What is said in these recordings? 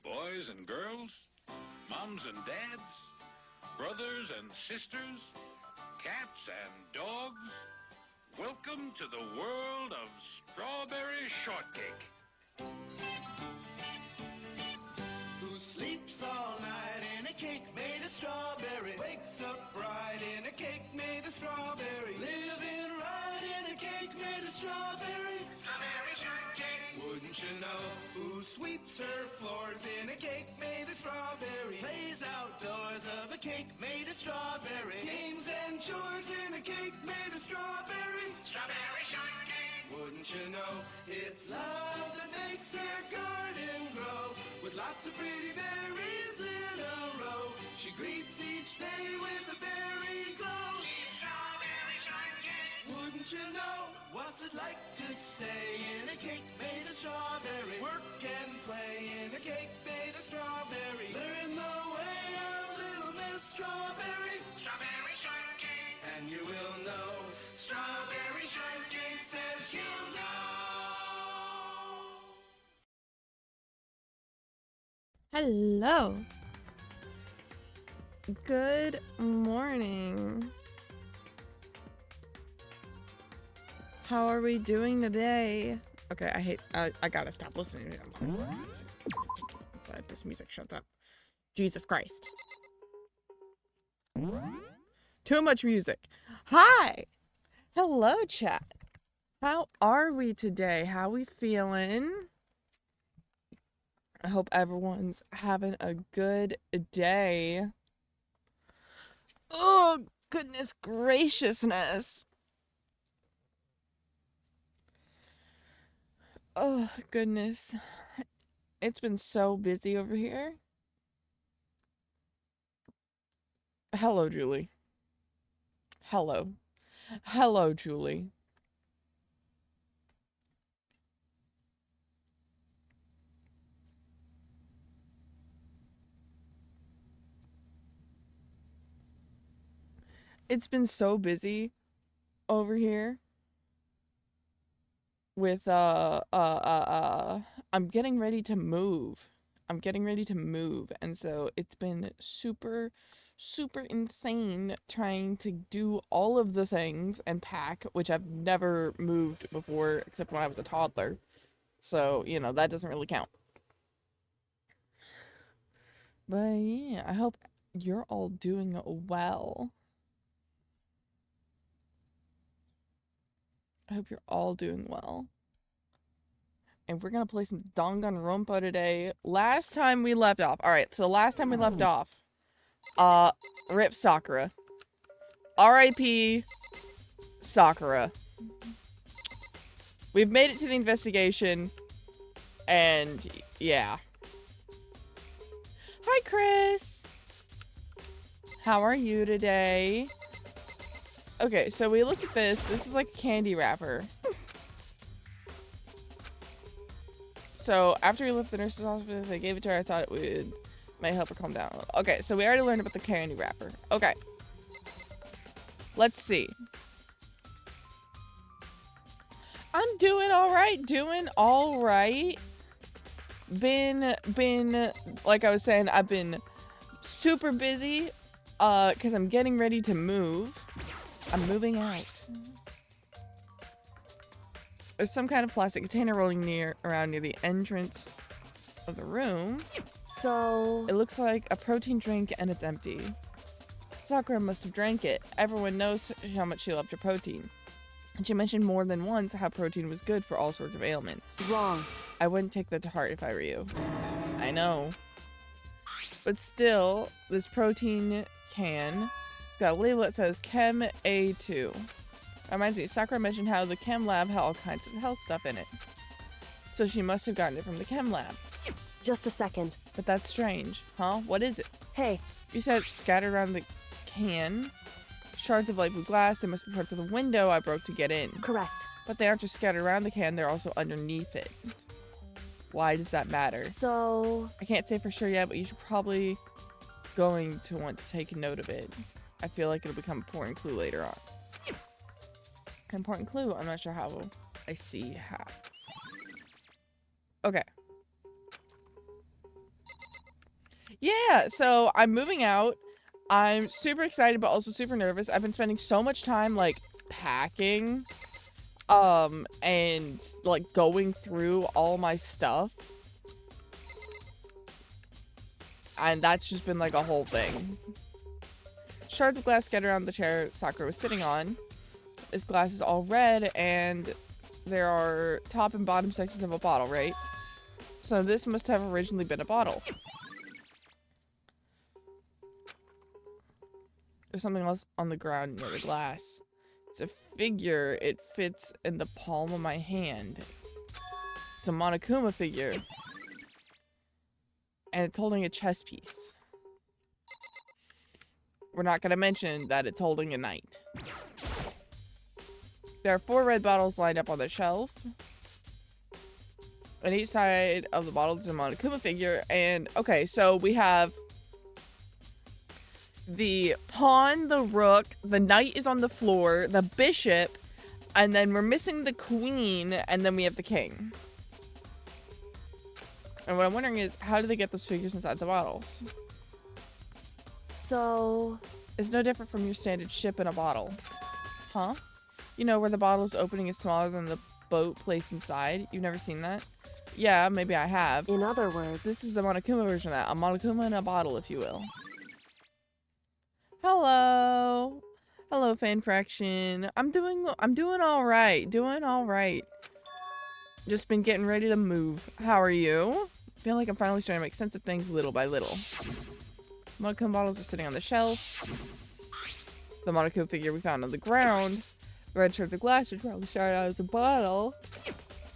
boys and girls, moms and dads, brothers and sisters, cats and dogs. Welcome to the world of strawberry shortcake. Who sleeps all night in a cake made of strawberry? Wakes up bright in a cake made of strawberry. Living right in a cake made of strawberry. Strawberry shortcake. Wouldn't you know? Who sweeps her floors in a cake made of strawberry? Plays outdoors of a cake made of strawberry. Games and chores in a cake made of strawberry. Strawberry shortcake. Wouldn't you know? It's love that makes her garden grow. With lots of pretty berries in a row. She greets each day with a berry glow. She's strawberry shortcake. Wouldn't you know? What's it like to stay in a cake made of strawberry? Work and play in a cake made of strawberry. Learn the way of little Miss Strawberry. Strawberry shortcake. And you will know. Strawberry shortcake says you'll know. Hello. Good morning. How are we doing today? Okay, I gotta stop listening to this music. Shut up. Jesus Christ. Too much music. Hi. Hello, chat. How are we today? How we feeling? I hope everyone's having a good day. Oh, goodness graciousness. Oh, goodness. It's been so busy over here. Hello, Julie. Hello. Hello, Julie. It's been so busy over here with I'm getting ready to move. And so it's been super insane trying to do all of the things and pack, which I've never moved before except when I was a toddler. So, you know, that doesn't really count. But yeah, I hope you're all doing well. I hope you're all doing well. And we're going to play some Danganronpa today. Last time we left off. Alright, so last time we left off. Rip Sakura. R.I.P. Sakura. We've made it to the investigation. And, yeah. Hi, Chris. How are you today? Okay, so we look at this. This is like a candy wrapper. So after we left the nurse's office, I gave it to her. I thought it might help her calm down. Okay, so we already learned about the candy wrapper. Okay. Let's see. I'm doing all right. Been, like I was saying, I've been super busy, because I'm getting ready to move. I'm moving out. There's some kind of plastic container rolling around near the entrance of the room. So... It looks like a protein drink and it's empty. Sakura must have drank it. Everyone knows how much she loved her protein. And she mentioned more than once how protein was good for all sorts of ailments. Wrong. I wouldn't take that to heart if I were you. I know. But still, this protein can... It's got a label that says Chem A2. That reminds me, Sakura mentioned how the chem lab had all kinds of health stuff in it. So she must have gotten it from the chem lab. Just a second. But that's strange. Huh? What is it? Hey. You said it's scattered around the can. Shards of light blue glass. They must be parts of the window I broke to get in. Correct. But they aren't just scattered around the can, they're also underneath it. Why does that matter? So... I can't say for sure yet, but you should probably going to want to take a note of it. I feel like it'll become an important clue later on. An important clue? I'm not sure how. I see how. Okay. Yeah, so I'm moving out. I'm super excited, but also super nervous. I've been spending so much time, like, packing, and, like, going through all my stuff. And that's just been, like, a whole thing. Shards of glass scattered around the chair Sakura was sitting on. This glass is all red, and there are top and bottom sections of a bottle, right? So this must have originally been a bottle. There's something else on the ground near the glass. It's a figure. It fits in the palm of my hand. It's a Monokuma figure. And it's holding a chess piece. We're not going to mention that it's holding a knight. There are 4 red bottles lined up on the shelf. On each side of the bottle is a Monokuma figure. And, okay, so we have the pawn, the rook, the knight is on the floor, the bishop, and then we're missing the queen, and then we have the king. And what I'm wondering is, how do they get those figures inside the bottles? So... It's no different from your standard ship in a bottle. Huh? You know, where the bottle's opening is smaller than the boat placed inside? You've never seen that? Yeah, maybe I have. In other words... This is the Monokuma version of that. A Monokuma in a bottle, if you will. Hello. Hello, fan fraction. I'm doing all right. Doing all right. Just been getting ready to move. How are you? I feel like I'm finally starting to make sense of things little by little. Monokuma bottles are sitting on the shelf. The Monokuma figure we found on the ground. The red shards of glass, which probably started out as a bottle.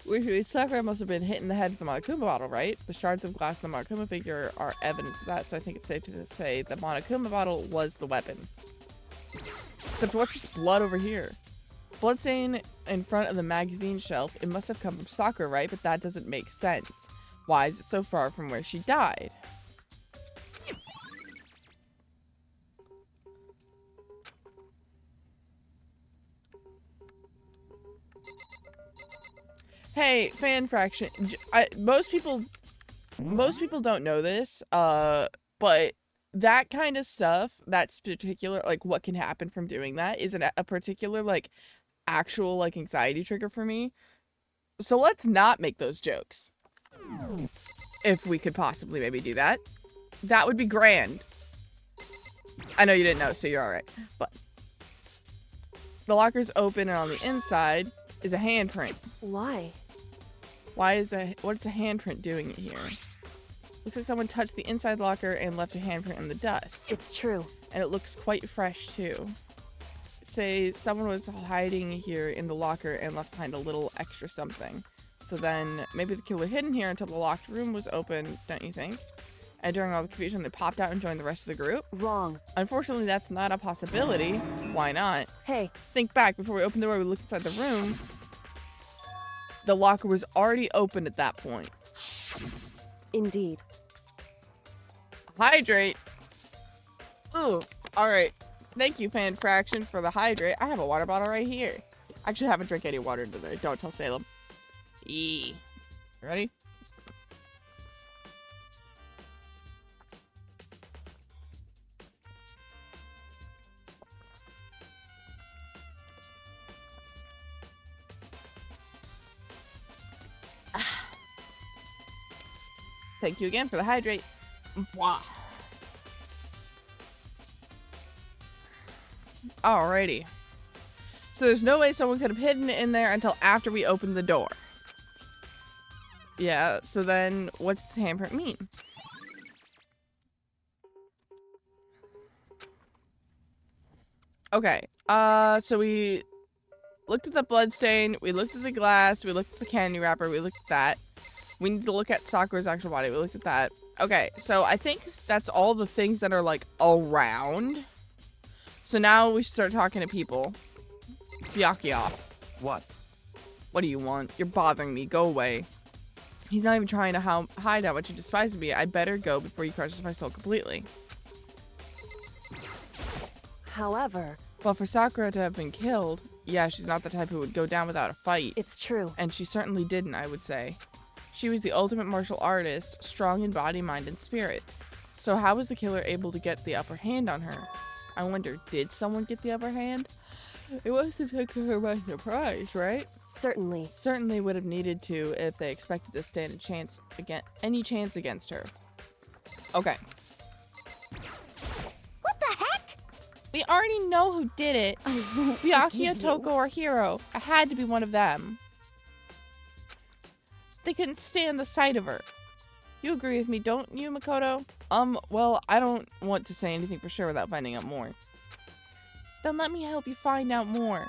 Which means Sakura must have been hit in the head with the Monokuma bottle, right? The shards of glass in the Monokuma figure are evidence of that, so I think it's safe to say the Monokuma bottle was the weapon. Except what's this blood over here? Bloodstain in front of the magazine shelf. It must have come from Sakura, right? But that doesn't make sense. Why is it so far from where she died? Hey, fan fraction. Most people don't know this, but that kind of stuff, that's particular, like, what can happen from doing that is a particular, like, actual, like, anxiety trigger for me. So let's not make those jokes. If we could possibly maybe do that. That would be grand. I know you didn't know, so you're alright. But the locker's open, and on the inside is a handprint. Why? What's a handprint doing here? Looks like someone touched the inside locker and left a handprint in the dust. It's true. And it looks quite fresh, too. Say someone was hiding here in the locker and left behind a little extra something. So then maybe the killer hid in here until the locked room was open, don't you think? And during all the confusion, they popped out and joined the rest of the group? Wrong. Unfortunately, that's not a possibility. Why not? Hey. Think back. Before we opened the door, we looked inside the room. The locker was already open at that point. Indeed. Hydrate. Ooh. Alright. Thank you, fan fraction, for the hydrate. I have a water bottle right here. I actually haven't drank any water today. Don't tell Salem. Eee. Ready? Thank you again for the hydrate. Mwah. Alrighty. So there's no way someone could have hidden it in there until after we opened the door. Yeah, so then what's the handprint mean? Okay, so we looked at the bloodstain, we looked at the glass, we looked at the candy wrapper, we looked at that. We need to look at Sakura's actual body. We looked at that. Okay, so I think that's all the things that are, like, around. So now we should start talking to people. Byakuya. What? What do you want? You're bothering me. Go away. He's not even trying to hide how much he despises me. I better go before he crushes my soul completely. However... Well, for Sakura to have been killed, yeah, she's not the type who would go down without a fight. It's true. And she certainly didn't, I would say. She was the ultimate martial artist, strong in body, mind, and spirit. So how was the killer able to get the upper hand on her? I wonder, did someone get the upper hand? It must have taken her by surprise, right? Certainly. Certainly would have needed to if they expected to stand any chance against her. Okay. What the heck? We already know who did it. I won't Byakuya, forgive you. Toko, or Hiro. I had to be one of them. They couldn't stand the sight of her. You agree with me, don't you, Makoto? Well, I don't want to say anything for sure without finding out more. Then let me help you find out more.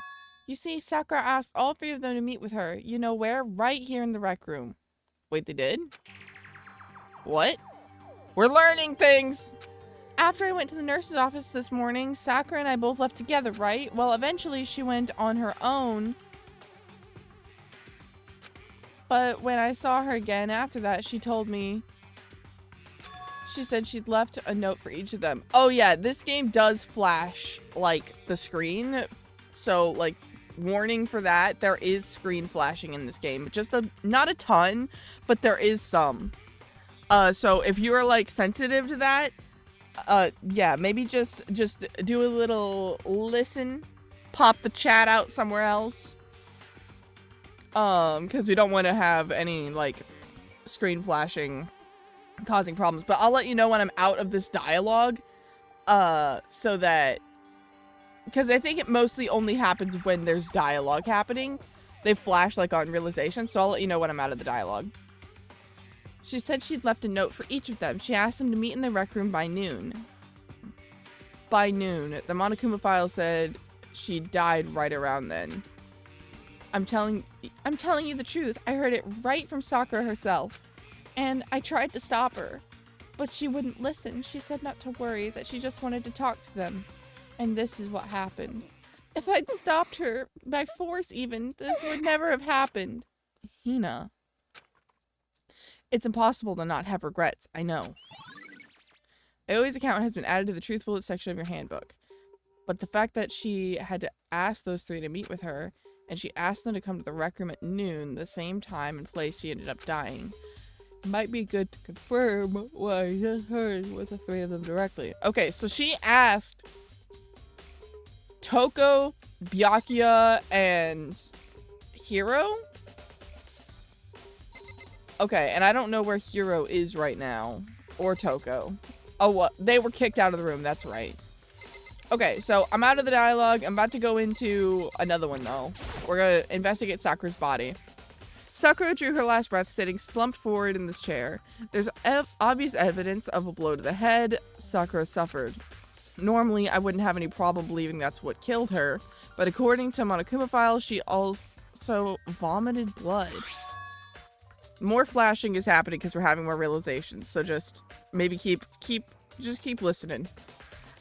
You see, Sakura asked all three of them to meet with her. You know where? Right here in the rec room. Wait, they did? What? We're learning things! After I went to the nurse's office this morning, Sakura and I both left together, right? Well, eventually she went on her own. But when I saw her again after that, she told me... She said she'd left a note for each of them. Oh yeah, this game does flash, like, the screen. So, like, warning for that. There is screen flashing in this game. Just not a ton, but there is some. So if you're, like, sensitive to that, yeah, maybe just do a little listen. Pop the chat out somewhere else. Because we don't want to have any, like, screen flashing causing problems. But I'll let you know when I'm out of this dialogue, so that, because I think it mostly only happens when there's dialogue happening. They flash, like, on realization, so I'll let you know when I'm out of the dialogue. She said she'd left a note for each of them. She asked them to meet in the rec room by noon. By noon. The Monokuma file said she died right around then. I'm telling you the truth. I heard it right from Sakura herself. And I tried to stop her. But she wouldn't listen. She said not to worry, that she just wanted to talk to them. And this is what happened. If I'd stopped her, by force even, this would never have happened. Hina. It's impossible to not have regrets, I know. Aoi's account has been added to the Truth Bullet section of your handbook. But the fact that she had to ask those three to meet with her, and she asked them to come to the rec room at noon, the same time and place she ended up dying, might be good to confirm what I just heard with the three of them directly. Okay, so she asked Toko, Byakuya, and Hiro? Okay, and I don't know where Hiro is right now. Or Toko. Oh, what? They were kicked out of the room, that's right. Okay, so I'm out of the dialogue. I'm about to go into another one, though. We're gonna investigate Sakura's body. Sakura drew her last breath, sitting slumped forward in this chair. There's obvious evidence of a blow to the head Sakura suffered. Normally, I wouldn't have any problem believing that's what killed her, but according to Monokuma files, she also vomited blood. More flashing is happening because we're having more realizations, so just maybe keep listening.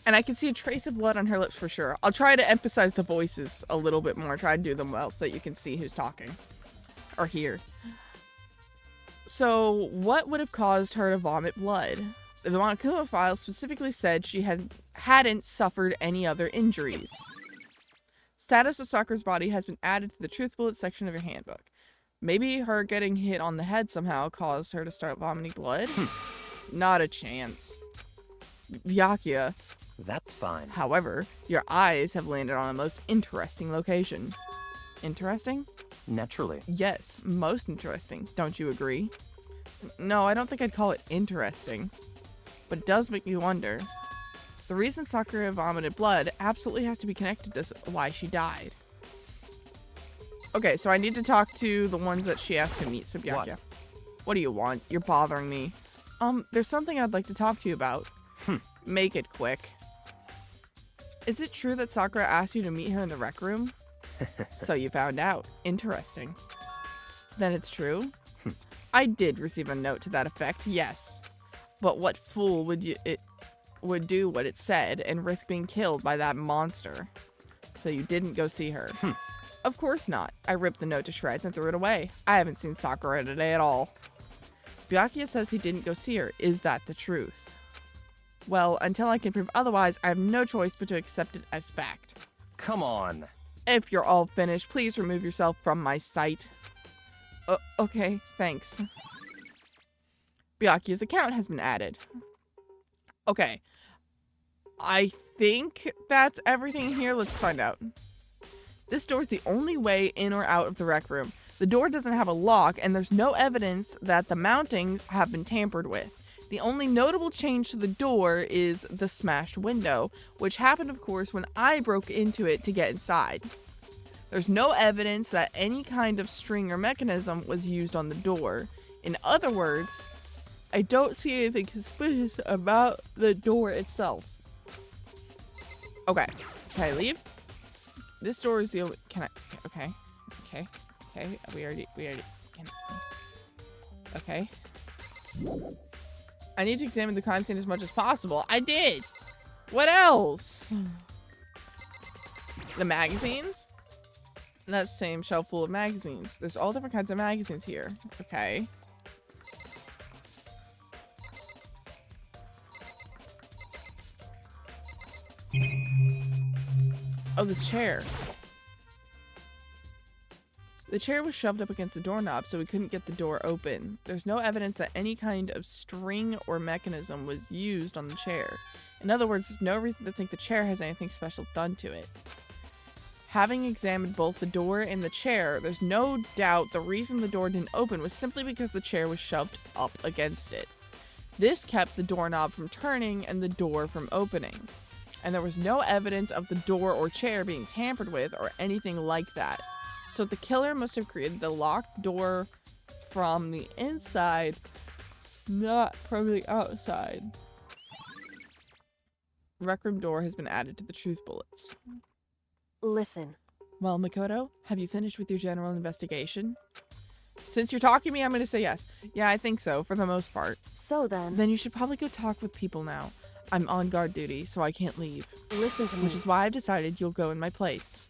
And I can see a trace of blood on her lips for sure. I'll try to emphasize the voices a little bit more, try to do them well so that you can see who's talking. Or hear. So, what would have caused her to vomit blood? The Monokuma file specifically said she hadn't suffered any other injuries. Status of Sakura's body has been added to the Truth Bullet section of your handbook. Maybe her getting hit on the head somehow caused her to start vomiting blood? Not a chance. Byakuya. That's fine. However, your eyes have landed on a most interesting location. Interesting? Naturally. Yes, most interesting. Don't you agree? No, I don't think I'd call it interesting. But it does make me wonder. The reason Sakura vomited blood absolutely has to be connected to why she died. Okay, so I need to talk to the ones that she asked to meet, so Byakuya. What do you want? You're bothering me. There's something I'd like to talk to you about. Make it quick. Is it true that Sakura asked you to meet her in the rec room? So you found out. Interesting. Then it's true? I did receive a note to that effect, yes. But what fool would do what it said and risk being killed by that monster? So you didn't go see her. Of course not. I ripped the note to shreds and threw it away. I haven't seen Sakura today at all. Byakuya says he didn't go see her. Is that the truth? Well, until I can prove otherwise, I have no choice but to accept it as fact. Come on. If you're all finished, please remove yourself from my sight. Okay, thanks. Byakuya's account has been added. Okay. I think that's everything here. Let's find out. This door is the only way in or out of the rec room. The door doesn't have a lock, and there's no evidence that the mountings have been tampered with. The only notable change to the door is the smashed window, which happened, of course, when I broke into it to get inside. There's no evidence that any kind of string or mechanism was used on the door. In other words, I don't see anything suspicious about the door itself. Okay. Can I leave? This door is the only... Can I... Okay. Okay. Okay. We already... Can okay. I need to examine the crime scene as much as possible. I did! What else? The magazines? That same shelf full of magazines. There's all different kinds of magazines here. Okay. Oh, this chair. The chair was shoved up against the doorknob so we couldn't get the door open. There's no evidence that any kind of string or mechanism was used on the chair. In other words, there's no reason to think the chair has anything special done to it. Having examined both the door and the chair, there's no doubt the reason the door didn't open was simply because the chair was shoved up against it. This kept the doorknob from turning and the door from opening. And there was no evidence of the door or chair being tampered with or anything like that. So the killer must have created the locked door from the inside, not from the outside. Rec room door has been added to the truth bullets. Listen. Well, Makoto, have you finished with your general investigation? Since you're talking to me, I'm going to say yes. Yeah, I think so, for the most part. So then... Then you should probably go talk with people now. I'm on guard duty, so I can't leave. Listen to me. Which is why I've decided you'll go in my place.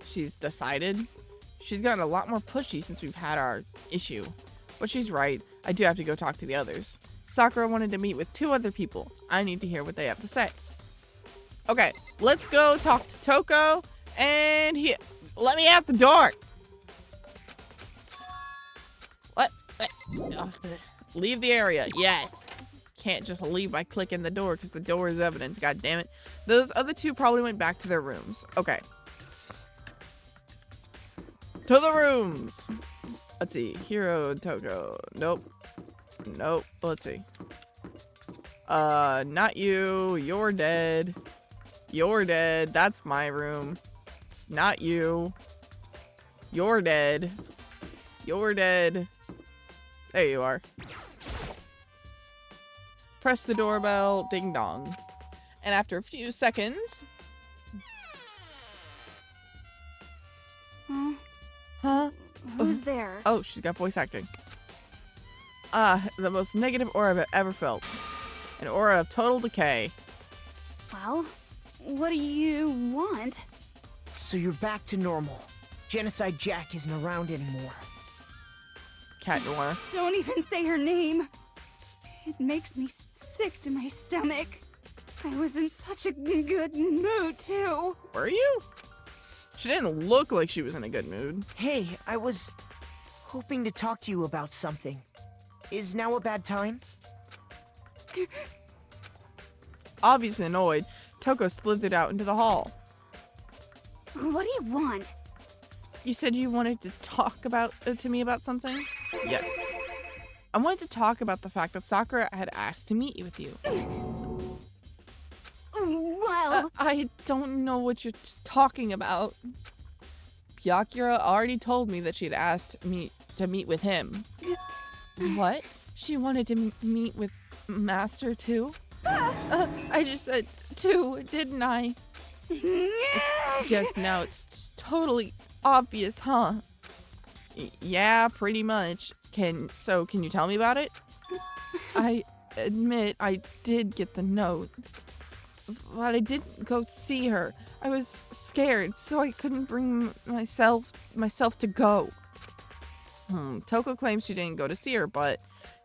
She's decided? She's gotten a lot more pushy since we've had our issue. But she's right. I do have to go talk to the others. Sakura wanted to meet with 2 other people. I need to hear what they have to say. Okay, let's go talk to Toko. And let me out the door. What? Leave the area. Yes. Can't just leave by clicking the door because the door is evidence. God damn it. Those other 2 probably went back to their rooms. Okay. To the rooms. Let's see. Hiro and Toko. Nope. Nope. Let's see. Not you. You're dead. You're dead. That's my room. Not you. You're dead. You're dead. There you are. Press the doorbell. Ding dong. And after a few seconds... Huh? Who's there? Oh, she's got voice acting. The most negative aura I've ever felt. An aura of total decay. Well, what do you want? So you're back to normal. Genocide Jack isn't around anymore. Cat Noir. Don't even say her name. It makes me sick to my stomach. I was in such a good mood, too. Were you? She didn't look like she was in a good mood. Hey, I was hoping to talk to you about something. Is now a bad time? Obviously annoyed, Toko slithered out into the hall. What do you want? You said you wanted to talk to me about something? Yes. I wanted to talk about the fact that Sakura had asked to meet with you. Well... I don't know what you're talking about. Byakuya already told me that she'd asked me to meet with him. What? She wanted to meet with Master too? I just said two, didn't I? Just now it's totally obvious, huh? Yeah, pretty much. Can you tell me about it? I admit I did get the note, but I didn't go see her. I was scared, so I couldn't bring myself to go. Toko claims she didn't go to see her, but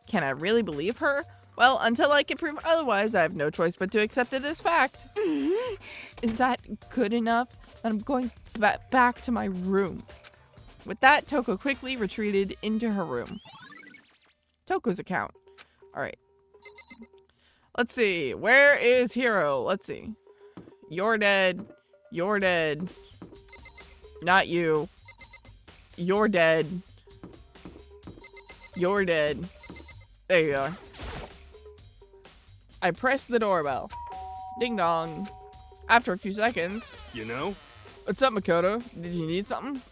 can I really believe her? Well, until I can prove otherwise, I have no choice but to accept it as fact. Is that good enough? Then I'm going back to my room. With that, Toko quickly retreated into her room. Toko's account. Alright. Let's see. Where is Hero? Let's see. You're dead. You're dead. Not you. You're dead. You're dead. There you are. I pressed the doorbell. Ding dong. After a few seconds. You know? What's up, Makoto? Did you need something?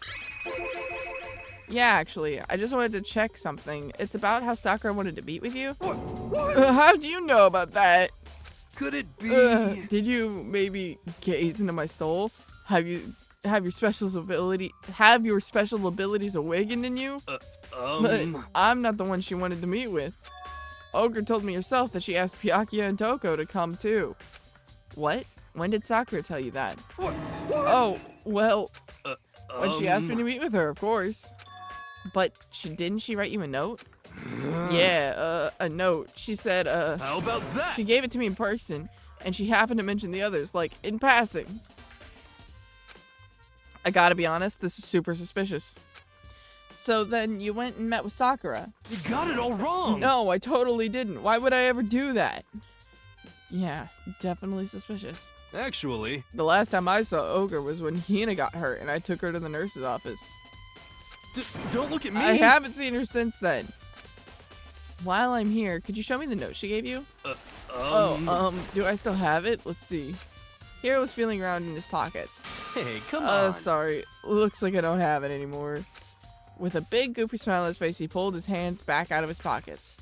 Yeah, actually. I just wanted to check something. It's about how Sakura wanted to meet with you. What? How do you know about that? Could it be? Did you maybe gaze into my soul? Have your special abilities awakened in you? But I'm not the one she wanted to meet with. Ogre told me herself that she asked Byakuya and Toko to come too. What? When did Sakura tell you that? What? Oh, well, when she asked me to meet with her, of course. But didn't she write you a note? Yeah, a note. She said, How about that? she gave it to me in person, and she happened to mention the others, like, in passing. I gotta be honest, this is super suspicious. So then you went and met with Sakura. You got it all wrong. No, I totally didn't. Why would I ever do that? Yeah, definitely suspicious. Actually, The last time I saw Ogre was when Hina got hurt, and I took her to the nurse's office. don't look at me. I haven't seen her since then. While I'm here, could you show me the note she gave you? Do I still have it? Let's see. Hiro was feeling around in his pockets. Hey, come on. Sorry. Looks like I don't have it anymore. With a big goofy smile on his face, he pulled his hands back out of his pockets.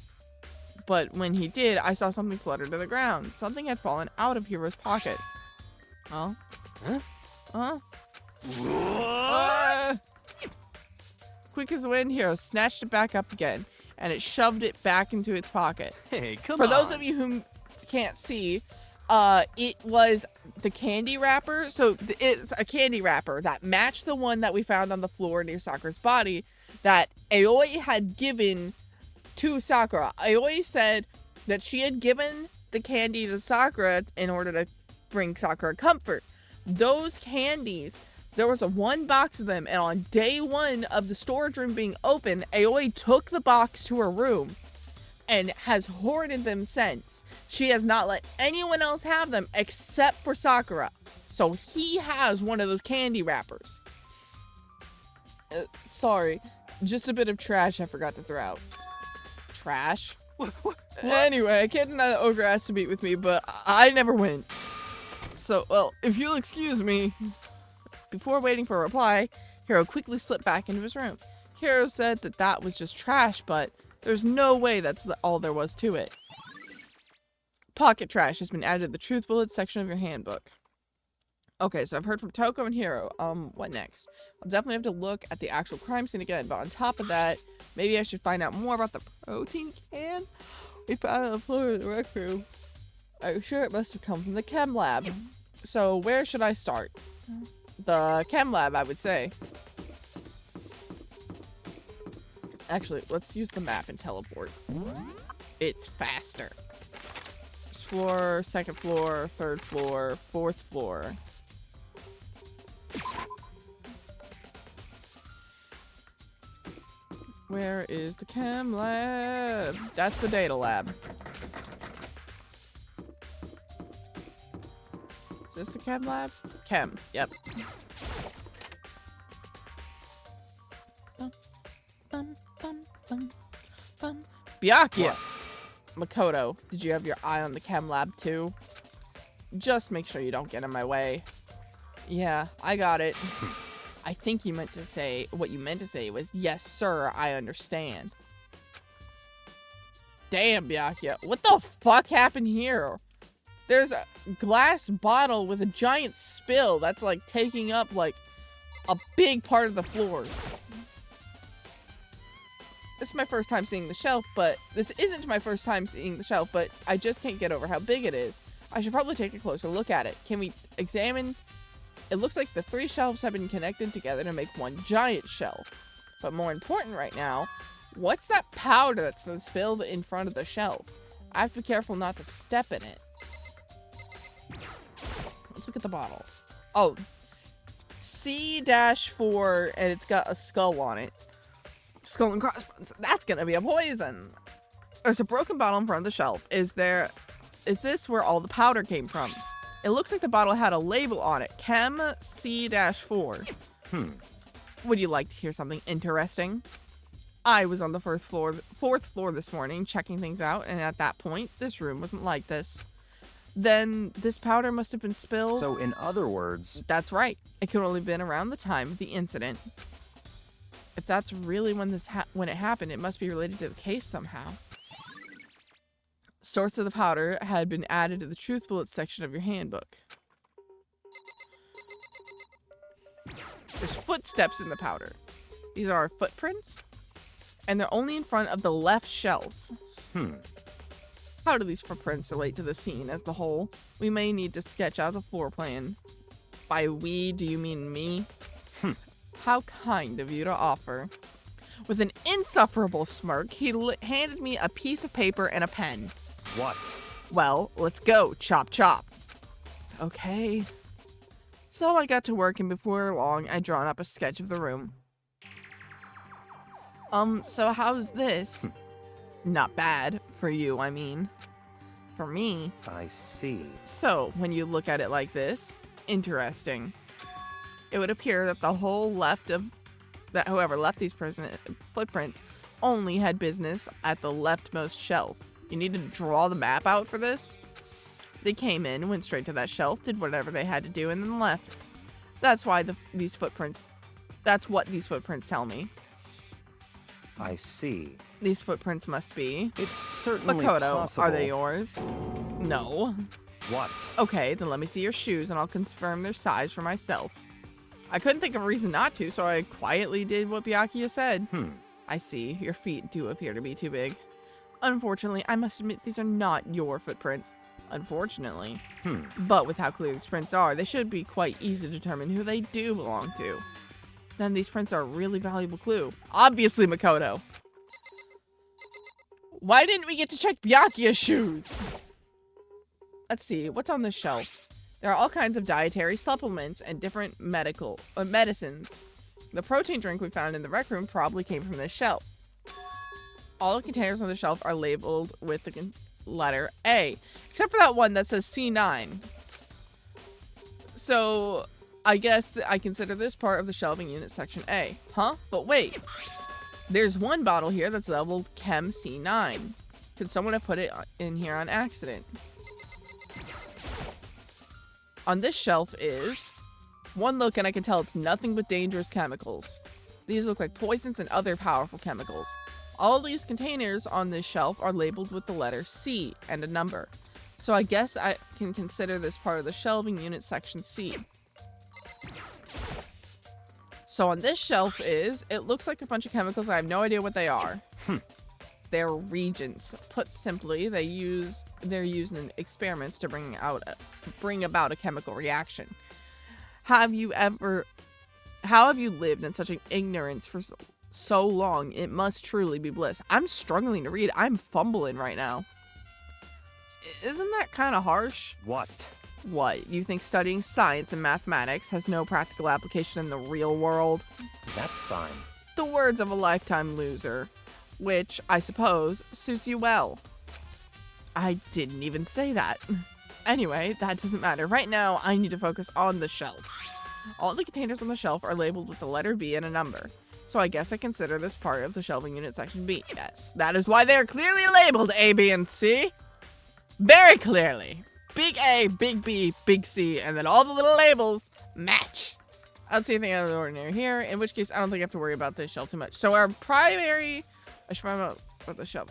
But when he did, I saw something flutter to the ground. Something had fallen out of Hiro's pocket. Huh? Huh? Huh? What? Quick as the wind, Hiro snatched it back up again, and it shoved it back into its pocket. Hey, come For on. those of you who can't see, it was the candy wrapper. So it's a candy wrapper that matched the one that we found on the floor near Sakura's body that Aoi had given to Sakura. Aoi said that she had given the candy to Sakura in order to bring Sakura comfort. Those candies, there was one box of them, and on day one of the storage room being open, Aoi took the box to her room and has hoarded them since. She has not let anyone else have them except for Sakura. So he has one of those candy wrappers. Sorry, just a bit of trash I forgot to throw out. Trash? What? Anyway, I can't deny that Ogre asked to meet with me, but I never went. So, well, if you'll excuse me. Before waiting for a reply, Hiro quickly slipped back into his room. Hiro said that that was just trash, but there's no way that's all there was to it. Pocket trash has been added to the truth bullets section of your handbook. Okay, so I've heard from Toko and Hiro. What next? I'll definitely have to look at the actual crime scene again, but on top of that, maybe I should find out more about the protein can we found on the floor of the rec room. I'm sure it must have come from the chem lab. So where should I start? The chem lab, I would say. Actually, let's use the map and teleport. It's faster. First floor, second floor, third floor, fourth floor. Where is the chem lab? That's the data lab. Is this the chem lab? Chem, yep. Byakuya! Makoto, did you have your eye on the chem lab too? Just make sure you don't get in my way. Yeah, I got it. I think you meant to say, what you meant to say was, yes sir, I understand. Damn, Byakuya, what the fuck happened here? There's a glass bottle with a giant spill that's like taking up like a big part of the floor. This is my first time seeing the shelf, but this isn't my first time seeing the shelf, but I just can't get over how big it is. I should probably take a closer look at it. Can we examine? It looks like the 3 shelves have been connected together to make one giant shelf. But more important right now, what's that powder that's spilled in front of the shelf? I have to be careful not to step in it. Let's look at the bottle. Oh, C-4, and it's got a skull on it. Skull and crossbones. That's gonna be a poison. There's a broken bottle in front of the shelf. Is there is this where all the powder came from? It looks like the bottle had a label on it. Chem C-4. Would you like to hear something interesting? I was on the fourth floor this morning checking things out, and at that point, this room wasn't like this. Then this powder must have been spilled. So in other words... That's right. It could only have been around the time of the incident. If that's really when it happened, it must be related to the case somehow. Source of the powder had been added to the truth bullets section of your handbook. There's footsteps in the powder. These are our footprints, and they're only in front of the left shelf. How do these footprints relate to the scene as the whole? We may need to sketch out the floor plan. By we, do you mean me? How kind of you to offer. With an insufferable smirk, he handed me a piece of paper and a pen. What? Well, let's go. Chop, chop. Okay. So I got to work, and before long, I'd drawn up a sketch of the room. So how's this? Not bad. For you, I mean. For me. I see. So, when you look at it like this, interesting. It would appear that the whole whoever left these footprints only had business at the leftmost shelf. You need to draw the map out for this? They came in, went straight to that shelf, did whatever they had to do, and then left. That's why that's what these footprints tell me. I see. These footprints must be. It's certainly Makoto, possible. are they yours? No. What? Okay, then let me see your shoes and I'll confirm their size for myself. I couldn't think of a reason not to, so I quietly did what Byakuya said. I see. Your feet do appear to be too big. Unfortunately, I must admit these are not your footprints. Unfortunately. But with how clear these prints are, they should be quite easy to determine who they do belong to. Then these prints are a really valuable clue. Obviously, Makoto. Why didn't we get to check Byakuya's shoes? Let's see, what's on this shelf? There are all kinds of dietary supplements and different medicines. The protein drink we found in the rec room probably came from this shelf. All the containers on the shelf are labeled with the letter A, except for that one that says C9. So, I guess I consider this part of the shelving unit section A. Huh? But wait. There's one bottle here that's labeled Chem C9. Could someone have put it in here on accident? On this shelf is one look, and I can tell it's nothing but dangerous chemicals. These look like poisons and other powerful chemicals. All these containers on this shelf are labeled with the letter C and a number. So I guess I can consider this part of the shelving unit section C. So on this shelf it looks like a bunch of chemicals. I have no idea what they are. They're reagents. Put simply, they're used in experiments to bring about a chemical reaction. How have you lived in such an ignorance for so long? It must truly be bliss. I'm struggling to read. I'm fumbling right now. Isn't that kind of harsh? What? What? You think studying science and mathematics has no practical application in the real world? That's fine. The words of a lifetime loser. Which, I suppose, suits you well. I didn't even say that. Anyway, that doesn't matter. Right now, I need to focus on the shelf. All the containers on the shelf are labeled with the letter B and a number. So I guess I consider this part of the shelving unit section B. Yes, that is why they are clearly labeled A, B, and C. Very clearly. Big A, big B, big C, and then all the little labels match. I don't see anything out of the ordinary here, in which case I don't think I have to worry about this shelf too much. So our primary... I should find out about the shelf.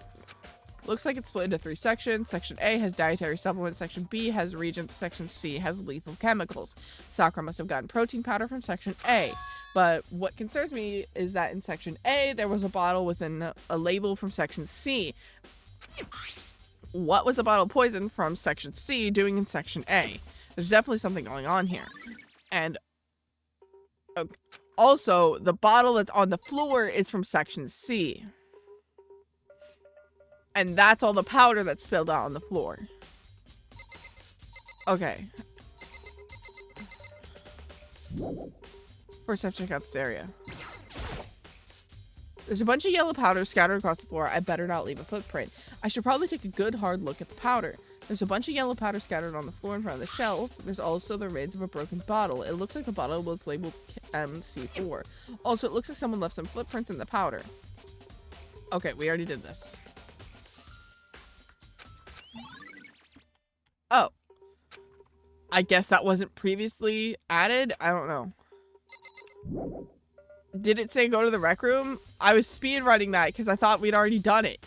Looks like it's split into 3 sections. Section A has dietary supplements. Section B has reagents. Section C has lethal chemicals. Sakura must have gotten protein powder from Section A. But what concerns me is that in Section A, there was a bottle with a label from Section C. What was a bottle of poison from Section C doing in Section A? There's definitely something going on here. And also, the bottle that's on the floor is from Section C. And that's all the powder that's spilled out on the floor. Okay. First I have to check out this area. There's a bunch of yellow powder scattered across the floor. I better not leave a footprint. I should probably take a good hard look at the powder. There's a bunch of yellow powder scattered on the floor in front of the shelf. There's also the remains of a broken bottle. It looks like the bottle was labeled MC4. Also, it looks like someone left some footprints in the powder. Okay, we already did this. Oh. I guess that wasn't previously added? I don't know. Did it say go to the rec room? I was speedrunning that because I thought we'd already done it.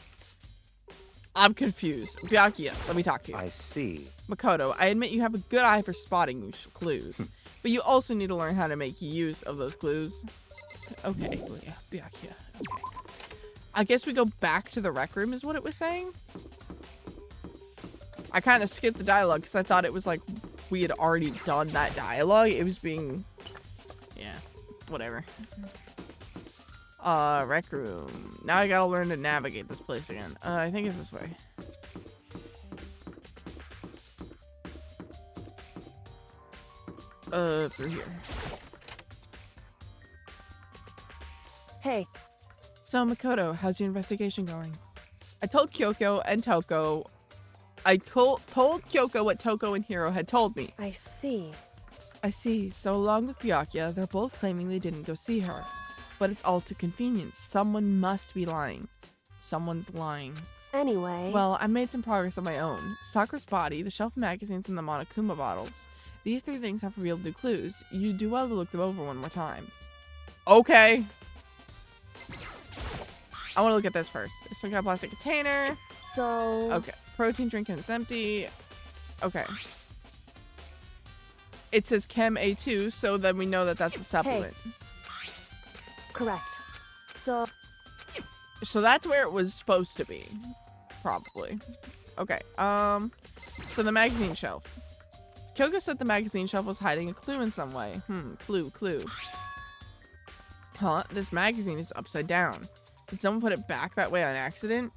I'm confused. Byakuya, let me talk to you. I see. Makoto, I admit you have a good eye for spotting clues, but you also need to learn how to make use of those clues. Okay, Byakuya. Okay. I guess we go back to the rec room is what it was saying? I kind of skipped the dialogue because I thought it was like we had already done that dialogue. It was being... yeah, whatever. Rec room. Now I gotta learn to navigate this place again. I think it's this way. Through here. Hey, So, Makoto, how's your investigation going? I told Kyoko and Toko... I told Kyoko what Toko and Hiro had told me. I see. I see. So, along with Byakuya, they're both claiming they didn't go see her. But it's all too convenient. Someone must be lying. Someone's lying. Anyway. Well, I made some progress on my own. Sakura's body, the shelf magazines, and the Monokuma bottles. These 3 things have revealed new clues. You do well to look them over one more time. Okay. I want to look at this first. There's some kind of plastic container. So. Okay. Protein drink and it's empty. Okay. It says Chem A2, so then we know that that's a supplement. Hey. Correct. So. So that's where it was supposed to be. Probably. Okay. So the magazine shelf. Kyoko said the magazine shelf was hiding a clue in some way. Clue. Huh? This magazine is upside down. Did someone put it back that way on accident?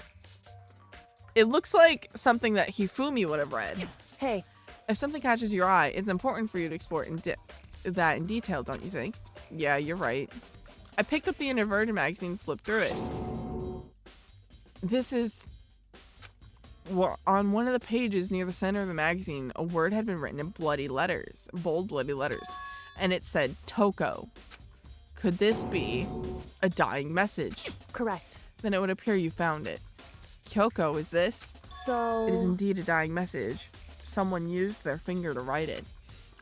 It looks like something that Hifumi would have read. Hey. If something catches your eye, it's important for you to explore that in detail, don't you think? Yeah, you're right. I picked up the inverted magazine and flipped through it. This is... well, on one of the pages near the center of the magazine, a word had been written in bloody letters, bold bloody letters, and it said Toko. Could this be a dying message? Correct. Then it would appear you found it. Kyoko, is this? So. It is indeed a dying message. Someone used their finger to write it.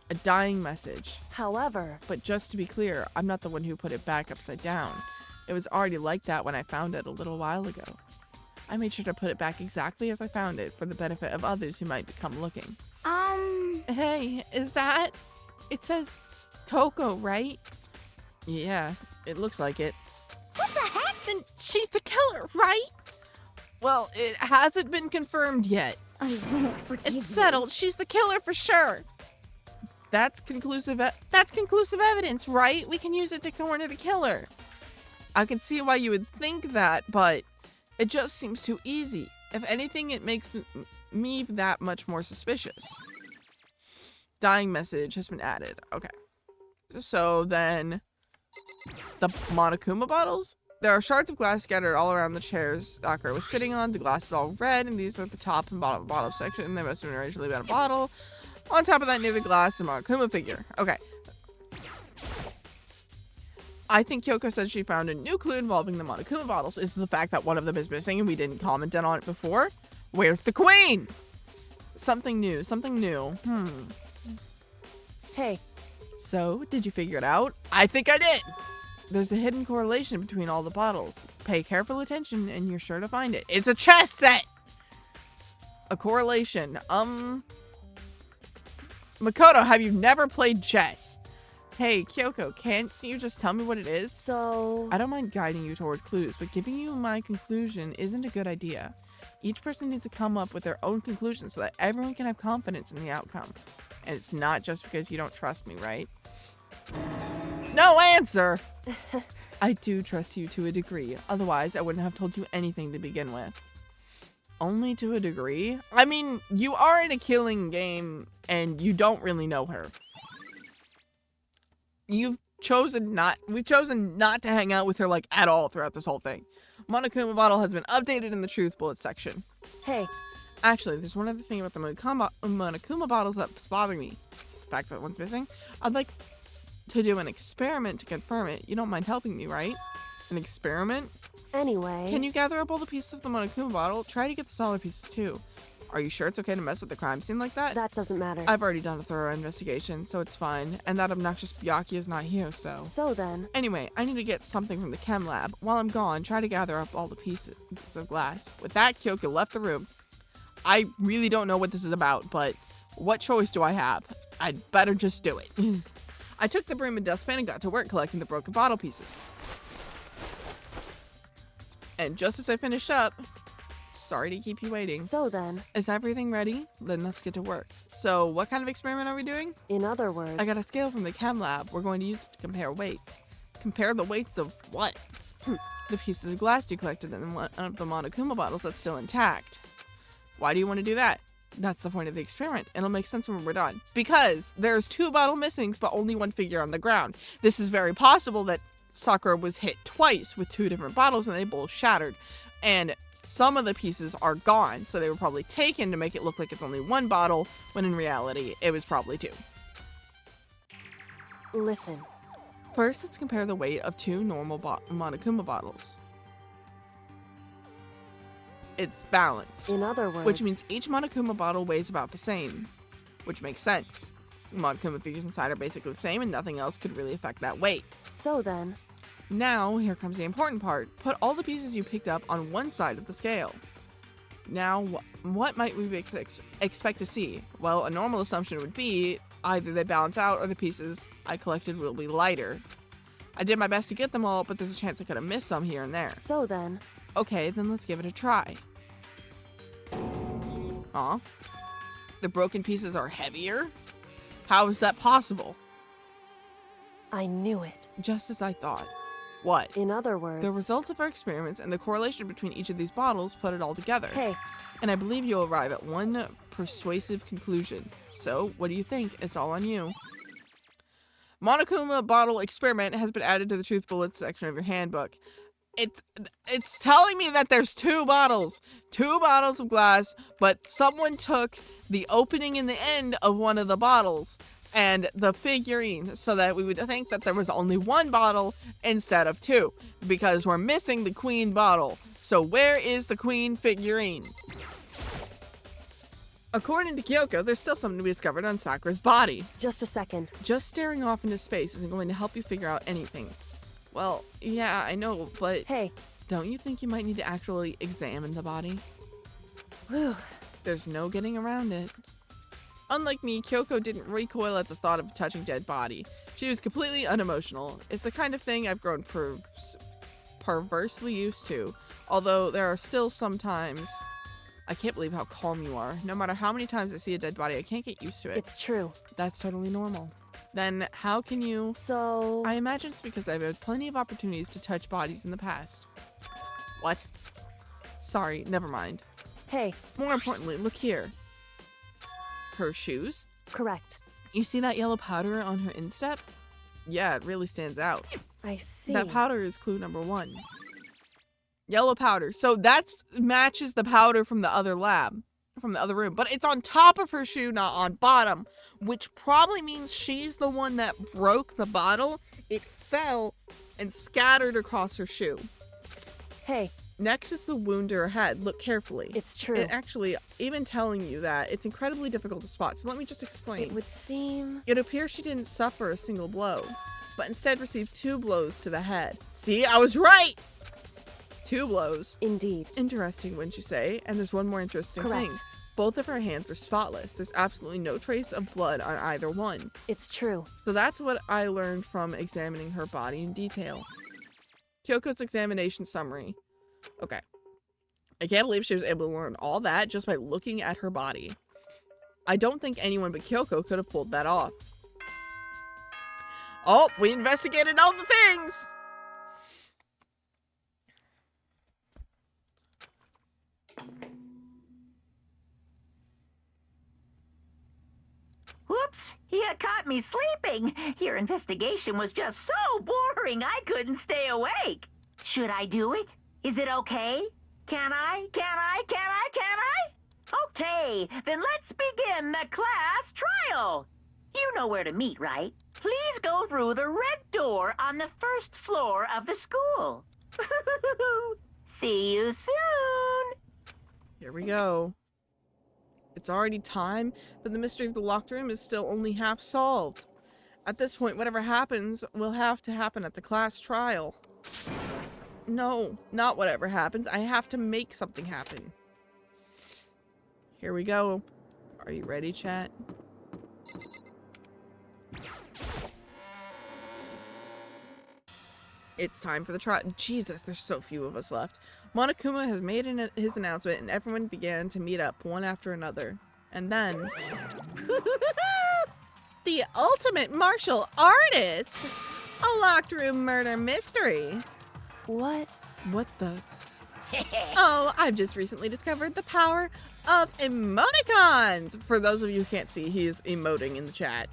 A dying message. However. But just to be clear, I'm not the one who put it back upside down. It was already like that when I found it a little while ago. I made sure to put it back exactly as I found it for the benefit of others who might come looking. Hey, is that? It says Toko, right? Yeah, it looks like it. What the heck? Then she's the killer, right? Well, it hasn't been confirmed yet. I won't forgive you. It's settled. She's the killer for sure. That's conclusive evidence, right? We can use it to corner the killer. I can see why you would think that, but it just seems too easy. If anything, it makes me that much more suspicious. Dying message has been added. Okay. So then, the Monokuma bottles? There are shards of glass scattered all around the chairs Sakura was sitting on. The glass is all red, and these are the top and bottom section. They must have been originally about a bottle. On top of that, near the glass, the Monokuma figure. Okay. I think Kyoko said she found a new clue involving the Monokuma bottles. Is the fact that one of them is missing and we didn't comment on it before? Where's the queen? Something new. Hey. So, did you figure it out? I think I did! There's a hidden correlation between all the bottles. Pay careful attention and you're sure to find it. It's a chess set! A correlation. Makoto, have you never played chess? Hey, Kyoko, can't you just tell me what it is? So. I don't mind guiding you toward clues, but giving you my conclusion isn't a good idea. Each person needs to come up with their own conclusion so that everyone can have confidence in the outcome. And it's not just because you don't trust me, right? No answer! I do trust you to a degree. Otherwise, I wouldn't have told you anything to begin with. Only to a degree? I mean, you are in a killing game, and you don't really know her. We've chosen not to hang out with her, like, at all throughout this whole thing. Monokuma bottle has been updated in the truth bullet section. Hey. Actually, there's one other thing about the Monokuma bottles that's bothering me. It's the fact that one's missing. I'd like to do an experiment to confirm it. You don't mind helping me, right? An experiment? Anyway. Can you gather up all the pieces of the Monokuma bottle? Try to get the smaller pieces too. Are you sure it's okay to mess with the crime scene like that? That doesn't matter. I've already done a thorough investigation, so it's fine. And that obnoxious Byakuya is not here, so... So then. Anyway, I need to get something from the chem lab. While I'm gone, try to gather up all the pieces of glass. With that, Kyoko left the room. I really don't know what this is about, but what choice do I have? I'd better just do it. I took the broom and dustpan and got to work collecting the broken bottle pieces. And just as I finished up... Sorry to keep you waiting. So then. Is everything ready? Then let's get to work. So, what kind of experiment are we doing? In other words. I got a scale from the chem lab. We're going to use it to compare weights. Compare the weights of what? The pieces of glass you collected in one of the Monokuma bottles that's still intact. Why do you want to do that? That's the point of the experiment. It'll make sense when we're done. Because there's 2 bottle missings, but only 1 figure on the ground. This is very possible that Sakura was hit twice with 2 different bottles and they both shattered. And some of the pieces are gone, so they were probably taken to make it look like it's only 1 bottle, when in reality, it was probably 2. Listen. First, let's compare the weight of 2 normal Monokuma bottles. It's balanced. In other words. Which means each Monokuma bottle weighs about the same. Which makes sense. The Monokuma figures inside are basically the same, and nothing else could really affect that weight. So then. Now, here comes the important part. Put all the pieces you picked up on one side of the scale. Now, what might we expect to see? Well, a normal assumption would be either they balance out or the pieces I collected will be lighter. I did my best to get them all, but there's a chance I could have missed some here and there. So then. Okay, then let's give it a try. Aw. The broken pieces are heavier? How is that possible? I knew it. Just as I thought. What? In other words. The results of our experiments and the correlation between each of these bottles put it all together. Hey. And I believe you'll arrive at one persuasive conclusion. So, what do you think? It's all on you. Monokuma bottle experiment has been added to the truth bullets section of your handbook. It's telling me that there's 2 bottles. 2 bottles of glass, but someone took the opening in the end of one of the bottles and the figurine, so that we would think that there was only 1 bottle instead of 2, because we're missing the queen bottle. So where is the queen figurine? According to Kyoko, there's still something to be discovered on Sakura's body. Just a second. Just staring off into space isn't going to help you figure out anything. Well, yeah, I know, but... Hey. Don't you think you might need to actually examine the body? Whew. There's no getting around it. Unlike me, Kyoko didn't recoil at the thought of touching dead body. She was completely unemotional. It's the kind of thing I've grown perversely used to. Although there are still some times... I can't believe how calm you are. No matter how many times I see a dead body, I can't get used to it. It's true. That's totally normal. Then how can you... So... I imagine it's because I've had plenty of opportunities to touch bodies in the past. What? Sorry, never mind. Hey. More importantly, look here. Her shoes? Correct. You see that yellow powder on her instep? Yeah, it really stands out. I see. That powder is clue number 1. Yellow powder. So that matches the powder from the other lab. From the other room. But it's on top of her shoe, not on bottom. Which probably means she's the one that broke the bottle. It fell and scattered across her shoe. Hey. Next is the wound to her head. Look carefully. It's true. It actually, even telling you that, it's incredibly difficult to spot. So let me just explain. It would seem... It appears she didn't suffer a single blow, but instead received 2 blows to the head. See, I was right! 2 blows. Indeed. Interesting, wouldn't you say? And there's one more interesting Correct. thing. Both of her hands are spotless. There's absolutely no trace of blood on either one. It's true. So that's what I learned from examining her body in detail. Kyoko's examination summary. Okay. I can't believe she was able to learn all that just by looking at her body. I don't think anyone but Kyoko could have pulled that off. Oh, we investigated all the things! Whoops! You caught me sleeping. Your investigation was just so boring I couldn't stay awake. Should I do it? Is it okay? Can I? Okay, then let's begin the class trial. You know where to meet, right? Please go through the red door on the first floor of the school. See you soon. Here we go. It's already time, but the mystery of the locked room is still only half solved. At this point, whatever happens will have to happen at the class trial. No, not whatever happens. I have to make something happen. Here we go. Are you ready, chat? It's time for the trial. Jesus, there's so few of us left. Monokuma has made his announcement, and everyone began to meet up one after another. And then... the ultimate martial artist! A locked room murder mystery. What? What the... Oh, I've just recently discovered the power of emoticons! For those of you who can't see, he is emoting in the chat.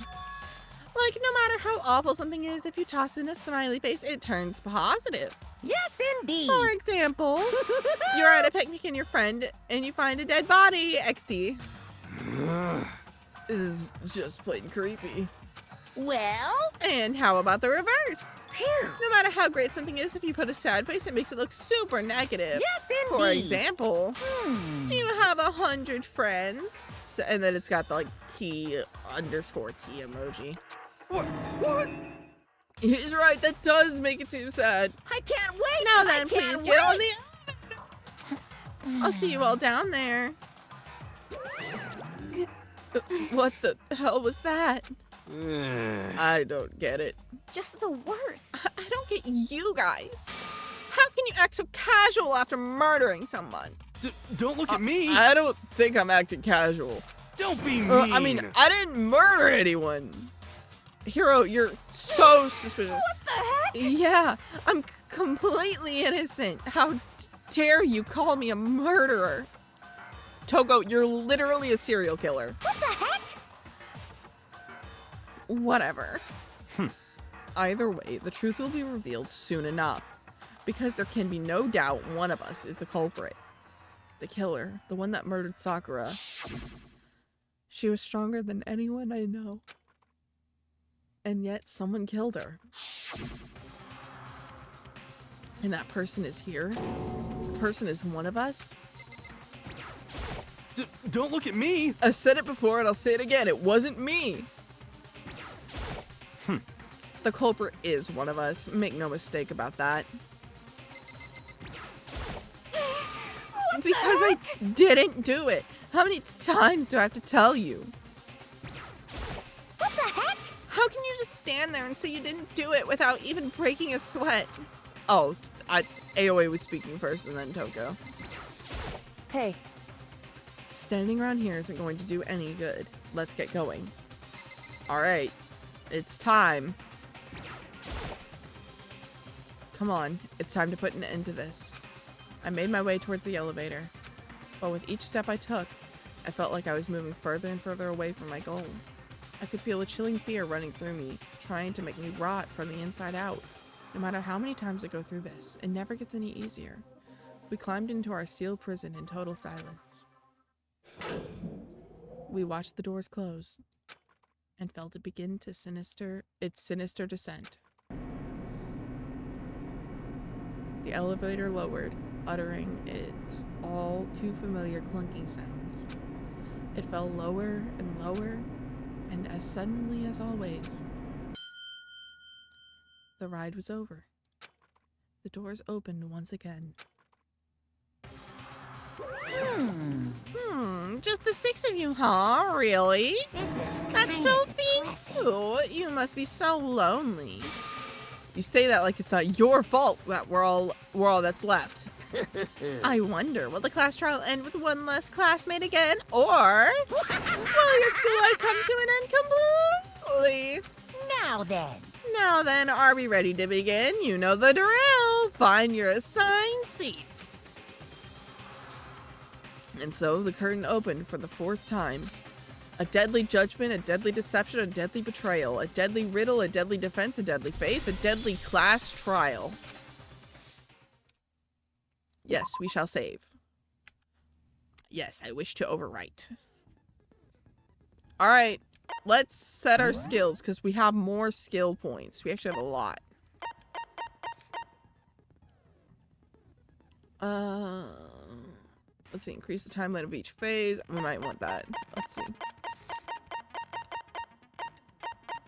Like, no matter how awful something is, if you toss in a smiley face, it turns positive. Yes, indeed. For example, you're at a picnic and your friend, and you find a dead body, XD. This is just plain creepy. Well, And how about the reverse? phew. No matter how great something is, if you put a sad face, it makes it look super negative. Yes, indeed. For example, do you have 100 friends? So, and then it's got the like T_T emoji. What? He's right, that does make it seem sad. I can't wait. Now I then, please can't get on wait. the... I'll see you all down there. What the hell was that? I don't get it. Just the worst. I don't get you guys. How can you act so casual after murdering someone? Don't look at me. I don't think I'm acting casual. Don't be mean. I mean, I didn't murder anyone. Hero, you're so suspicious. What the heck? Yeah, I'm completely innocent. How dare you call me a murderer? Togo, you're literally a serial killer. What the heck? Whatever. Either way, the truth will be revealed soon enough. Because there can be no doubt one of us is the culprit. The killer, the one that murdered Sakura. She was stronger than anyone I know. And yet someone killed her. And that person is here. The person is one of us. Don't look at me. I said it before and I'll say it again. It wasn't me. The culprit is one of us. Make no mistake about that. Because I didn't do it. How many times do I have to tell you? What the heck? How can you just stand there and say you didn't do it without even breaking a sweat? Oh, AOA was speaking first and then Toko. Hey, Standing around here isn't going to do any good. Let's get going. Alright, it's time. Come on, it's time to put an end to this. I made my way towards the elevator, but with each step I took, I felt like I was moving further and further away from my goal. I could feel a chilling fear running through me, trying to make me rot from the inside out. No matter how many times I go through this, it never gets any easier. We climbed into our steel prison in total silence. We watched the doors close and felt it begin to its sinister descent. The elevator lowered, uttering its all too familiar clunking sounds. It fell lower and lower, and as suddenly as always, the ride was over. The doors opened once again. Just the 6 of you, huh? Really? This is That's so cute. You must be so lonely. You say that like it's not your fault that we're all that's left. I wonder, will the class trial end with one less classmate again, or will your school life come to an end completely? Now then, are we ready to begin? You know the drill. Find your assigned seats. And so the curtain opened for the 4th time. A deadly judgment, a deadly deception, a deadly betrayal, a deadly riddle, a deadly defense, a deadly faith, a deadly class trial. Yes, we shall save. Yes, I wish to overwrite. Alright, let's set our skills, because we have more skill points. We actually have a lot. Let's see, increase the timeline of each phase. We might want that. Let's see.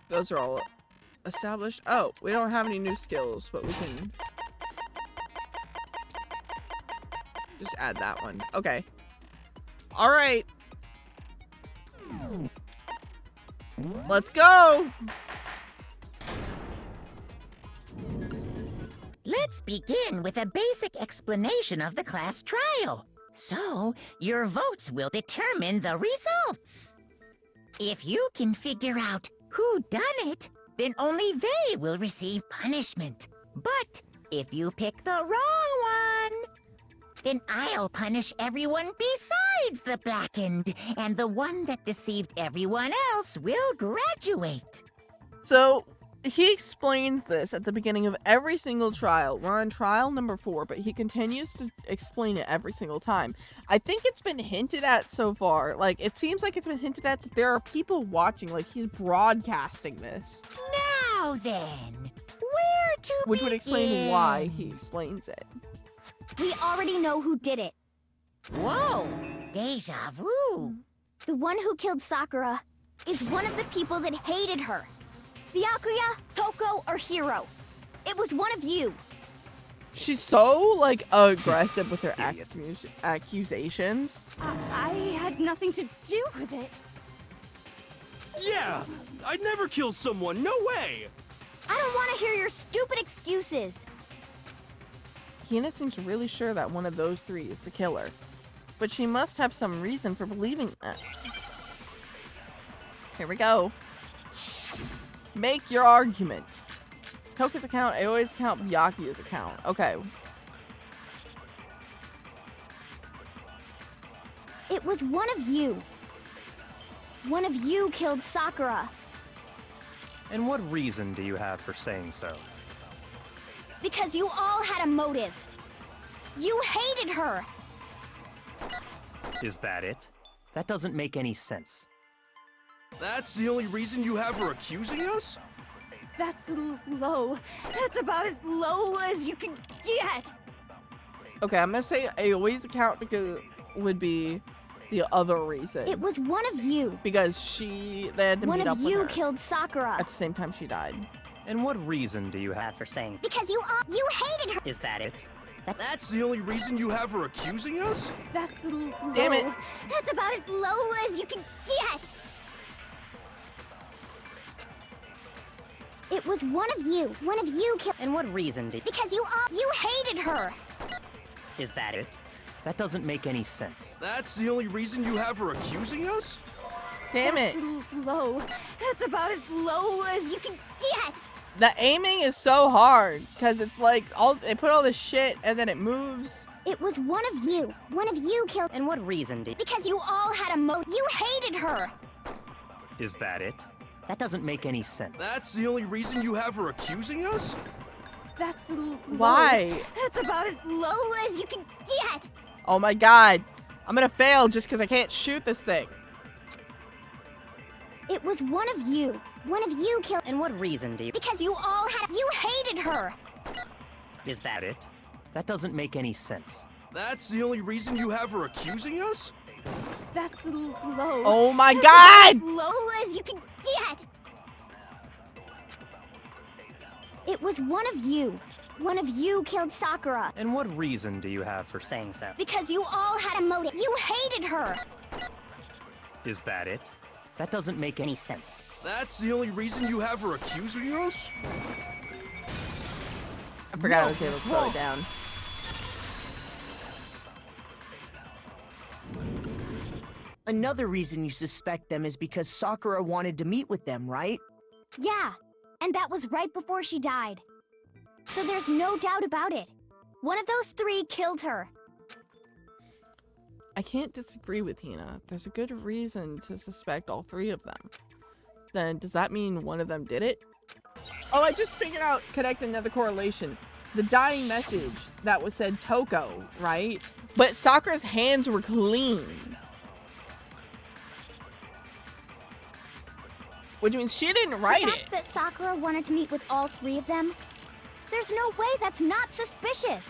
Those are all established. Oh, we don't have any new skills, but we can just add that one. Okay. Alright. Let's go! Let's begin with a basic explanation of the class trial. So, your votes will determine the results. If you can figure out who done it, then only they will receive punishment. But if you pick the wrong one, then I'll punish everyone besides the blackened, and the one that deceived everyone else will graduate. So, he explains this at the beginning of every single trial. We're on trial number 4, but he continues to explain it every single time. I think it's been hinted at so far. Like, it seems like it's been hinted at that there are people watching. Like, he's broadcasting this. Now then, where to Which would explain begin? why he explains it. We already know who did it. Whoa, deja vu. The one who killed Sakura is one of the people that hated her. Byakuya, Toko, or Hiro. It was one of you. She's so, like, aggressive with her accusations. I had nothing to do with it. Yeah! I'd never kill someone, no way! I don't want to hear your stupid excuses. Hina seems really sure that one of those 3 is the killer. But she must have some reason for believing that. Here we go. Make your argument. Toka's account, I always count Byakuya's account. Okay. It was one of you. One of you killed Sakura. And what reason do you have for saying so? Because you all had a motive. You hated her. Is that it? That doesn't make any sense. That's the only reason you have for accusing us? That's low. That's about as low as you can get. Okay, I'm gonna say I always account because it would be the other reason. It was one of you. Because they had to One meet up of with you her killed Sakura. at the same time she died. And what reason do you have for saying? Because you hated her. Is that it? That's the only reason you have for accusing us? That's low. Damn it. That's about as low as you can get. It was one of you. One of you killed. And what reason do Because you hated her. Is that it? That doesn't make any sense. That's the only reason you have for accusing us? Damn it. That's low. That's about as low as you can get. The aiming is so hard because it's like they put all this shit and then it moves. It was one of you. One of you killed. And what reason do Because you all had a motive. You hated her. Is that it? That doesn't make any sense. That's the only reason you have for accusing us? That's low. Why? That's about as low as you can get. Oh my god. I'm gonna fail just because I can't shoot this thing. It was one of you. One of you killed. And what reason do Because you all had. You hated her. Is that it? That doesn't make any sense. That's the only reason you have for accusing us? That's low. Oh my That's god! about as low as you can get. It was one of you. One of you killed Sakura. And what reason do you have for saying so? Because you all had a motive. You hated her. Is that it? That doesn't make any sense. That's the only reason you have for accusing us? I forgot I was able to slow it down. Another reason you suspect them is because Sakura wanted to meet with them, right? Yeah, and that was right before she died. So there's no doubt about it. One of those 3 killed her. I can't disagree with Hina. There's a good reason to suspect all 3 of them. Then does that mean one of them did it? Oh, I just figured out, connect another correlation. The dying message that was said Toko, right? But Sakura's hands were clean. Which means she didn't write The it. fact that Sakura wanted to meet with all three of them, there's no way that's not suspicious.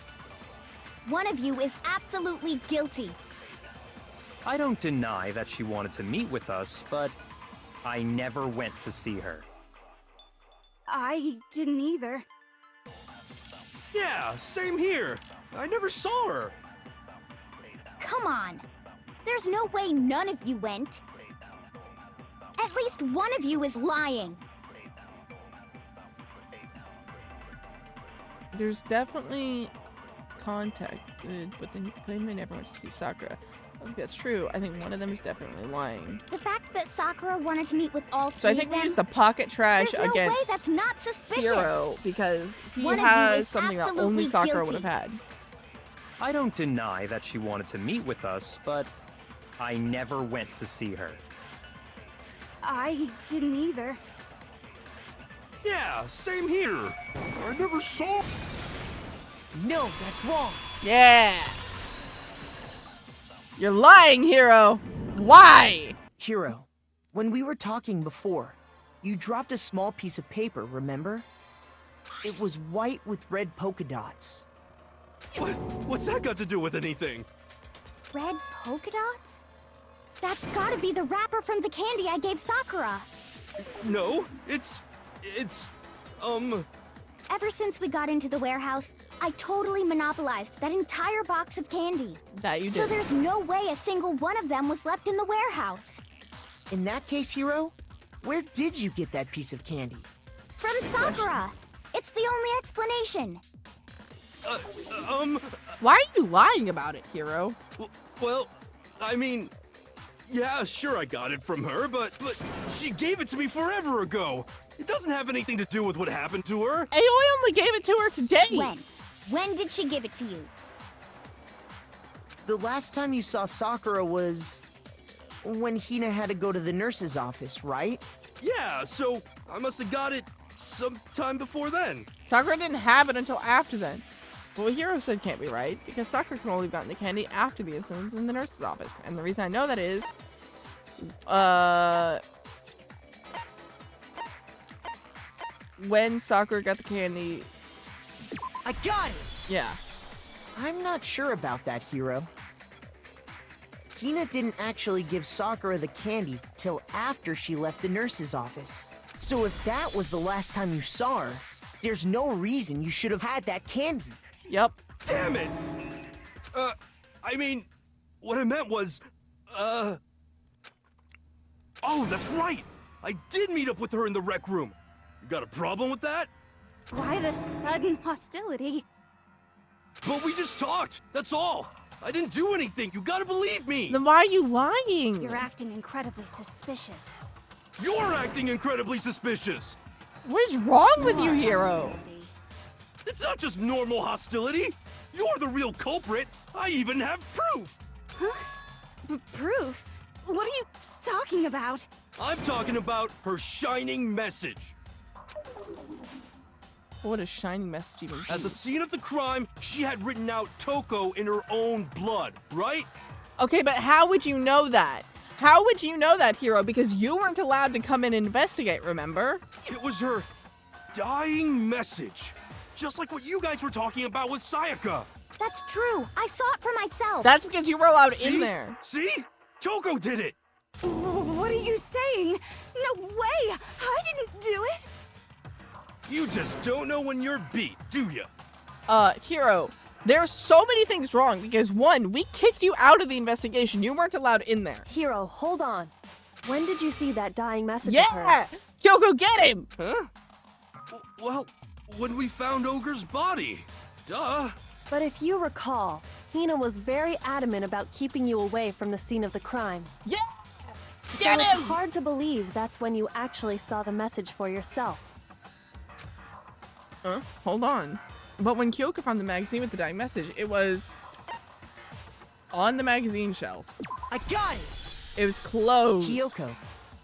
One of you is absolutely guilty. I don't deny that she wanted to meet with us, but I never went to see her. I didn't either. Yeah, same here. I never saw her. Come on. There's no way none of you went. At least one of you is lying. There's definitely contacted, but then you claim they never went to see Sakura. I think that's true. I think one of them is definitely lying. The fact that Sakura wanted to meet with all three So I think of we them, use the pocket trash there's no way against that's not suspicious. Hiro because he One of you has is something that absolutely only Sakura guilty. would have had. I don't deny that she wanted to meet with us, but I never went to see her. I didn't either. Yeah, same here. I never saw. No, that's wrong. Yeah. You're lying, Hiro. Why? Hiro, when we were talking before, you dropped a small piece of paper, remember? It was white with red polka dots. What's that got to do with anything? Red polka dots? That's gotta be the wrapper from the candy I gave Sakura. No, it's, Ever since we got into the warehouse, I totally monopolized that entire box of candy. That you So did. there's no way a single one of them was left in the warehouse. In that case, Hiro, where did you get that piece of candy? From Sakura. It's the only explanation. Why are you lying about it, Hiro? well, I mean, yeah, sure I got it from her, but she gave it to me forever ago. It doesn't have anything to do with what happened to her. Aoi only gave it to her today. When? When did she give it to you? The last time you saw Sakura was when Hina had to go to the nurse's office, right? Yeah, so I must have got it sometime before then. Sakura didn't have it until after then. But what Hiro said can't be right, because Sakura can only have gotten the candy after the incident in the nurse's office. And the reason I know that is, when Sakura got the candy, I got it! yeah. I'm not sure about that, Hiro. Hina didn't actually give Sakura the candy till after she left the nurse's office. So if that was the last time you saw her, there's no reason you should have had that candy. Yep. Damn it! I mean, what I meant was, oh, that's right! I did meet up with her in the rec room. You got a problem with that? Why the sudden hostility? But we just talked, that's all. I didn't do anything, you gotta believe me! Then why are you lying? You're acting incredibly suspicious. You're acting incredibly suspicious! What is wrong with you, More Hiro? hostility. It's not just normal hostility! You're the real culprit! I even have proof! Proof? What are you talking about? I'm talking about her shining message. What does shining message even At be? the scene of the crime, she had written out Toko in her own blood, right? Okay, but how would you know that? How would you know that, Hiro? Because you weren't allowed to come and investigate, remember? It was her dying message. Just like what you guys were talking about with Sayaka. That's true. I saw it for myself. That's because you were allowed See? in there. See? Toko did it! What are you saying? No way! I didn't do it! You just don't know when you're beat, do ya? Hiro, there's so many things wrong because one, we kicked you out of the investigation. You weren't allowed in there. Hiro, hold on. When did you see that dying message of Yeah! hers? Kyoko, get him! Huh? Well, when we found Ogre's body. Duh. But if you recall, Hina was very adamant about keeping you away from the scene of the crime. Yeah! So Get it's him! hard to believe that's when you actually saw the message for yourself. Hold on. But when Kyoko found the magazine with the dying message, it was on the magazine shelf. I got it! It was closed. Kyoko,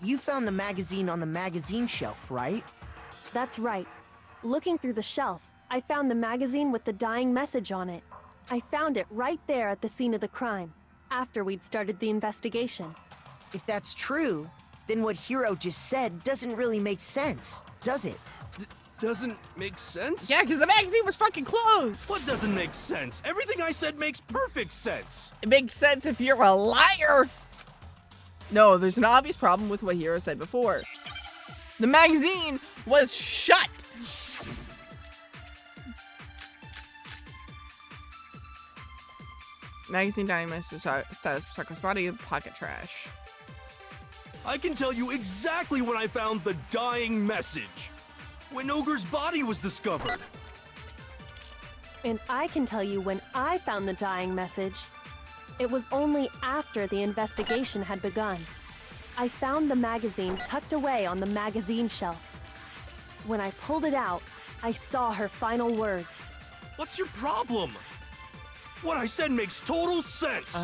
you found the magazine on the magazine shelf, right? That's right. Looking through the shelf, I found the magazine with the dying message on it. I found it right there at the scene of the crime, after we'd started the investigation. If that's true, then what Hiro just said doesn't really make sense, does it? Doesn't make sense? Yeah, because the magazine was fucking closed. What doesn't make sense? Everything I said makes perfect sense. It makes sense if you're a liar. No, there's an obvious problem with what Hiro said before. The magazine was shut. Magazine diamond status of Sakura's body, pocket trash. I can tell you exactly when I found the dying message. When Ogre's body was discovered. And I can tell you when I found the dying message. It was only after the investigation had begun. I found the magazine tucked away on the magazine shelf. When I pulled it out, I saw her final words. What's your problem? What I said makes total sense.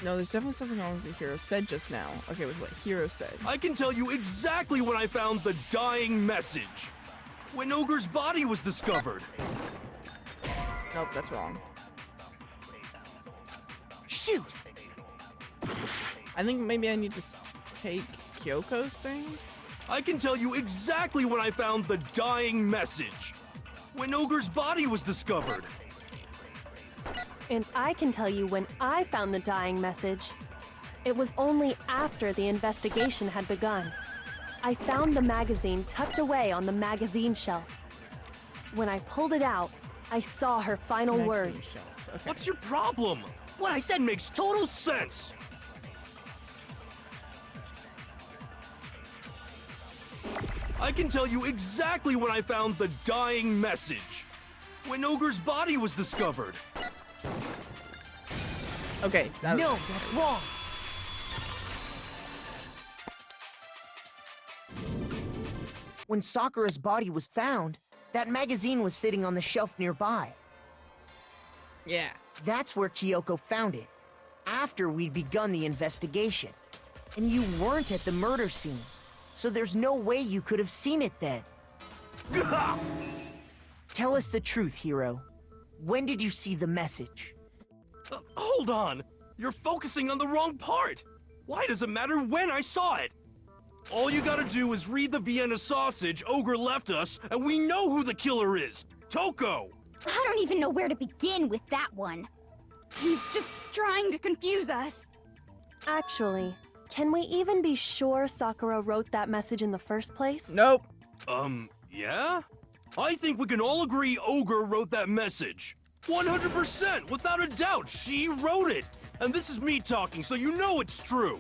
No, there's definitely something wrong with what Hiro said just now. Okay, with what Hiro said. I can tell you exactly when I found the dying message. When Ogre's body was discovered. Nope, that's wrong. Shoot! I think maybe I need to take Kyoko's thing? I can tell you exactly when I found the dying message. When Ogre's body was discovered. And I can tell you when I found the dying message. It was only after the investigation had begun. I found the magazine tucked away on the magazine shelf. When I pulled it out, I saw her final words. Okay. What's your problem? What I said makes total sense. I can tell you exactly when I found the dying message. When Ogre's body was discovered. Okay, No, that's wrong. When Sakura's body was found, that magazine was sitting on the shelf nearby. Yeah. That's where Kyoko found it, after we'd begun the investigation. And you weren't at the murder scene, so there's no way you could have seen it then. Tell us the truth, Hiro. When did you see the message? Hold on. You're focusing on the wrong part. Why does it matter when I saw it? All you gotta do is read the Vienna sausage Ogre left us, and we know who the killer is. Toko! I don't even know where to begin with that one. He's just trying to confuse us. Actually, can we even be sure Sakura wrote that message in the first place? Nope. Yeah? I think we can all agree Ogre wrote that message. 100%, without a doubt, she wrote it. And this is me talking, so you know it's true.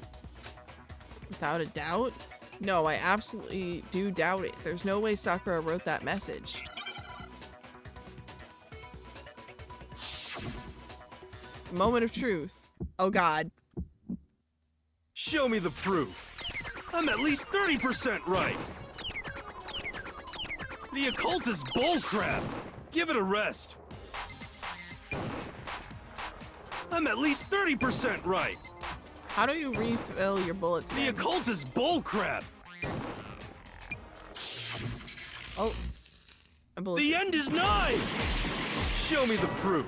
Without a doubt? No, I absolutely do doubt it. There's no way Sakura wrote that message. Moment of truth. Oh god. Show me the proof. I'm at least 30% right. The occult is bullcrap. Give it a rest. I'm at least 30% right. How do you refill your bullets? The occult is bullcrap. Oh. The end is nigh. Show me the proof.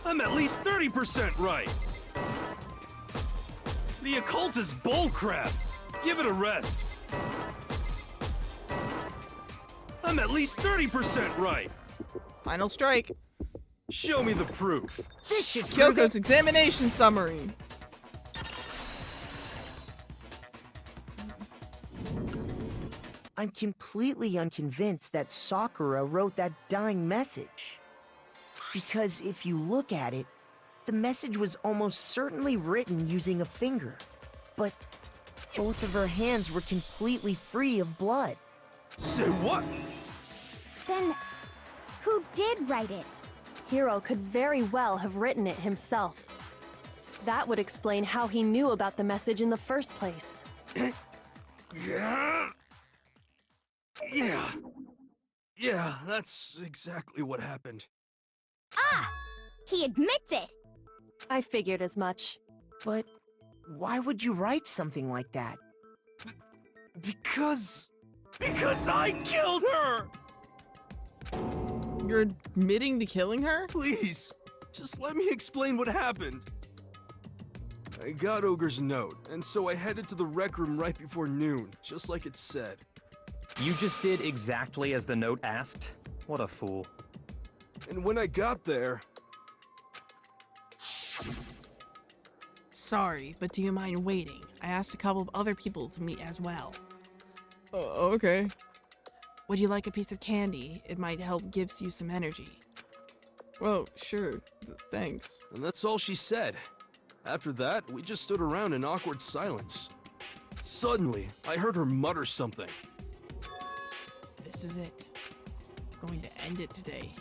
I'm at least 30% right. The occult is bullcrap. Give it a rest. I'm at least 30% right. Final strike. Show me the proof. This should prove Kyoko's it. examination summary. I'm completely unconvinced that Sakura wrote that dying message. Because if you look at it, the message was almost certainly written using a finger. But both of her hands were completely free of blood. Say what? Then, who did write it? Hiro could very well have written it himself. That would explain how he knew about the message in the first place. Yeah, that's exactly what happened. Ah! He admits it! I figured as much. But why would you write something like that? Because I killed her! You're admitting to killing her? Please, just let me explain what happened. I got Ogre's note, and so I headed to the rec room right before noon, just like it said. You just did exactly as the note asked? What a fool. And when I got there... Sorry, but do you mind waiting? I asked a couple of other people to meet as well. Okay. Would you like a piece of candy? It might help gives you some energy. Oh, sure. Thanks. And that's all she said. After that, we just stood around in awkward silence. Suddenly, I heard her mutter something. This is it. Going to end it today.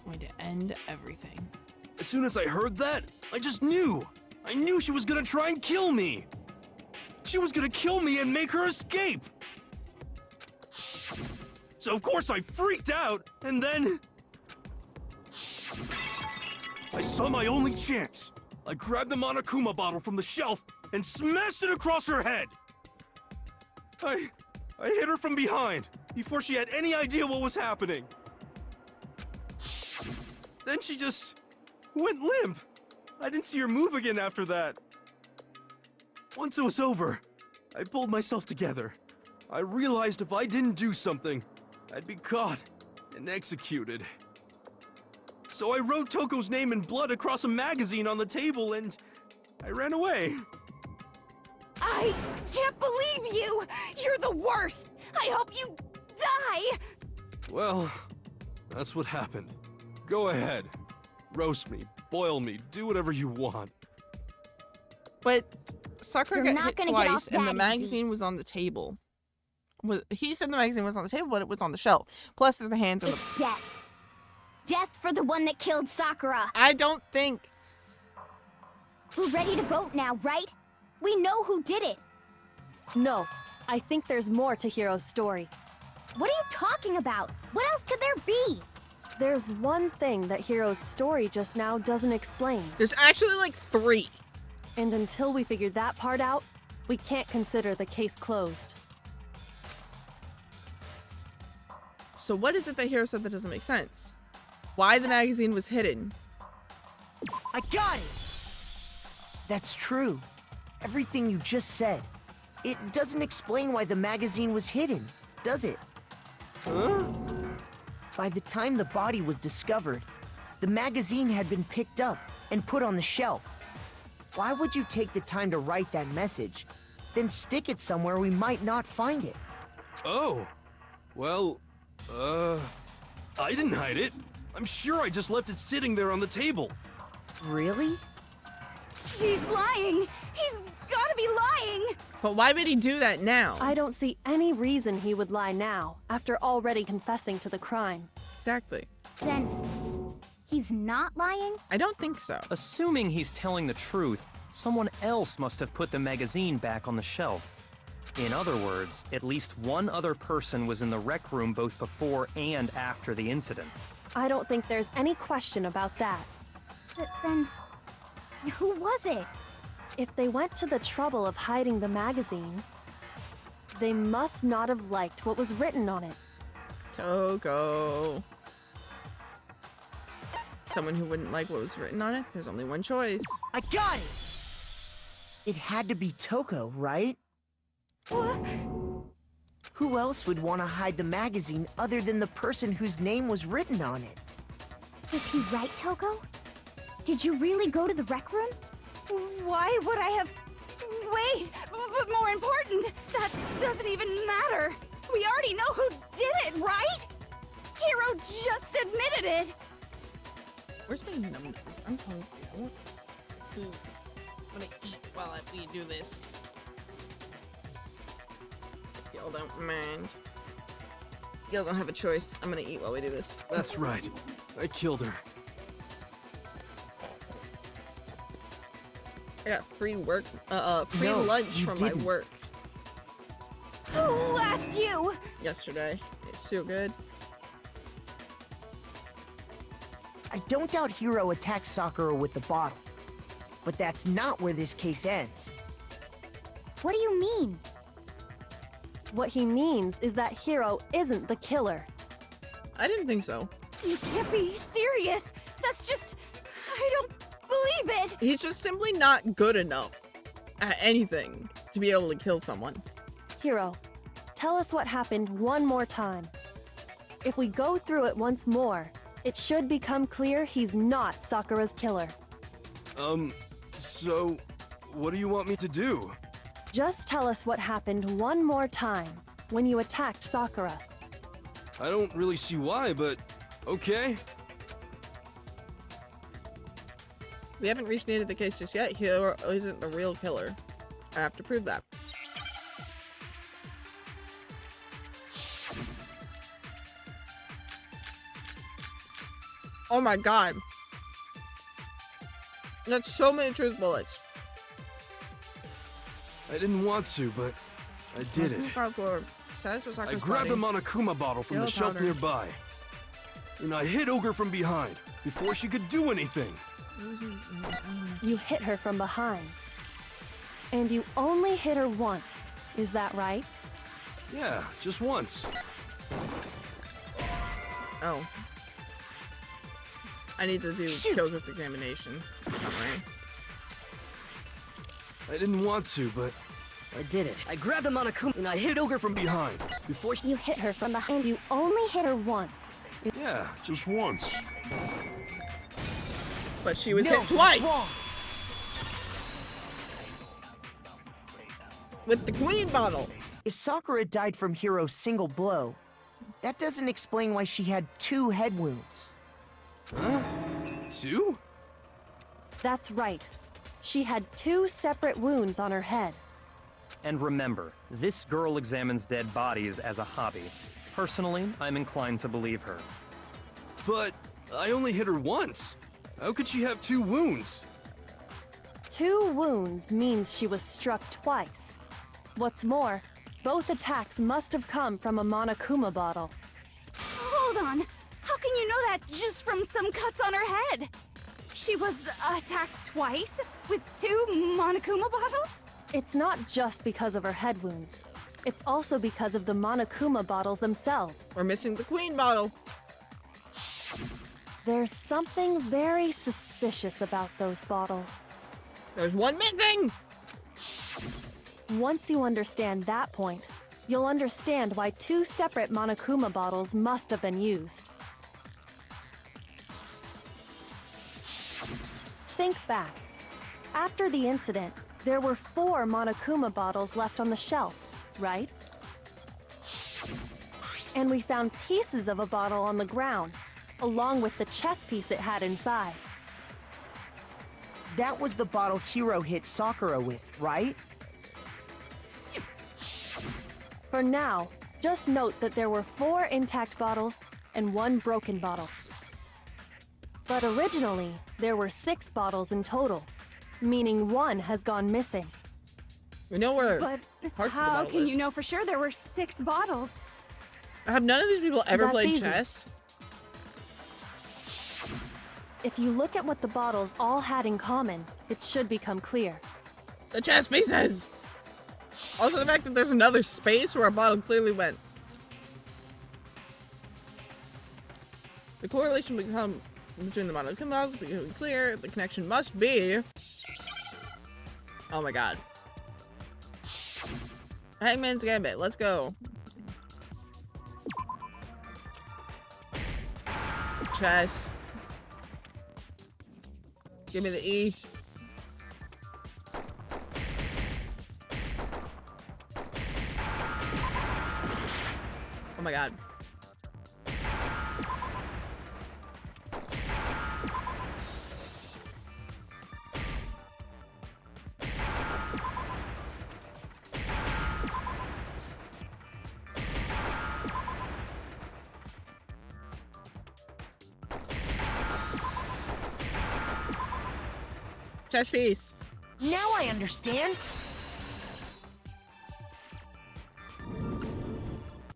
Going to end everything. As soon as I heard that, I just knew. I knew she was gonna try and kill me. She was gonna kill me and make her escape. So of course I freaked out, and then... I saw my only chance. I grabbed the Monokuma bottle from the shelf and smashed it across her head. I hit her from behind before she had any idea what was happening. Then she just went limp. I didn't see her move again after that. Once it was over, I pulled myself together. I realized if I didn't do something, I'd be caught and executed. So I wrote Toko's name in blood across a magazine on the table and I ran away. I can't believe you! You're the worst! I hope you die! Well, that's what happened. Go ahead. Roast me, boil me, do whatever you want. But Sakura You're got not hit gonna get twice off and the that magazine easy. was on the table. He said the magazine was on the table, but it was on the shelf. Plus there's the hands and It's death. Death for the one that killed Sakura. I don't think... We're ready to vote now, right? We know who did it. No, I think there's more to Hiro's story. What are you talking about? What else could there be? There's one thing that Hiro's story just now doesn't explain. There's actually like 3. And until we figure that part out, we can't consider the case closed. So what is it that Hiro said that doesn't make sense? Why the magazine was hidden? I got it! That's true. Everything you just said. It doesn't explain why the magazine was hidden, does it? Huh? By the time the body was discovered, the magazine had been picked up and put on the shelf. Why would you take the time to write that message, then stick it somewhere we might not find it? Oh. Well, I didn't hide it. I'm sure I just left it sitting there on the table. Really? He's lying! He's gotta be lying! But why would he do that now? I don't see any reason he would lie now, after already confessing to the crime. Exactly. Then, he's not lying? I don't think so. Assuming he's telling the truth, someone else must have put the magazine back on the shelf. In other words, at least one other person was in the rec room both before and after the incident. I don't think there's any question about that. But then, who was it? If they went to the trouble of hiding the magazine, they must not have liked what was written on it. Toko. Someone who wouldn't like what was written on it? There's only one choice. I got it! It had to be Toko, right? What? Who else would want to hide the magazine other than the person whose name was written on it? Was he right, Toko? Did you really go to the rec room? Why would I have... Wait, but more important, that doesn't even matter. We already know who did it, right? Hiro just admitted it. Where's my numbers? I'm hungry. I want food. I'm gonna eat while we do this. If y'all don't mind. Y'all don't have a choice. I'm gonna eat while we do this. That's right. I killed her. I got free work, free No, lunch you from didn't. my work Who asked you? yesterday. It's so good. I don't doubt Hiro attacked Sakura with the bottle. But that's not where this case ends. What do you mean? What he means is that Hiro isn't the killer. I didn't think so. You can't be serious. That's just... I don't believe it. He's just simply not good enough at anything to be able to kill someone. Hiro, tell us what happened one more time. If we go through it once more, it should become clear he's not Sakura's killer. So, what do you want me to do? Just tell us what happened one more time when you attacked Sakura. I don't really see why, but okay. We haven't reached the end of the case just yet. Hiro isn't the real killer. I have to prove that. Oh my god. That's so many truth bullets. I didn't want to, but I did it. I grabbed a Monokuma bottle from the shelf nearby. And I hit Ogre from behind before she could do anything. You hit her from behind. And you only hit her once, is that right? Yeah, just once. Oh. I need to do Kyoko's examination summary. I didn't want to, but I did it. I grabbed a Monokuma and I hit Ogre from behind before she... You hit her from behind. You only hit her once. Yeah, just once. But she was hit twice! Wrong. With the queen bottle! If Sakura died from Hiro's single blow, that doesn't explain why she had 2 head wounds. Huh? 2? That's right. She had 2 separate wounds on her head. And remember, this girl examines dead bodies as a hobby. Personally, I'm inclined to believe her. But I only hit her once. How could she have 2 wounds? 2 wounds means she was struck twice. What's more, both attacks must have come from a Monokuma bottle. Hold on. How can you know that just from some cuts on her head? She was attacked twice with 2 Monokuma bottles? It's not just because of her head wounds. It's also because of the Monokuma bottles themselves. We're missing the queen bottle. There's something very suspicious about those bottles. There's one missing! Once you understand that point, you'll understand why 2 separate Monokuma bottles must have been used. Think back. After the incident, there were 4 Monokuma bottles left on the shelf, right? And we found pieces of a bottle on the ground, along with the chess piece it had inside. That was the bottle Hiro hit Sakura with, right? For now, just note that there were 4 intact bottles and 1 broken bottle. But originally, there were 6 bottles in total, meaning 1 has gone missing. We know where But parts of the how bottle can is. you know for sure there were 6 bottles? Have none of these people ever That's played easy. chess? If you look at what the bottles all had in common, it should become clear. The chess pieces! Also the fact that there's another space where a bottle clearly went. The correlation between the Monokuma bottles becoming clear. The connection must be... Oh my god. Hangman's Gambit, let's go. Chess. Give me the E. Oh my god. Chess piece. Now I understand.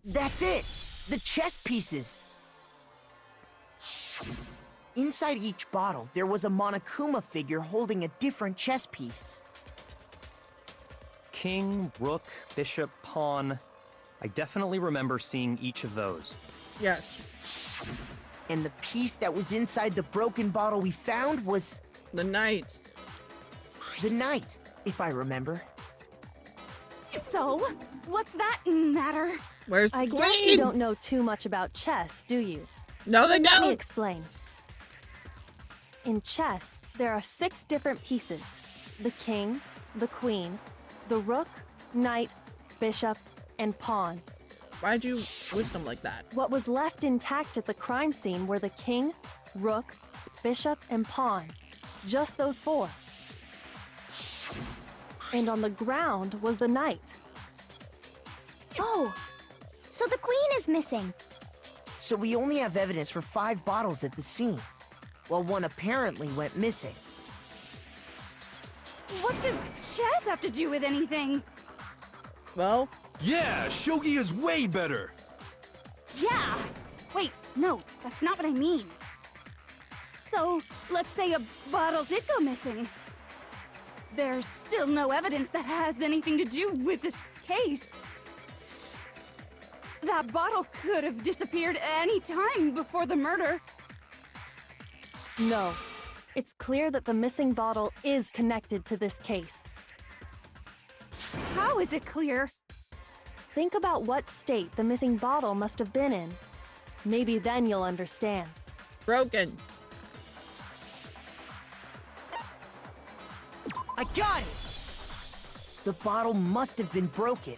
That's it. The chess pieces. Inside each bottle, there was a Monokuma figure holding a different chess piece. King, rook, bishop, pawn. I definitely remember seeing each of those. Yes. And the piece that was inside the broken bottle we found was... The knight. The knight, if I remember. So, what's that matter? Where's the I queen? guess you don't know too much about chess, do you? No, they Let me don't. explain. In chess, there are 6 different pieces. The king, the queen, the rook, knight, bishop, and pawn. Why'd you list them like that? What was left intact at the crime scene were the king, rook, bishop, and pawn. Just those 4. And on the ground was the knight. Oh, so the queen is missing. So we only have evidence for 5 bottles at the scene, while one apparently went missing. What does chess have to do with anything? Well, Yeah, shogi is way better. Yeah. Wait, no, that's not what I mean. So, let's say a bottle did go missing. There's still no evidence that has anything to do with this case. That bottle could have disappeared any time before the murder. No. It's clear that the missing bottle is connected to this case. How is it clear? Think about what state the missing bottle must have been in. Maybe then you'll understand. broken. I got it! The bottle must have been broken.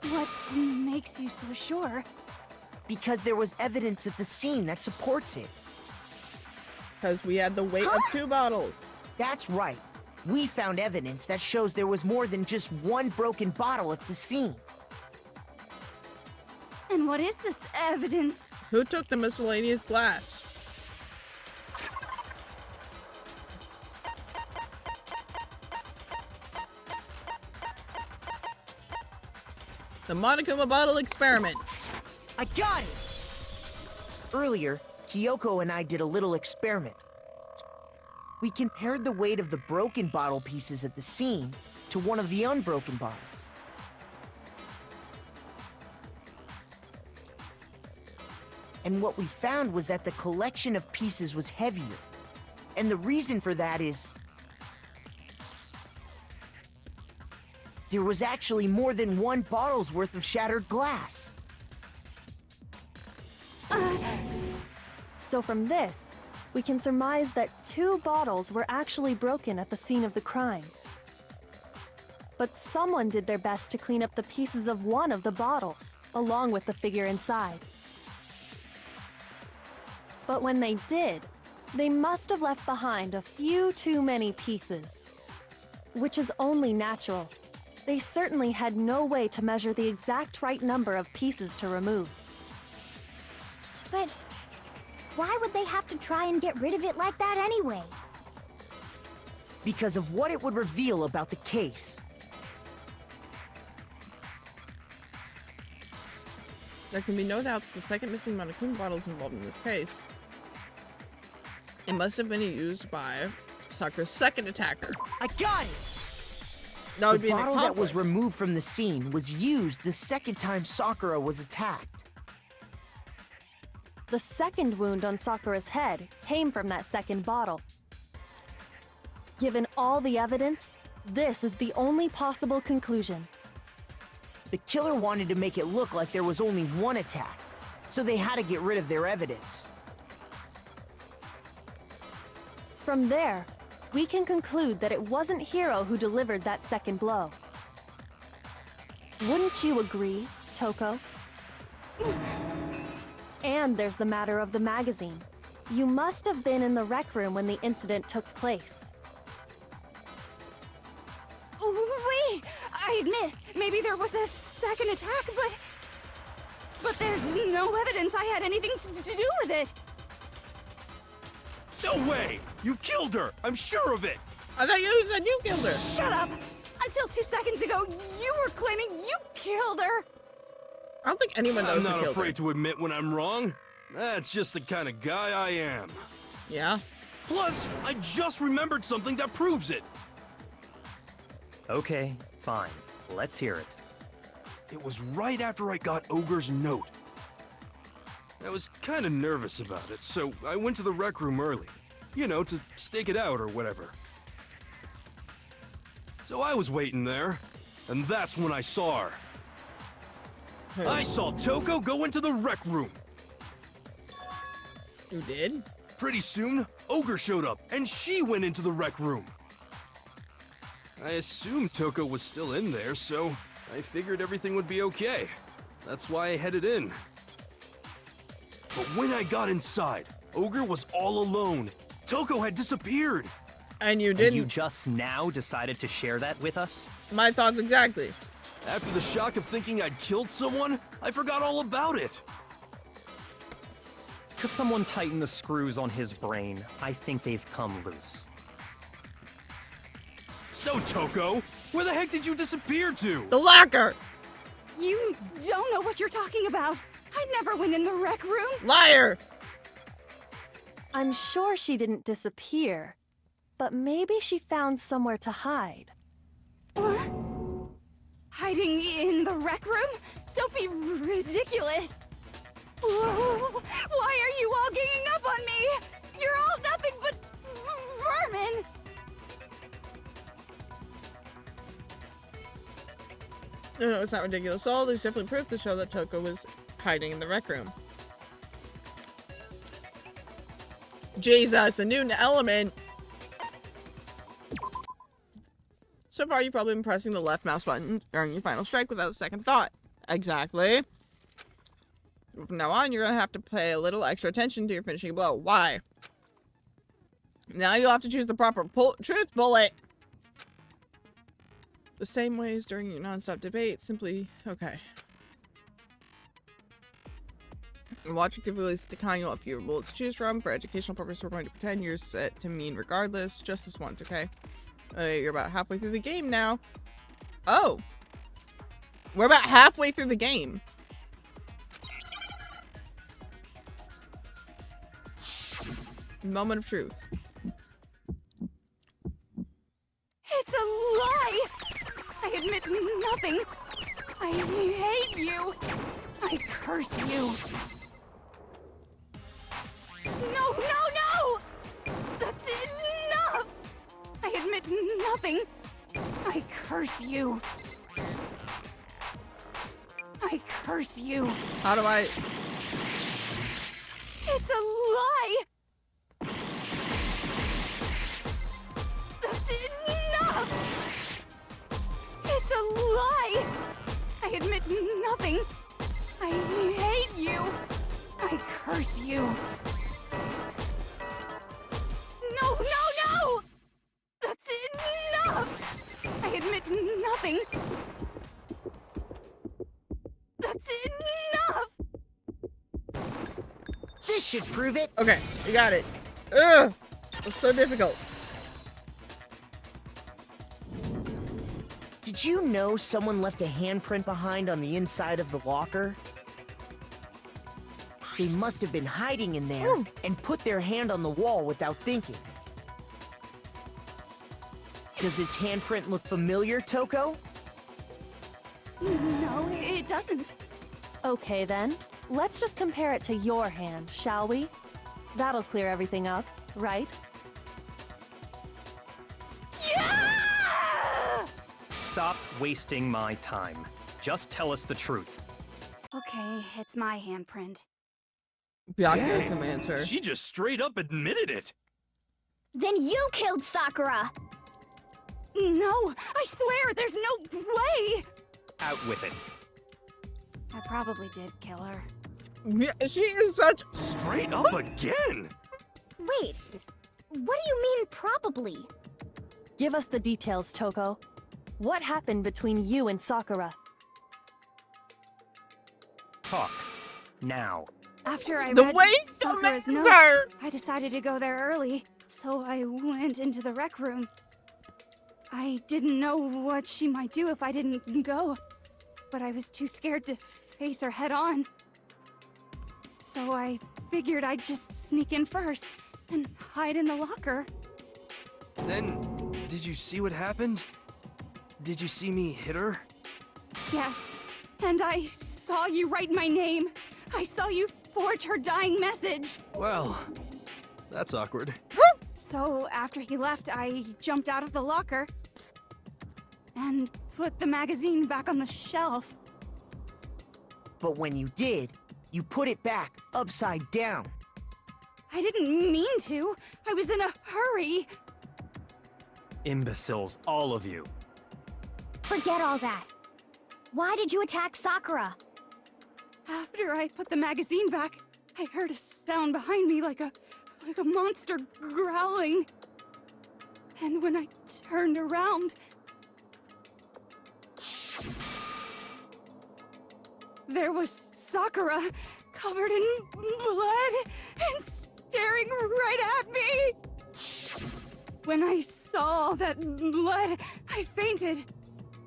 What makes you so sure? Because there was evidence at the scene that supports it. Because we had the weight of 2 bottles. That's right. We found evidence that shows there was more than just one broken bottle at the scene. And what is this evidence? Who took the miscellaneous glass? The Monokuma bottle experiment. I got it! Earlier, Kyoko and I did a little experiment. We compared the weight of the broken bottle pieces at the scene to one of the unbroken bottles. And what we found was that the collection of pieces was heavier. And the reason for that is... there was actually more than one bottle's worth of shattered glass. So from this, we can surmise that 2 bottles were actually broken at the scene of the crime. But someone did their best to clean up the pieces of one of the bottles, along with the figure inside. But when they did, they must have left behind a few too many pieces. Which is only natural. They certainly had no way to measure the exact right number of pieces to remove. But why would they have to try and get rid of it like that anyway? Because of what it would reveal about the case. There can be no doubt that the second missing Monokuma bottle is involved in this case. It must have been used by Sakura's second attacker. I got it! That would The be an bottle that was accomplice. removed from the scene was used the second time Sakura was attacked. The second wound on Sakura's head came from that second bottle. Given all the evidence, this is the only possible conclusion. The killer wanted to make it look like there was only one attack, so they had to get rid of their evidence. From there, we can conclude that it wasn't Hiro who delivered that second blow. Wouldn't you agree, Toko? And there's the matter of the magazine. You must have been in the rec room when the incident took place. Wait! I admit, maybe there was a second attack, but there's no evidence I had anything to do with it. No way! You killed her! I'm sure of it! I thought you said you killed her. Shut up! Until 2 seconds ago, you were claiming you killed her! I don't think anyone knows I'm who not killed afraid her. to admit when I'm wrong. That's just the kind of guy I am. Yeah? Plus, I just remembered something that proves it. Okay, fine. Let's hear it. It was right after I got Ogre's note. I was kind of nervous about it, so I went to the rec room early. You know, to stake it out or whatever. So I was waiting there, and that's when I saw her. I saw Toko go into the rec room. You did? Pretty soon, Ogre showed up, and she went into the rec room. I assumed Toko was still in there, so I figured everything would be okay. That's why I headed in. But when I got inside, Ogre was all alone. Toko had disappeared. And you didn't? And you just now decided to share that with us? My thoughts exactly. After the shock of thinking I'd killed someone, I forgot all about it. Could someone tighten the screws on his brain? I think they've come loose. So, Toko, where the heck did you disappear to? The locker! You don't know what you're talking about. I never went in the rec room. Liar! I'm sure she didn't disappear, but maybe she found somewhere to hide. What? Hiding in the rec room? Don't be ridiculous. Whoa, why are you all ganging up on me? You're all nothing but vermin. No, it's not ridiculous at all. There's definitely proof to show that Toko was hiding in the rec room. Jesus, a new element. So far, you've probably been pressing the left mouse button during your final strike without a second thought. Exactly. From now on, you're going to have to pay a little extra attention to your finishing blow. Why? Now you'll have to choose the proper truth bullet. The same way as during your non-stop debate, simply, okay. Watch actively release the kind, you'll have fewer bullets to choose from. For educational purposes, we're going to pretend you're set to mean regardless, just this once, okay? You're about halfway through the game now. Oh! We're about halfway through the game. Moment of truth. It's a lie! I admit nothing. I hate you. I curse you. No, no, no! That's enough! I admit nothing. I curse you. I curse you. How do I... It's a lie! That's enough! It's a lie! I admit nothing. I hate you. I curse you. No, no, no! That's enough! I admit nothing. That's enough! This should prove it. Okay, you got it. Ugh! It's so difficult. Did you know someone left a handprint behind on the inside of the locker? They must have been hiding in there and put their hand on the wall without thinking. Does this handprint look familiar, Toko? No, it doesn't. Okay then, let's just compare it to your hand, shall we? That'll clear everything up, right? Yeah! Stop wasting my time. Just tell us the truth. Okay, it's my handprint. Byakuya can answer. She just straight up admitted it. Then you killed Sakura! No, I swear, there's no way! Out with it. I probably did kill her. Yeah, she is such... Straight up again? Wait, what do you mean probably? Give us the details, Toko. What happened between you and Sakura? Talk. Now. After I The read way Sakura's demands note, her. I decided to go there early, so I went into the rec room. I didn't know what she might do if I didn't go, but I was too scared to face her head on. So I figured I'd just sneak in first and hide in the locker. Then, did you see what happened? Did you see me hit her? Yes, and I saw you write my name. I saw you forge her dying message. Well, that's awkward. So after he left, I jumped out of the locker and put the magazine back on the shelf. But when you did, you put it back upside down. I didn't mean to. I was in a hurry. Imbeciles, all of you. Forget all that. Why did you attack Sakura? After I put the magazine back, I heard a sound behind me like a monster growling. And when I turned around, there was Sakura, covered in blood and staring right at me. When I saw all that blood, I fainted.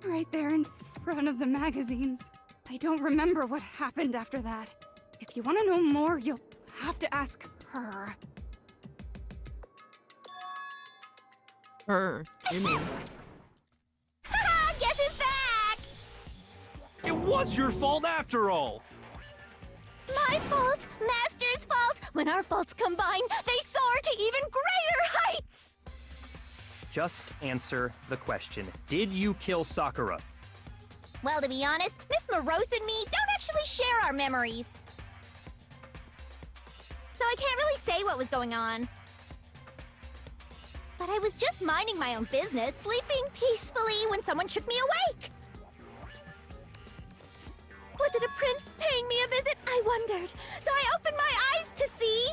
Right there in front of the magazines. I don't remember what happened after that. If you want to know more, you'll have to ask her. Her. You mean? Haha, guess who's back? It was your fault after all! My fault, Master's fault. When our faults combine, they soar to even greater heights. Just answer the question. Did you kill Sakura? Well, to be honest, Miss Morose and me don't actually share our memories. So I can't really say what was going on. But I was just minding my own business, sleeping peacefully when someone shook me awake. Was it a prince paying me a visit? I wondered. So I opened my eyes to see...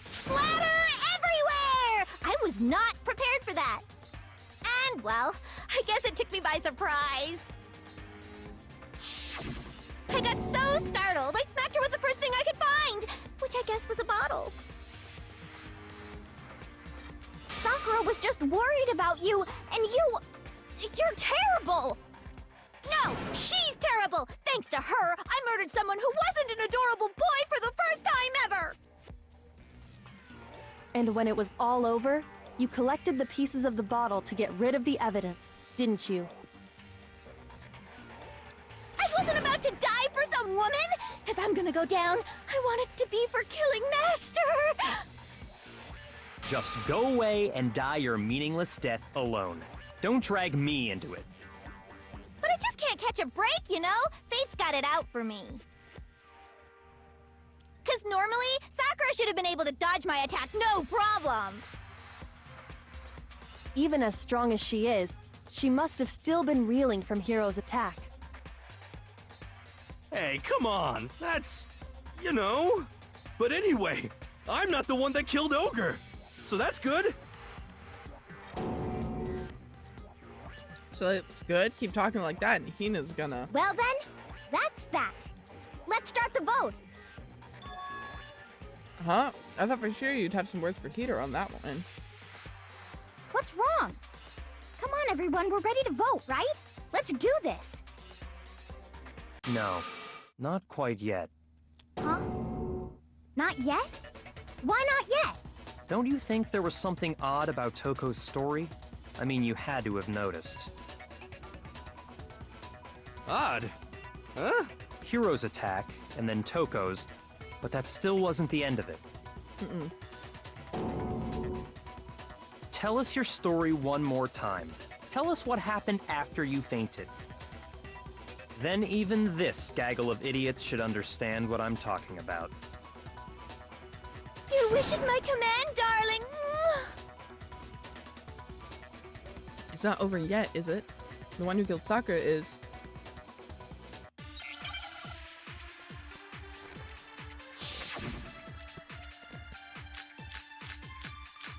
splatter everywhere! I was not prepared for that. And, well, I guess it took me by surprise. I got so startled, I smacked her with the first thing I could find, which I guess was a bottle. Sakura was just worried about you, and you're terrible! No, she's terrible! Thanks to her, I murdered someone who wasn't an adorable boy for the first time ever! And when it was all over, you collected the pieces of the bottle to get rid of the evidence, didn't you? I wasn't about to die for some woman! If I'm gonna go down, I want it to be for killing Master! Just go away and die your meaningless death alone. Don't drag me into it. But I just can't catch a break, you know? Fate's got it out for me. 'Cause normally, Sakura should have been able to dodge my attack no problem. Even as strong as she is, she must have still been reeling from Hiro's attack. Hey, come on! That's... you know... But anyway, I'm not the one that killed Ogre! So that's good! So it's good. Keep talking like that, and Hina's gonna. Well then, that's that. Let's start the vote. Huh? I thought for sure you'd have some words for Hiro on that one. What's wrong? Come on, everyone, we're ready to vote, right? Let's do this. No, not quite yet. Huh? Not yet? Why not yet? Don't you think there was something odd about Toko's story? I mean, you had to have noticed. Odd? Huh? Hiro's attack, and then Toko's, but that still wasn't the end of it. Tell us your story one more time. Tell us what happened after you fainted. Then even this gaggle of idiots should understand what I'm talking about. Your wish is my command, darling. It's not over yet, is it? The one who killed Sakura is.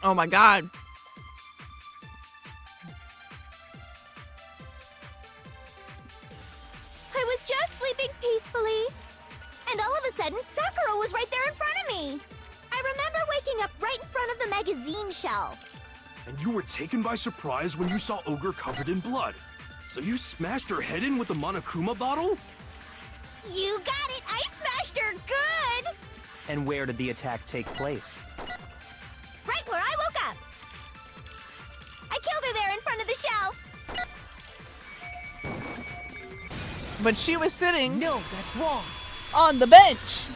Oh my god. I was just sleeping peacefully, and all of a sudden, Sakura was right there in front of me. I remember waking up right in front of the magazine shelf. And you were taken by surprise when you saw Ogre covered in blood. So you smashed her head in with the Monokuma bottle? You got it! I smashed her good! And where did the attack take place? Right where I woke up. I killed her there in front of the shelf. But she was sitting No, that's wrong. on the bench.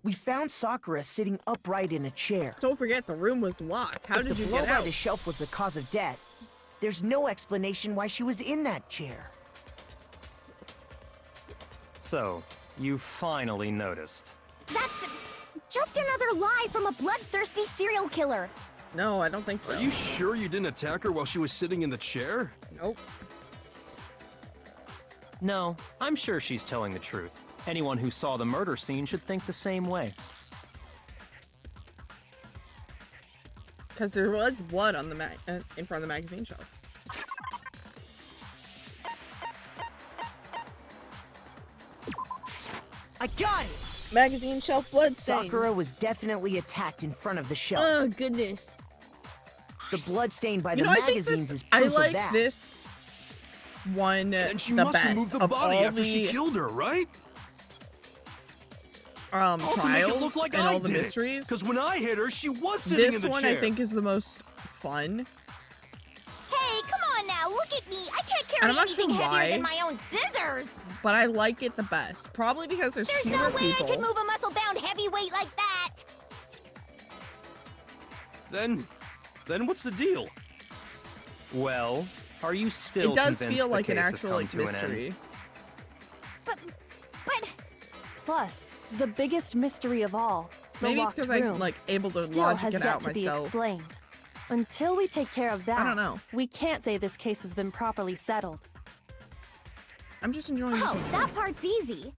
We found Sakura sitting upright in a chair. Don't forget, the room was locked. How If did the you blow get by out? the shelf was the cause of death, there's no explanation why she was in that chair. So, you finally noticed. That's just another lie from a bloodthirsty serial killer. No, I don't think so. Are you sure you didn't attack her while she was sitting in the chair? Nope. No, I'm sure she's telling the truth. Anyone who saw the murder scene should think the same way. Because there was blood on the in front of the magazine shelf. I got it! Magazine shelf blood stain. Sakura was definitely attacked in front of the shelf. Oh, goodness. The blood stain by You the know, I think magazines this, is proof I of like that. this one And she the must best have moved the of body all after she the killed her, right? trials to make it look like and I all the did. mysteries. Because when I hit her, she was sitting in This the one chair. I think is the most fun. Hey, come on now, look at me. I can't carry And I'm not anything sure heavier than why. my own scissors. But I like it the best. Probably because there's There's fewer no way people. I could move a muscle-bound heavyweight like that. Then what's the deal? Well, are you still It does convinced feel the like an case has actual come like to an end? mystery. But Plus, the biggest mystery of all, the Maybe it's locked because I'm room, like able to still logic has it yet out to be myself. explained. Until we take care of that, don't know. we can't say this case has been properly settled. I'm just enjoying this oh, one. that part's easy.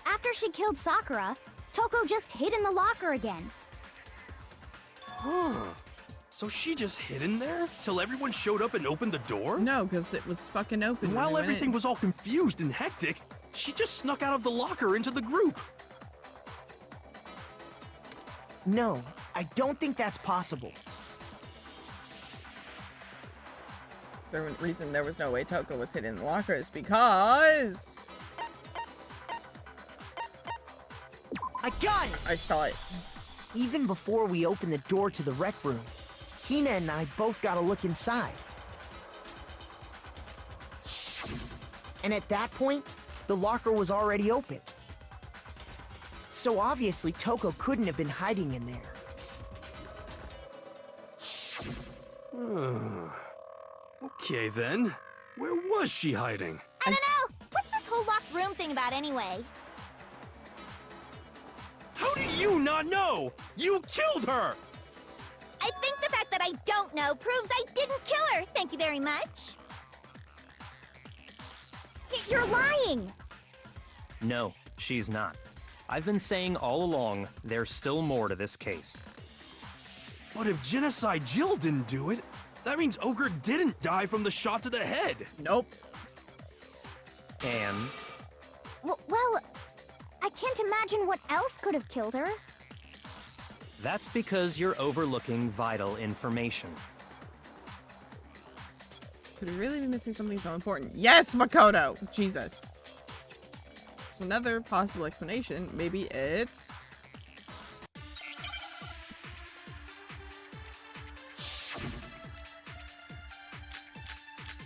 After she killed Sakura, Toko just hid in the locker again. Huh. So she just hid in there till everyone showed up and opened the door? No, because it was fucking open. And when while we went everything in. was all confused and hectic, she just snuck out of the locker into the group. No, I don't think that's possible. The reason there was no way Toko was hidden in the locker is because I got it! I saw it. Even before we opened the door to the rec room, Hina and I both got a look inside. And at that point, the locker was already open. So obviously Toko couldn't have been hiding in there. Okay then. Where was she hiding? I don't know. What's this whole locked room thing about anyway? How do you not know? You killed her! I think the fact that I don't know proves I didn't kill her. Thank you very much. You're lying. No, she's not. I've been saying all along, there's still more to this case. But if Genocide Jill didn't do it, that means Ogre didn't die from the shot to the head. Nope. And Well, I can't imagine what else could have killed her. that's because you're overlooking vital information. Could we really be missing something so important? Yes, Makoto! Jesus. So another possible explanation, maybe it's...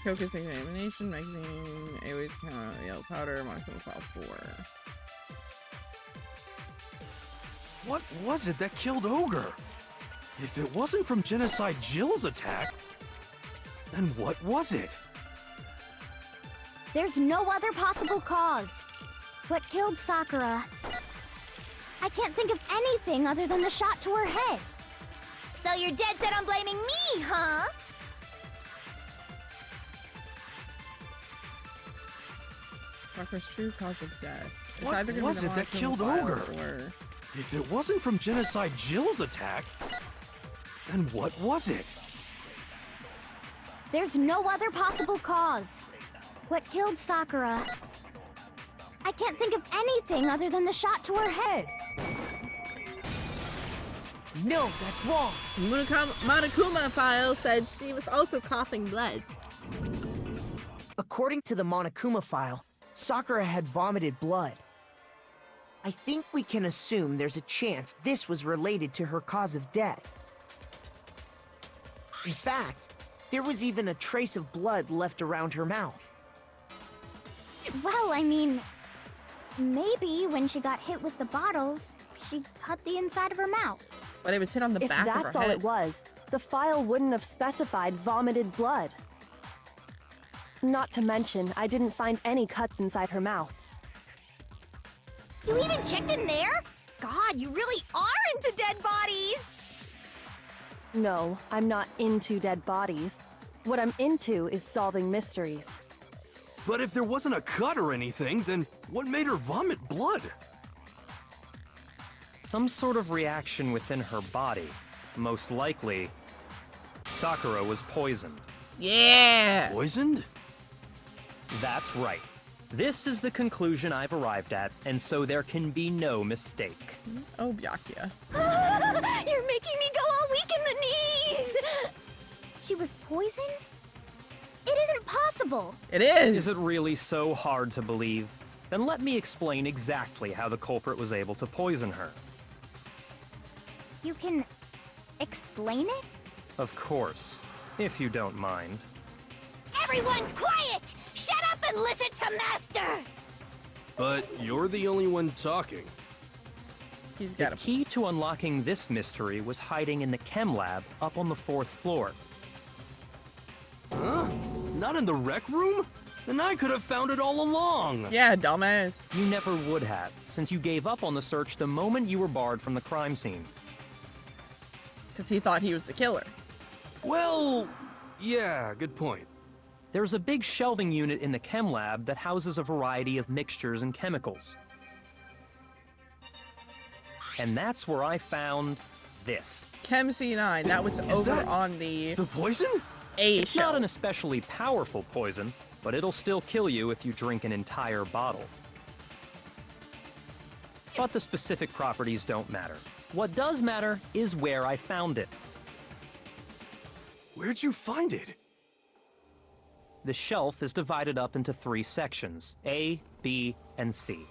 Focus examination, magazine, always count yellow powder, Monochrome file 4. What was it that killed Ogre? If it wasn't from Genocide Jill's attack, then what was it? There's no other possible cause. What killed Sakura? I can't think of anything other than the shot to her head. So you're dead set on blaming me, huh? Sakura's true cause of death. It's What either gonna was be the it that Monochrome killed file Ogre? Or... If it wasn't from Genocide Jill's attack, then what was it? There's no other possible cause. What killed Sakura? I can't think of anything other than the shot to her head. No, that's wrong. Monokuma file said she was also coughing blood. According to the Monokuma file, Sakura had vomited blood. I think we can assume there's a chance this was related to her cause of death. In fact, There was even a trace of blood left around her mouth. Well, I mean, maybe when she got hit with the bottles, she cut the inside of her mouth. But it was hit on the If back of her that's all head. it was, the file wouldn't have specified vomited blood. Not to mention, I didn't find any cuts inside her mouth. You even checked in there? God, you really are into dead bodies! No, I'm not into dead bodies. What I'm into is solving mysteries. But if there wasn't a cut or anything, then what made her vomit blood? Some sort of reaction within her body. Most likely, Sakura was poisoned. Yeah! Poisoned? That's right. This is the conclusion I've arrived at, and so there can be no mistake. Oh, Byakuya. You're making me go all weak in the knees! She was poisoned? It isn't possible. It is! Is it really so hard to believe? Then let me explain exactly how the culprit was able to poison her. You can explain it? Of course, if you don't mind. Everyone quiet! Shut up and listen to Master! But you're the only one talking. He's The got a... key to unlocking this mystery was hiding in the chem lab up on the 4th floor. Huh? Not in the rec room? Then I could have found it all along. Yeah, dumbass. You never would have, since you gave up on the search the moment you were barred from the crime scene. Because he thought he was the killer. Well, yeah, good point. There's a big shelving unit in the chem lab that houses a variety of mixtures and chemicals. And that's where I found this. Chem C9, that was over that on the poison? A It's shelf. not an especially powerful poison, but it'll still kill you if you drink an entire bottle. But the specific properties don't matter. What does matter is where I found it. Where'd you find it? The shelf is divided up into 3 sections, A, B, and C.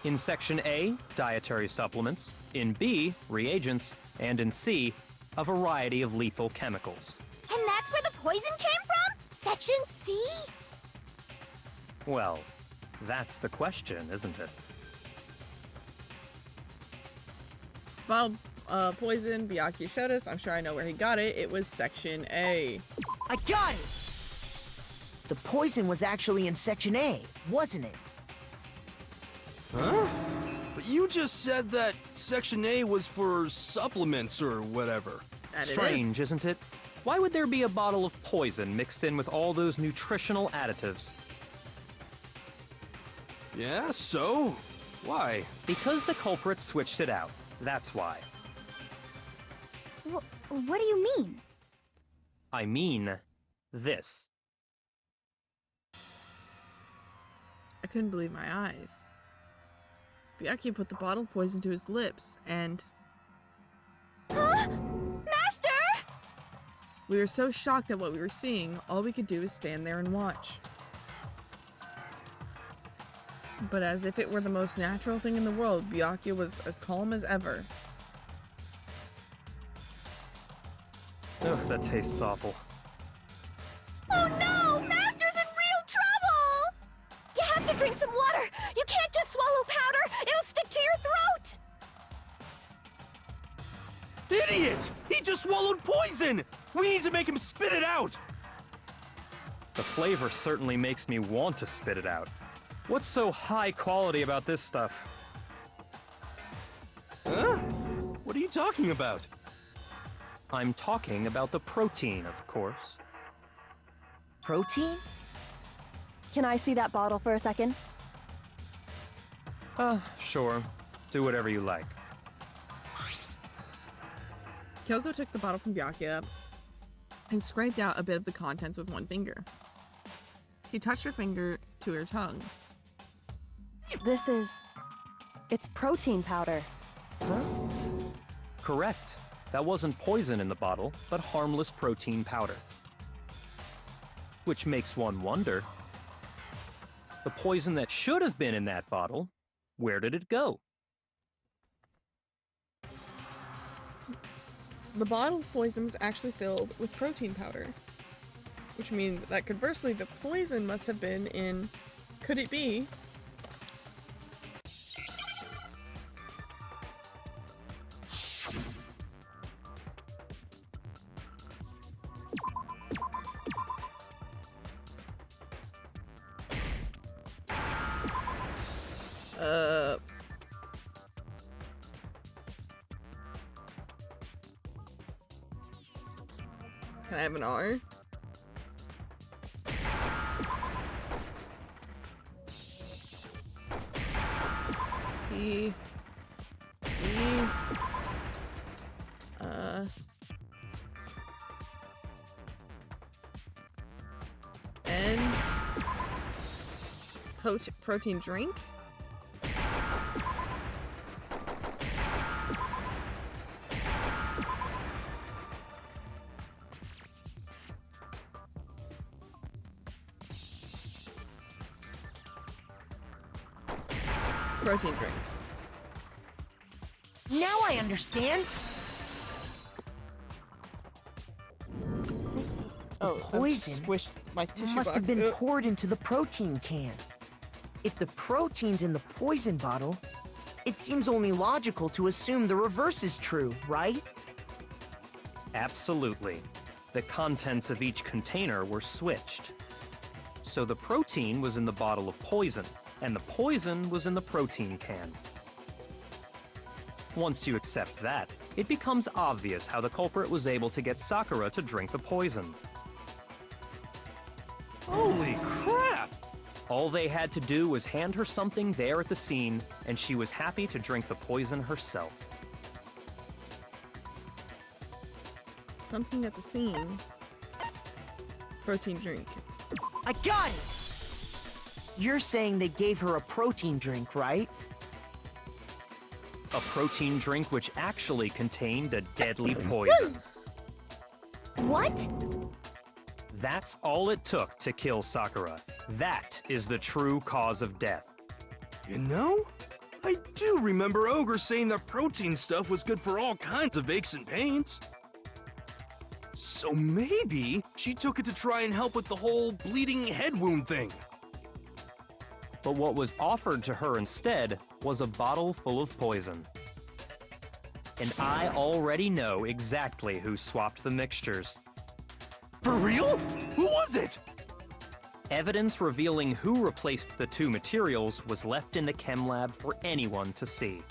In Section A, dietary supplements. In B, reagents. And in C, a variety of lethal chemicals. And that's where the poison came from? Section C? Well, that's the question, isn't it? Well, poison, Byakuya showed us. I'm sure I know where he got it. It was Section A. I got it! The poison was actually in Section A, wasn't it? Huh? But you just said that Section A was for supplements or whatever. That it is. Strange, isn't it? Why would there be a bottle of poison mixed in with all those nutritional additives? Yeah, so? Why? Because the culprit switched it out. That's why. What do you mean? I mean, this. I couldn't believe my eyes. Byakuya put the bottle of poison to his lips, and... Huh? Master! we were so shocked at what we were seeing, all we could do was stand there and watch. But as if it were the most natural thing in the world, Byakuya was as calm as ever. Ugh, that tastes awful. Oh no! Master's in real trouble! You have to drink some water! You can't just swallow powder! It'll stick to your throat! Idiot! He just swallowed poison! We need to make him spit it out! The flavor certainly makes me want to spit it out. What's so high quality about this stuff? Huh? What are you talking about? I'm talking about the protein, of course. Protein? Can I see that bottle for a second? Sure. Do whatever you like. Kyoko took the bottle from Byakuya and scraped out a bit of the contents with one finger. She touched her finger to her tongue. It's protein powder. Huh? Correct. That wasn't poison in the bottle, but harmless protein powder. Which makes one wonder, the poison that should have been in that bottle, where did it go? The bottle of poison was actually filled with protein powder. which means that conversely the poison must have been in, could it be, can I have an R? P. E. N. Protein drink? Protein drink. Now I understand. Oh, poison squished my tissue must box. have been Ugh. poured into the protein can. If the protein's in the poison bottle, it seems only logical to assume the reverse is true, right? Absolutely. The contents of each container were switched. So the protein was in the bottle of poison, and the poison was in the protein can. Once you accept that, it becomes obvious how the culprit was able to get Sakura to drink the poison. Holy crap! All they had to do was hand her something there at the scene, and she was happy to drink the poison herself. Something at the scene. Protein drink. I got it! You're saying they gave her a protein drink, right? A protein drink which actually contained a deadly poison. What? That's all it took to kill Sakura. That is the true cause of death. You know, I do remember Ogre saying that protein stuff was good for all kinds of aches and pains. So maybe she took it to try and help with the whole bleeding head wound thing. But what was offered to her instead was a bottle full of poison. And I already know exactly who swapped the mixtures. For real? Who was it? Evidence revealing who replaced the two materials was left in the chem lab for anyone to see.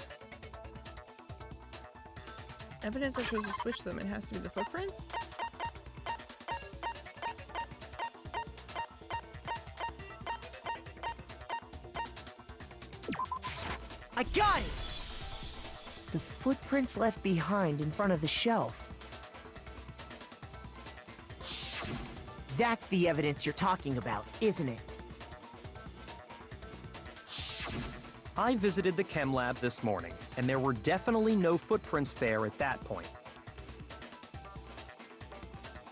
Evidence that shows you switch them. It has to be the footprints? I got it! The footprints left behind in front of the shelf. That's the evidence you're talking about, isn't it? I visited the chem lab this morning, and there were definitely no footprints there at that point.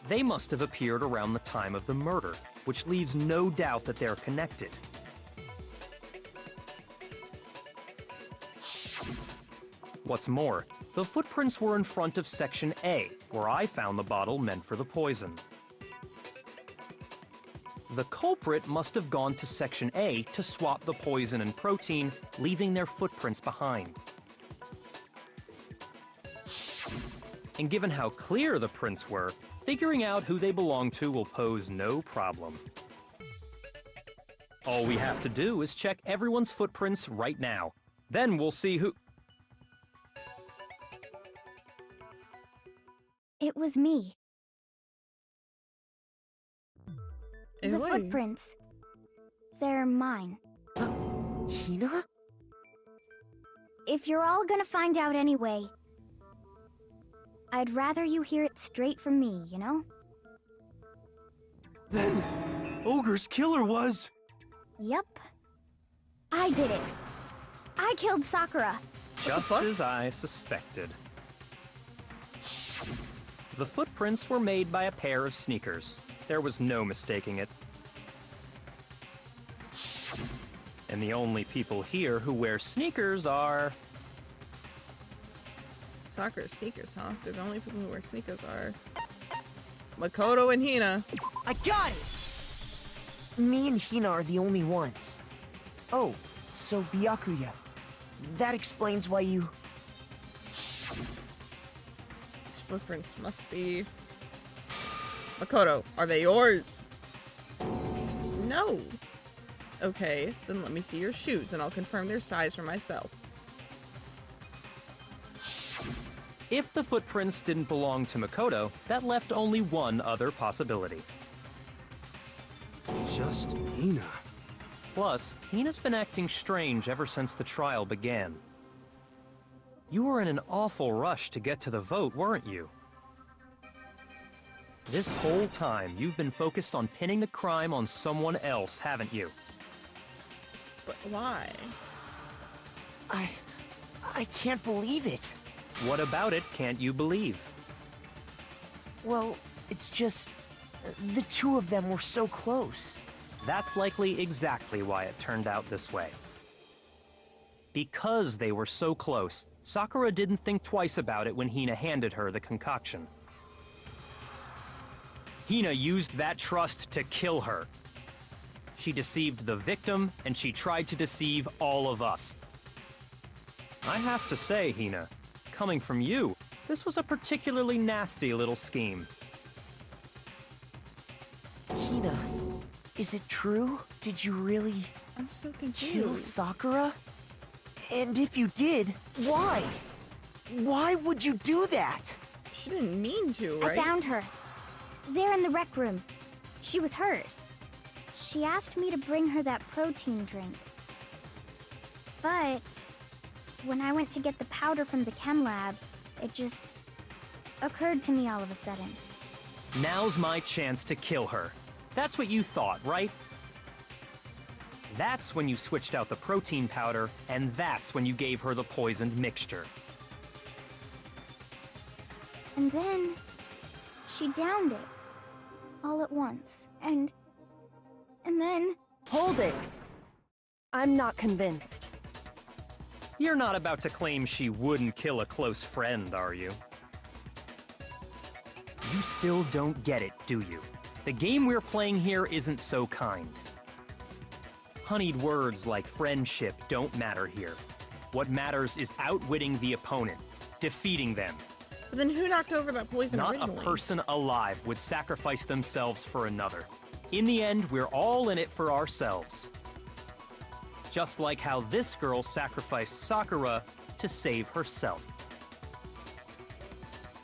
They must have appeared around the time of the murder, which leaves no doubt that they're connected. What's more, the footprints were in front of Section A, where I found the bottle meant for the poison. The culprit must have gone to Section A to swap the poison and protein, leaving their footprints behind. And given how clear the prints were, figuring out who they belong to will pose no problem. All we have to do is check everyone's footprints right now. Then we'll see who... It was me. In The a way. footprints. They're mine. Hina? If you're all gonna find out anyway, I'd rather you hear it straight from me, you know? Then, Ogre's killer was... Yep. I did it. I killed Sakura. Just as I suspected. The footprints were made by a pair of sneakers. There was no mistaking it. And the only people here who wear sneakers are... Soccer sneakers, huh? They're the only people who wear sneakers are. Makoto and Hina. I got it! Me and Hina are the only ones. Oh, so Byakuya. That explains why you... These footprints must be... Makoto, are they yours? No. Okay, then let me see your shoes and I'll confirm their size for myself. If the footprints didn't belong to Makoto, that left only one other possibility. Just Hina. Plus, Hina's been acting strange ever since the trial began. You were in an awful rush to get to the vote, weren't you? This whole time, you've been focused on pinning the crime on someone else, haven't you? But why? I can't believe it. What about it can't you believe? Well, it's just... the two of them were so close. That's likely exactly why it turned out this way. Because they were so close, Sakura didn't think twice about it when Hina handed her the concoction. Hina used that trust to kill her. She deceived the victim, and she tried to deceive all of us. I have to say, Hina, coming from you, this was a particularly nasty little scheme. Hina, is it true? Did you really... I'm so confused. Kill Sakura? And if you did, why? Why would you do that? She didn't mean to, right? I found her. There in the rec room. She was hurt. She asked me to bring her that protein drink. But when I went to get the powder from the chem lab, it just occurred to me all of a sudden. Now's my chance to kill her. That's what you thought, right? That's when you switched out the protein powder, and that's when you gave her the poisoned mixture. And then she downed it all at once. And then... Hold it! I'm not convinced. You're not about to claim she wouldn't kill a close friend, are you? You still don't get it, do you? The game we're playing here isn't so kind. Honeyed words like friendship don't matter here. What matters is outwitting the opponent, defeating them. But then who knocked over that poison Not originally? a person alive would sacrifice themselves for another. In the end, we're all in it for ourselves. Just like how this girl sacrificed Sakura to save herself.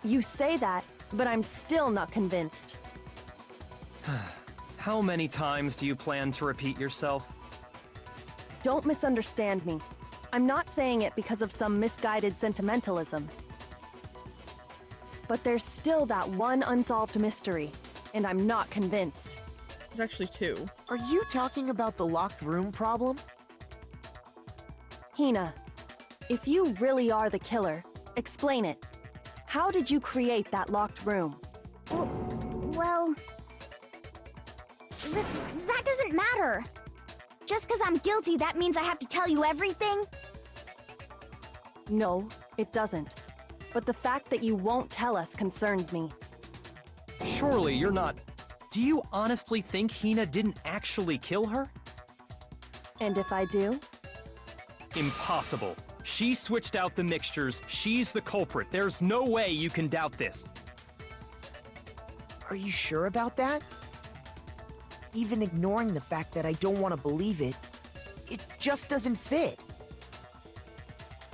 You say that, but I'm still not convinced. How many times do you plan to repeat yourself? Don't misunderstand me. I'm not saying it because of some misguided sentimentalism. But there's still that one unsolved mystery, and I'm not convinced. There's actually two. Are you talking about the locked room problem? Hina, if you really are the killer, explain it. How did you create that locked room? Well... that doesn't matter. Just because I'm guilty, that means I have to tell you everything? No, it doesn't. But the fact that you won't tell us concerns me. Surely you're not... Do you honestly think Hina didn't actually kill her? And if I do? Impossible. She switched out the mixtures. She's the culprit. There's no way you can doubt this. Are you sure about that? Even ignoring the fact that I don't want to believe it, it just doesn't fit.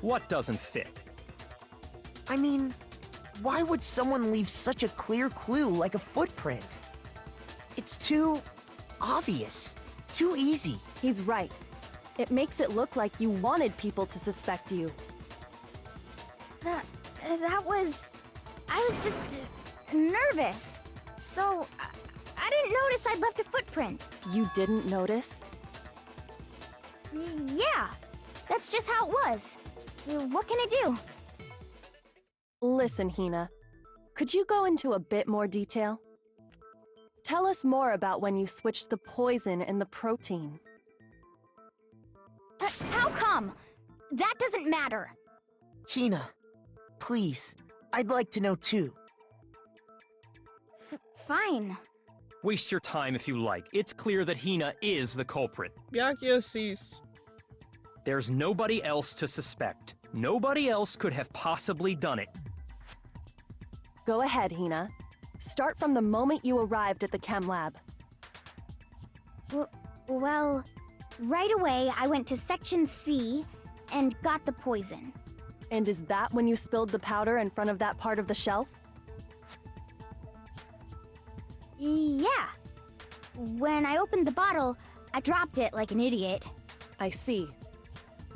What doesn't fit? I mean, why would someone leave such a clear clue like a footprint? It's too obvious, too easy. He's right. It makes it look like you wanted people to suspect you. That was... I was just nervous. So, I didn't notice I'd left a footprint. You didn't notice? Yeah, that's just how it was. What can I do? Listen, Hina. Could you go into a bit more detail? Tell us more about when you switched the poison and the protein. How come? That doesn't matter. Hina, please, I'd like to know too. fine. Waste your time if you like. It's clear that Hina is the culprit. Byakuya cease. There's nobody else to suspect. Nobody else could have possibly done it. Go ahead, Hina. Start from the moment you arrived at the chem lab. Well, right away I went to Section C and got the poison. And is that when you spilled the powder in front of that part of the shelf? Yeah. When I opened the bottle, I dropped it like an idiot. I see.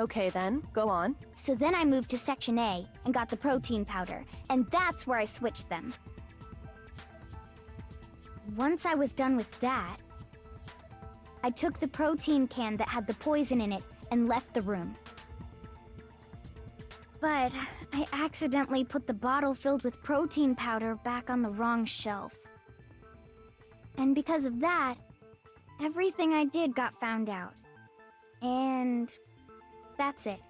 Okay then, go on. So then I moved to Section A and got the protein powder, and that's where I switched them. Once I was done with that, I took the protein can that had the poison in it and left the room. But I accidentally put the bottle filled with protein powder back on the wrong shelf. And because of that, everything I did got found out. And that's it.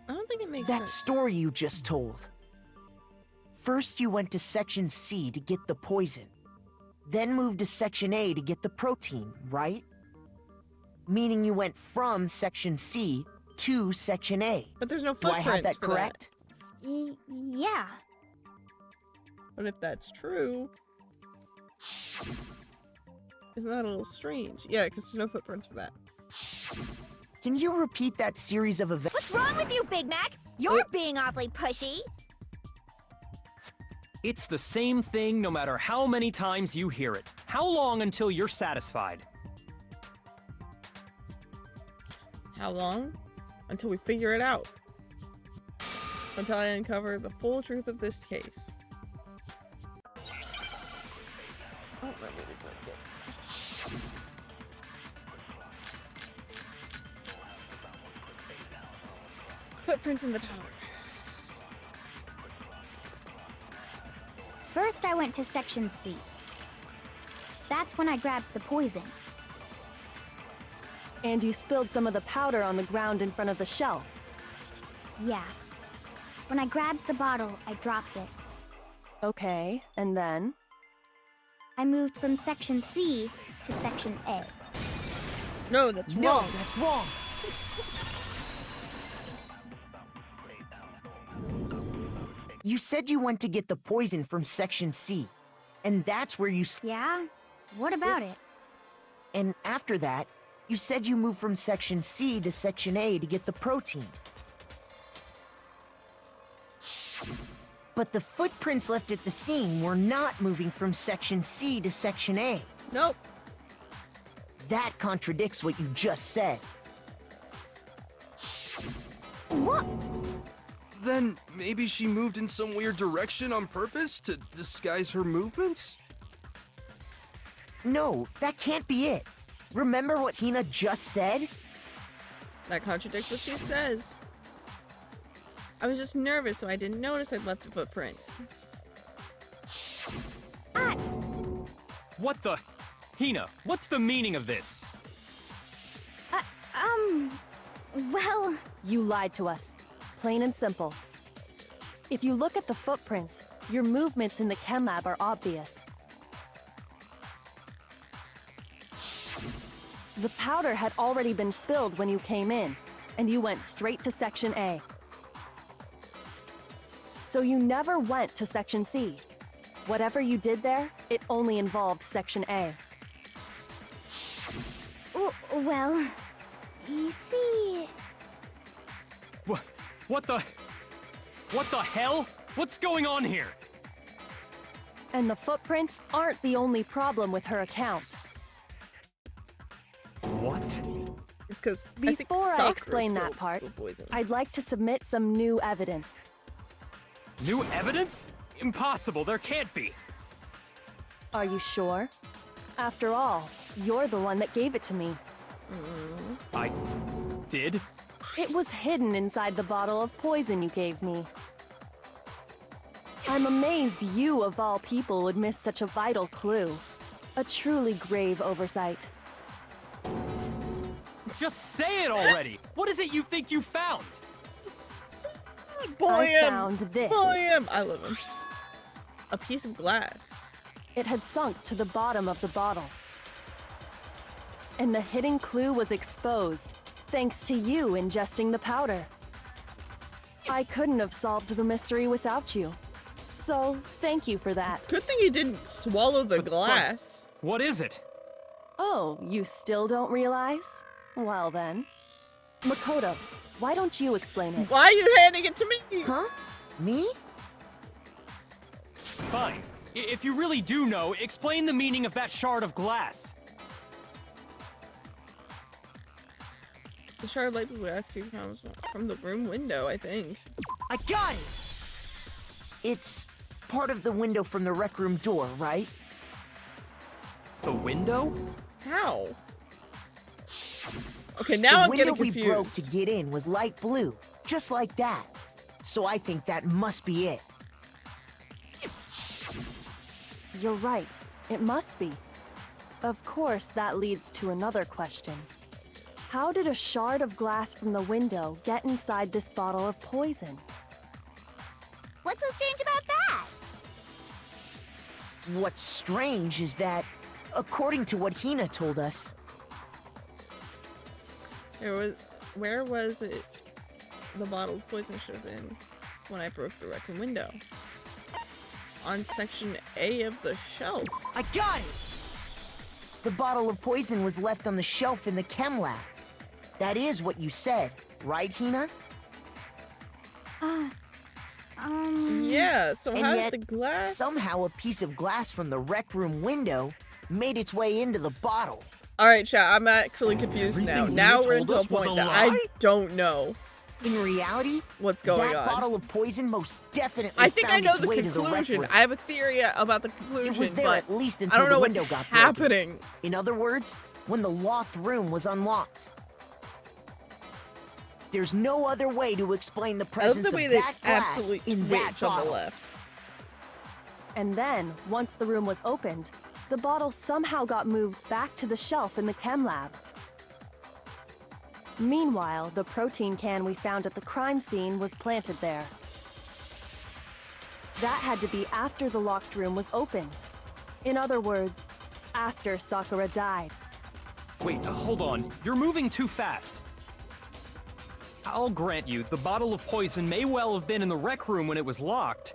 I don't think it makes That sense. story you just told. First you went to Section C to get the poison. Then moved to Section A to get the protein, right? Meaning you went from Section C to Section A. But there's no Do I footprints have that for correct? Yeah. But if that's true, isn't that a little strange? Yeah, because there's no footprints for that. Can you repeat that series of events? What's wrong with you, Big Mac? You're being awfully pushy. It's the same thing no matter how many times you hear it. How long until you're satisfied? How long? Until we figure it out. Until I uncover the full truth of this case. Oh, that really good. Footprints in the powder. First I went to Section C. That's when I grabbed the poison. And you spilled some of the powder on the ground in front of the shelf. Yeah. When I grabbed the bottle, I dropped it. Okay, and then? I moved from Section C to Section A. No, that's No, wrong. that's wrong. You said you went to get the poison from Section C, and that's where you... Yeah? What about it? And after that, you said you moved from Section C to Section A to get the protein. But the footprints left at the scene were not moving from Section C to Section A. Nope. That contradicts what you just said. What? Then maybe she moved in some weird direction on purpose to disguise her movements? No, that can't be it. Remember what Hina just said? That contradicts what she says. I was just nervous, so I didn't notice I'd left a footprint. What the? Hina, what's the meaning of this? Well... You lied to us. Plain and simple. If you look at the footprints, your movements in the chem lab are obvious. The powder had already been spilled when you came in, and you went straight to Section A. So you never went to Section C. Whatever you did there, it only involved Section A. Well... You see... What the hell? What's going on here? And the footprints aren't the only problem with her account. What? It's because Before I explain that part, I'd like to submit some new evidence. New evidence? Impossible, there can't be. Are you sure? After all, you're the one that gave it to me. I did? It was hidden inside the bottle of poison you gave me. I'm amazed you, of all people, would miss such a vital clue. A truly grave oversight. Just say it already! What is it you think you found? Bully I him! found this. Bully him! I love him. A piece of glass. It had sunk to the bottom of the bottle. And the hidden clue was exposed, thanks to you ingesting the powder. I couldn't have solved the mystery without you. So, thank you for that. Good thing he didn't swallow the glass. What is it? Oh, you still don't realize? Well then. Makoto, why don't you explain it? Why are you handing it to me? Huh? Me? Fine. If you really do know, explain the meaning of that shard of glass. The shard of light glass comes from the room window, I think. I got it! It's part of the window from the rec room door, right? The window? How? Okay, now I'm getting The window we broke confused. to get in was light blue, just like that. So I think that must be it. You're right. It must be. Of course, that leads to another question. How did a shard of glass from the window get inside this bottle of poison? What's so strange about that? What's strange is that, according to what Hina told us, Where was it? The bottle of poison should have been when I broke the rec room window. On section A of the shelf. I got it! The bottle of poison was left on the shelf in the chem lab. That is what you said, right, Hina? Yeah, so And how yet, did the glass... somehow a piece of glass from the rec room window made its way into the bottle. Alright, chat, I'm actually confused now. Everything Now Hina we're told into a us was point a that lie? I don't know In reality, what's going that on. bottle of poison most definitely I think I found know its the way to the rec conclusion. room. I have a theory about the conclusion, It was there but at least I until don't know the what's window got happening. broken. In other words, when the locked room was unlocked. There's no other way to explain the I love presence the way of they that glass absolutely in that twitch on the bottle. left. And then, once the room was opened, the bottle somehow got moved back to the shelf in the chem lab. Meanwhile, the protein can we found at the crime scene was planted there. That had to be after the locked room was opened. In other words, after Sakura died. Wait, hold on. You're moving too fast. I'll grant you, the bottle of poison may well have been in the rec room when it was locked.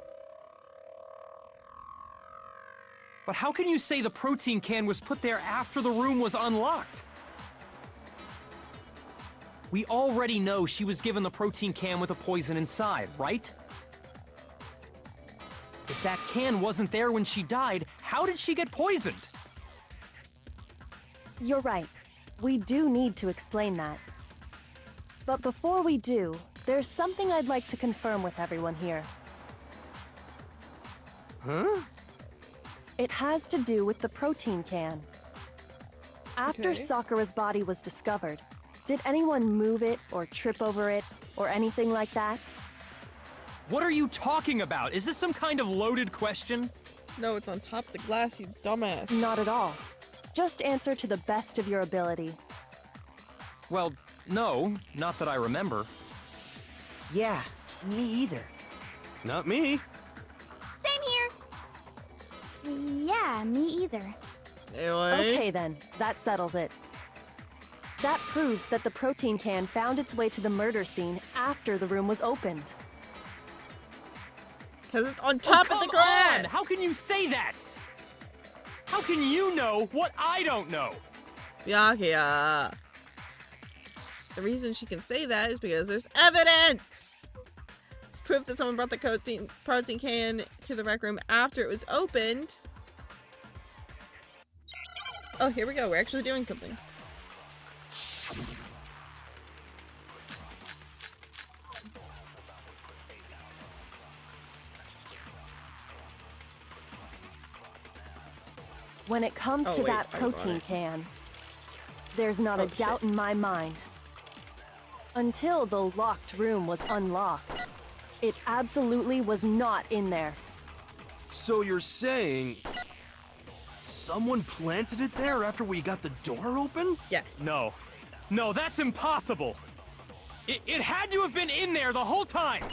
But how can you say the protein can was put there after the room was unlocked? We already know she was given the protein can with the poison inside, right? If that can wasn't there when she died, how did she get poisoned? You're right. We do need to explain that. But before we do, there's something I'd like to confirm with everyone here. Huh? It has to do with the protein can. After Okay. Sakura's body was discovered, did anyone move it or trip over it or anything like that? What are you talking about? Is this some kind of loaded question? No, it's on top of the glass, you dumbass. Not at all. Just answer to the best of your ability. Well, no, not that I remember. Yeah, me either. Not me. Same here. Yeah, me either. Anyway. Okay then, that settles it. That proves that the protein can found its way to the murder scene after the room was opened. Because it's on top of the Come glass! on! How can you say that? How can you know what I don't know? Yeah. The reason she can say that is because there's evidence! It's proof that someone brought the protein can to the rec room after it was opened. Oh, here we go. We're actually doing something. When it comes Oh, to wait, that I got protein it. can, there's not a Oh, shit. doubt in my mind. Until the locked room was unlocked, it absolutely was not in there. So you're saying someone planted it there after we got the door open? Yes. No. No, that's impossible. It had to have been in there the whole time.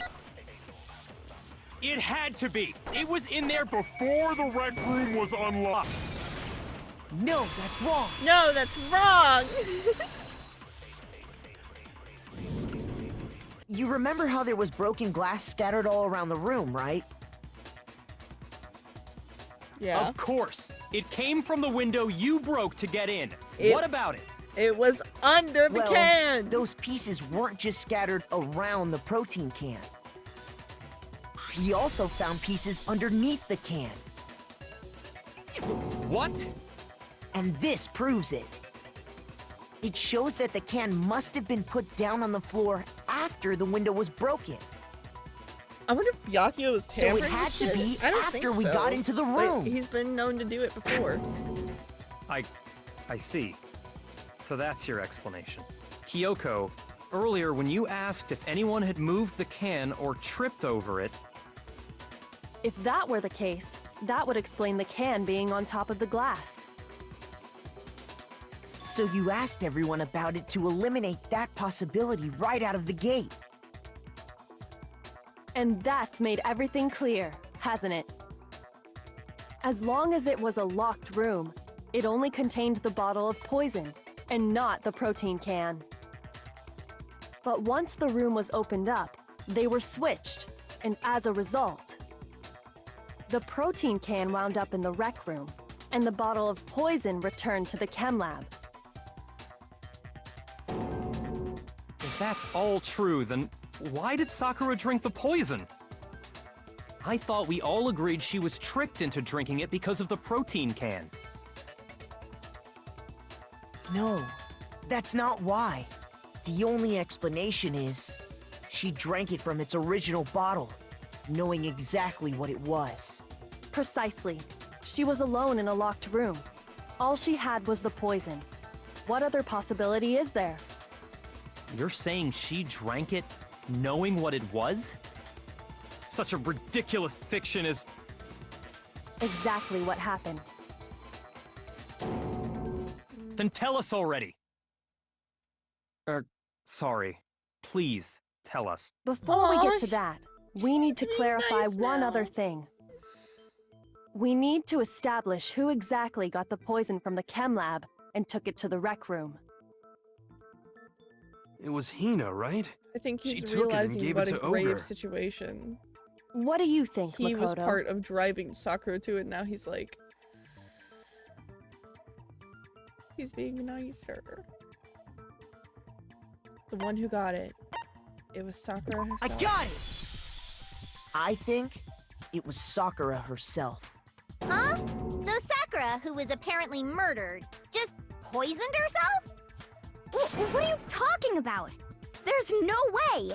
It had to be. It was in there Before the rec room was unlocked. No, that's wrong. No, that's wrong. You remember how there was broken glass scattered all around the room, right? Yeah. Of course. It came from the window you broke to get in. What about it? It was under the can. Those pieces weren't just scattered around the protein can. We also found pieces underneath the can. What? And this proves it. It shows that the can must have been put down on the floor after the window was broken. I wonder if Byakuya was tampering So it had with to shit? be I don't after think we so. got into the Like, room. he's been known to do it before. I see. So that's your explanation. Kyoko, earlier when you asked if anyone had moved the can or tripped over it... If that were the case, that would explain the can being on top of the glass. So you asked everyone about it to eliminate that possibility right out of the gate. And that's made everything clear, hasn't it? As long as it was a locked room, it only contained the bottle of poison, and not the protein can. But once the room was opened up, they were switched, and as a result, the protein can wound up in the rec room, and the bottle of poison returned to the chem lab. If that's all true, then why did Sakura drink the poison? I thought we all agreed she was tricked into drinking it because of the protein can. No, that's not why. The only explanation is she drank it from its original bottle, knowing exactly what it was. Precisely. She was alone in a locked room. All she had was the poison. What other possibility is there? You're saying she drank it knowing what it was? Such a ridiculous fiction is... Exactly what happened. Then tell us already! Sorry. Please, tell us. Before we get to that, we need to clarify one other thing. We need to establish who exactly got the poison from the chem lab and took it to the rec room. It was Hina, right? I think She he's took it and realizing gave what it a to grave Ogre. situation. What do you think, He was Makoto? part of driving Sakura to it, now he's like... He's being nicer. The one who got it. It was Sakura herself. I got it! I think it was Sakura herself. Huh? So Sakura, who was apparently murdered, just poisoned herself? What are you talking about? There's no way!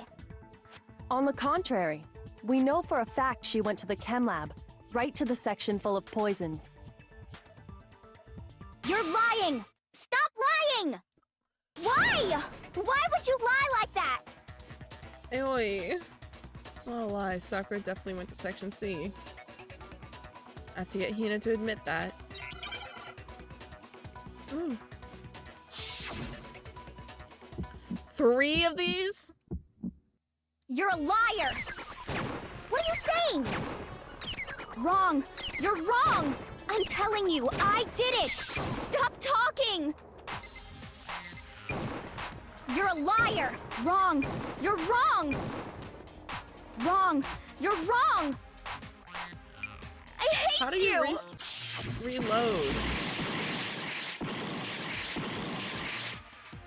On the contrary, we know for a fact she went to the chem lab, right to the section full of poisons. You're lying! Stop lying! Why? Why would you lie like that? Oi. It's not a lie. Sakura definitely went to Section C. I have to get Hina to admit that. Ooh. 3 of these? You're a liar! What are you saying? Wrong! You're wrong! I'm telling you, I did it! Stop talking! You're a liar! Wrong! You're wrong! Wrong! You're wrong! I hate How do you reload?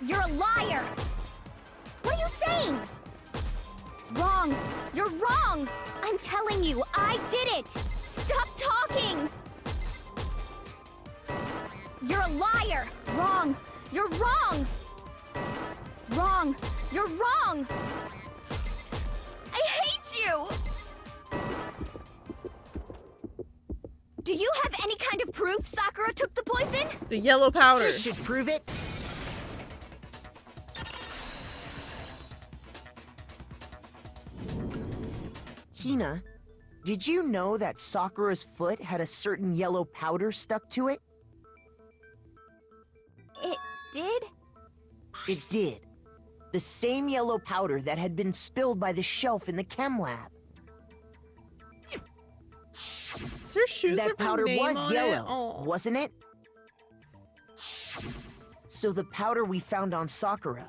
You're a liar! What are you saying? Wrong! You're wrong! I'm telling you, I did it! Stop talking! You're a liar! Wrong! You're wrong! Wrong! You're wrong! I hate you! Do you have any kind of proof Sakura took the poison? The yellow powder. This should prove it. Hina, did you know that Sakura's foot had a certain yellow powder stuck to it? It did? It did. The same yellow powder that had been spilled by the shelf in the chem lab. Does her shoes have That her powder name was on yellow, it? Oh. wasn't it? So the powder we found on Sakura,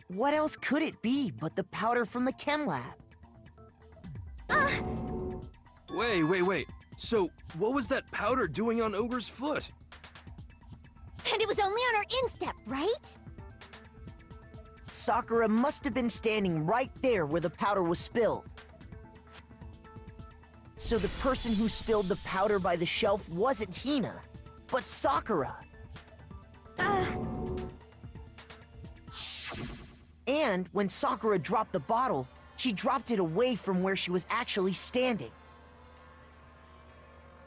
what else could it be but the powder from the chem lab? Wait. So, what was that powder doing on Ogre's foot? And it was only on her instep, right? Sakura must have been standing right there where the powder was spilled. So the person who spilled the powder by the shelf wasn't Hina, but Sakura. And when Sakura dropped the bottle, she dropped it away from where she was actually standing.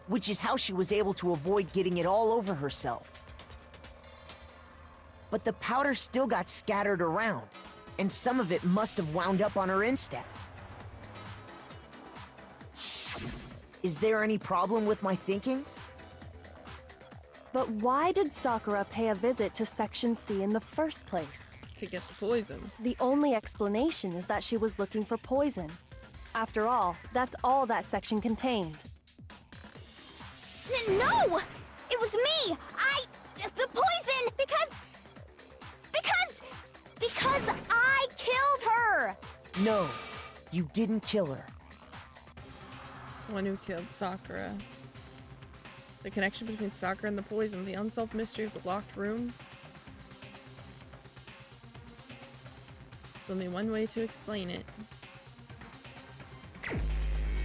Which is how she was able to avoid getting it all over herself. But the powder still got scattered around, and some of it must have wound up on her instep. Is there any problem with my thinking? But why did Sakura pay a visit to Section C in the first place? To get the poison. The only explanation is that she was looking for poison. After all, that's all that section contained. No! It was me! The poison! Because I killed her! No, you didn't kill her. The one who killed Sakura. The connection between Sakura and the poison, the unsolved mystery of the locked room. There's only one way to explain it.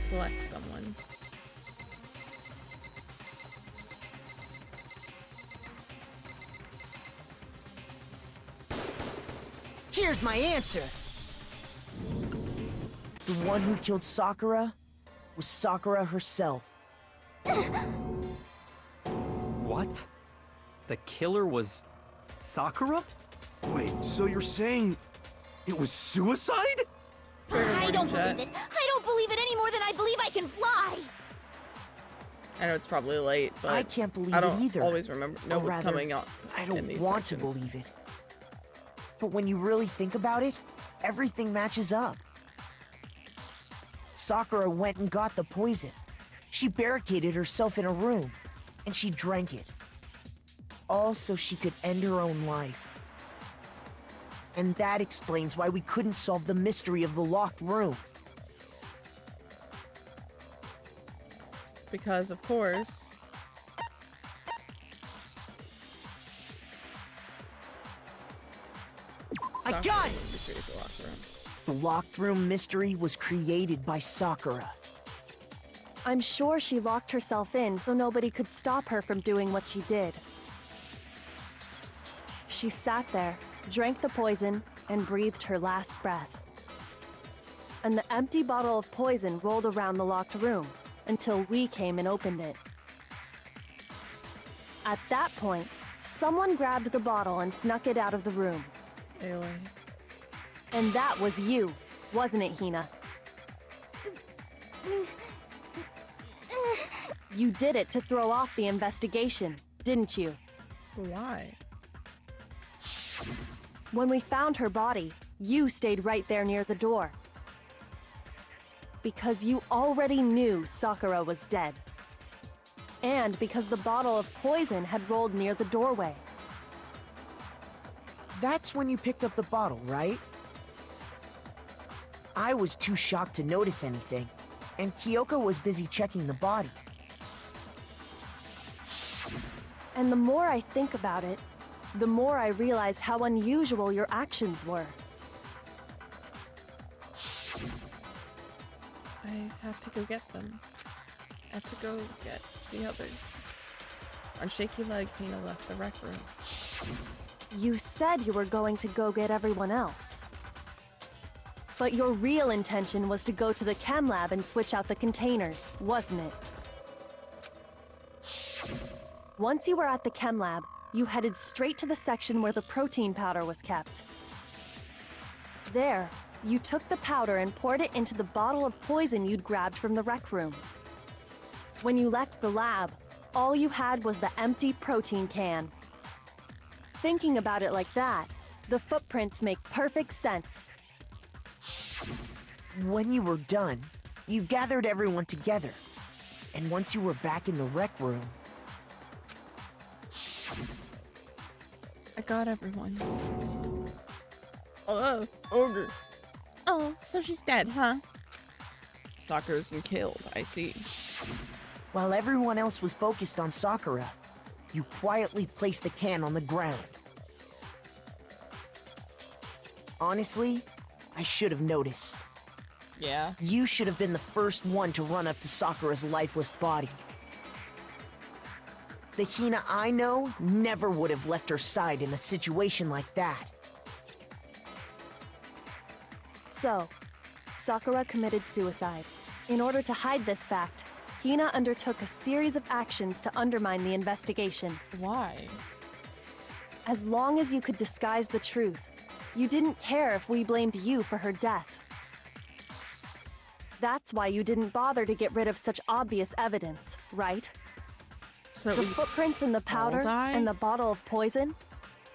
Select someone. Here's my answer! The one who killed Sakura was Sakura herself. What? The killer was Sakura? Wait, so you're saying it was suicide? I don't believe it. I don't believe it any more than I believe I can fly. I know it's probably late, but I can't believe I don't it either. always know Or what's rather, coming up. I in don't these want sections. to believe it. But when you really think about it, everything matches up. Sakura went and got the poison. She barricaded herself in a room, and she drank it. All so she could end her own life. And that explains why we couldn't solve the mystery of the locked room. Because, of course, I Sakura got it! would be created the locked room. The locked room mystery was created by Sakura. I'm sure she locked herself in so nobody could stop her from doing what she did. She sat there, drank the poison, and breathed her last breath. And the empty bottle of poison rolled around the locked room until we came and opened it. At that point, someone grabbed the bottle and snuck it out of the room. AOA. And that was you, wasn't it, Hina? You did it to throw off the investigation, didn't you? Why? When we found her body, you stayed right there near the door. Because you already knew Sakura was dead. And because the bottle of poison had rolled near the doorway. That's when you picked up the bottle, right? I was too shocked to notice anything, and Kyoko was busy checking the body. And the more I think about it, the more I realize how unusual your actions were. I have to go get them. I have to go get the others. On shaky legs, Hina left the rec room. You said you were going to go get everyone else. But your real intention was to go to the chem lab and switch out the containers, wasn't it? Once you were at the chem lab, you headed straight to the section where the protein powder was kept. There, you took the powder and poured it into the bottle of poison you'd grabbed from the rec room. When you left the lab, all you had was the empty protein can. Thinking about it like that, the footprints make perfect sense. When you were done, you gathered everyone together. And once you were back in the rec room... I got everyone. Oh, ogre. Oh, so she's dead, huh? Sakura's been killed, I see. While everyone else was focused on Sakura, you quietly placed the can on the ground. Honestly, I should have noticed. Yeah? You should have been the first one to run up to Sakura's lifeless body. The Hina I know never would have left her side in a situation like that. So, Sakura committed suicide. In order to hide this fact, Hina undertook a series of actions to undermine the investigation. Why? As long as you could disguise the truth, you didn't care if we blamed you for her death. That's why you didn't bother to get rid of such obvious evidence, right? So The footprints in the powder and the bottle of poison?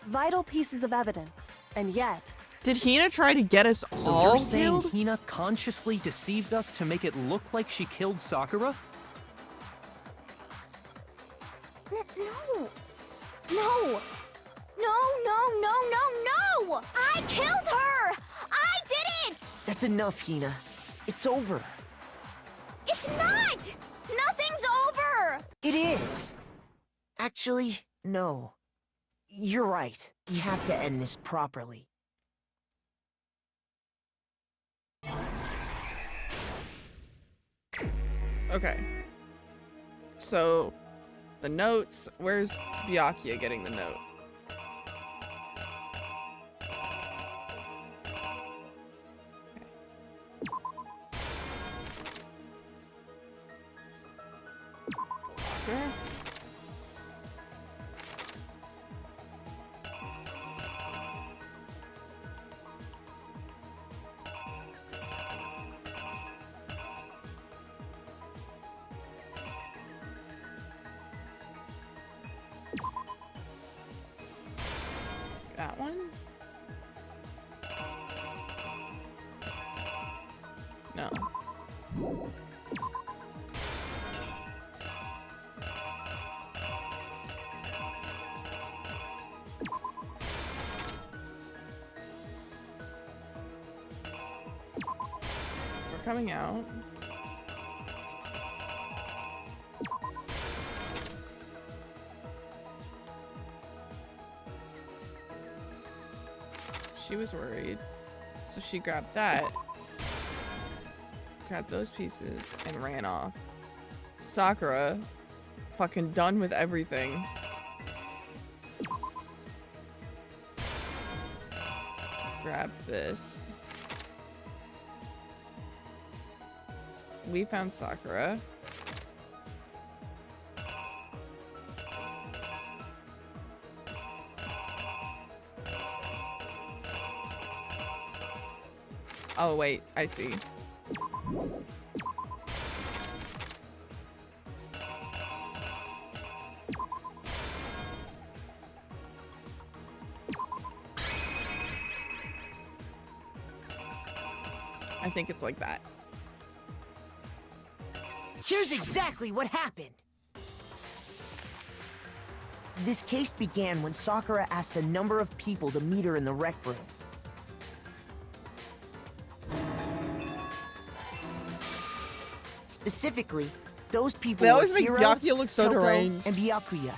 Vital pieces of evidence, and yet... Did Hina try to get us So all you're saying killed? Hina consciously deceived us to make it look like she killed Sakura? No! No! No, no, no, no, no! I killed her! I did it! That's enough, Hina. It's over. It's not! Nothing's over! It is. Actually, no. You're right. We have to end this properly. Okay. So, the notes. Where's Byakuya getting the note? Okay. That one? No. We're coming out. She was worried, so she grabbed that, grabbed those pieces, and ran off. Sakura, fucking done with everything. Grabbed this. We found Sakura. Oh wait, I see. I think it's like that. Here's exactly what happened. This case began when Sakura asked a number of people to meet her in the rec room. Specifically, those people They always were make Hiro, Byakuya look so Toko, deranged. and Byakuya.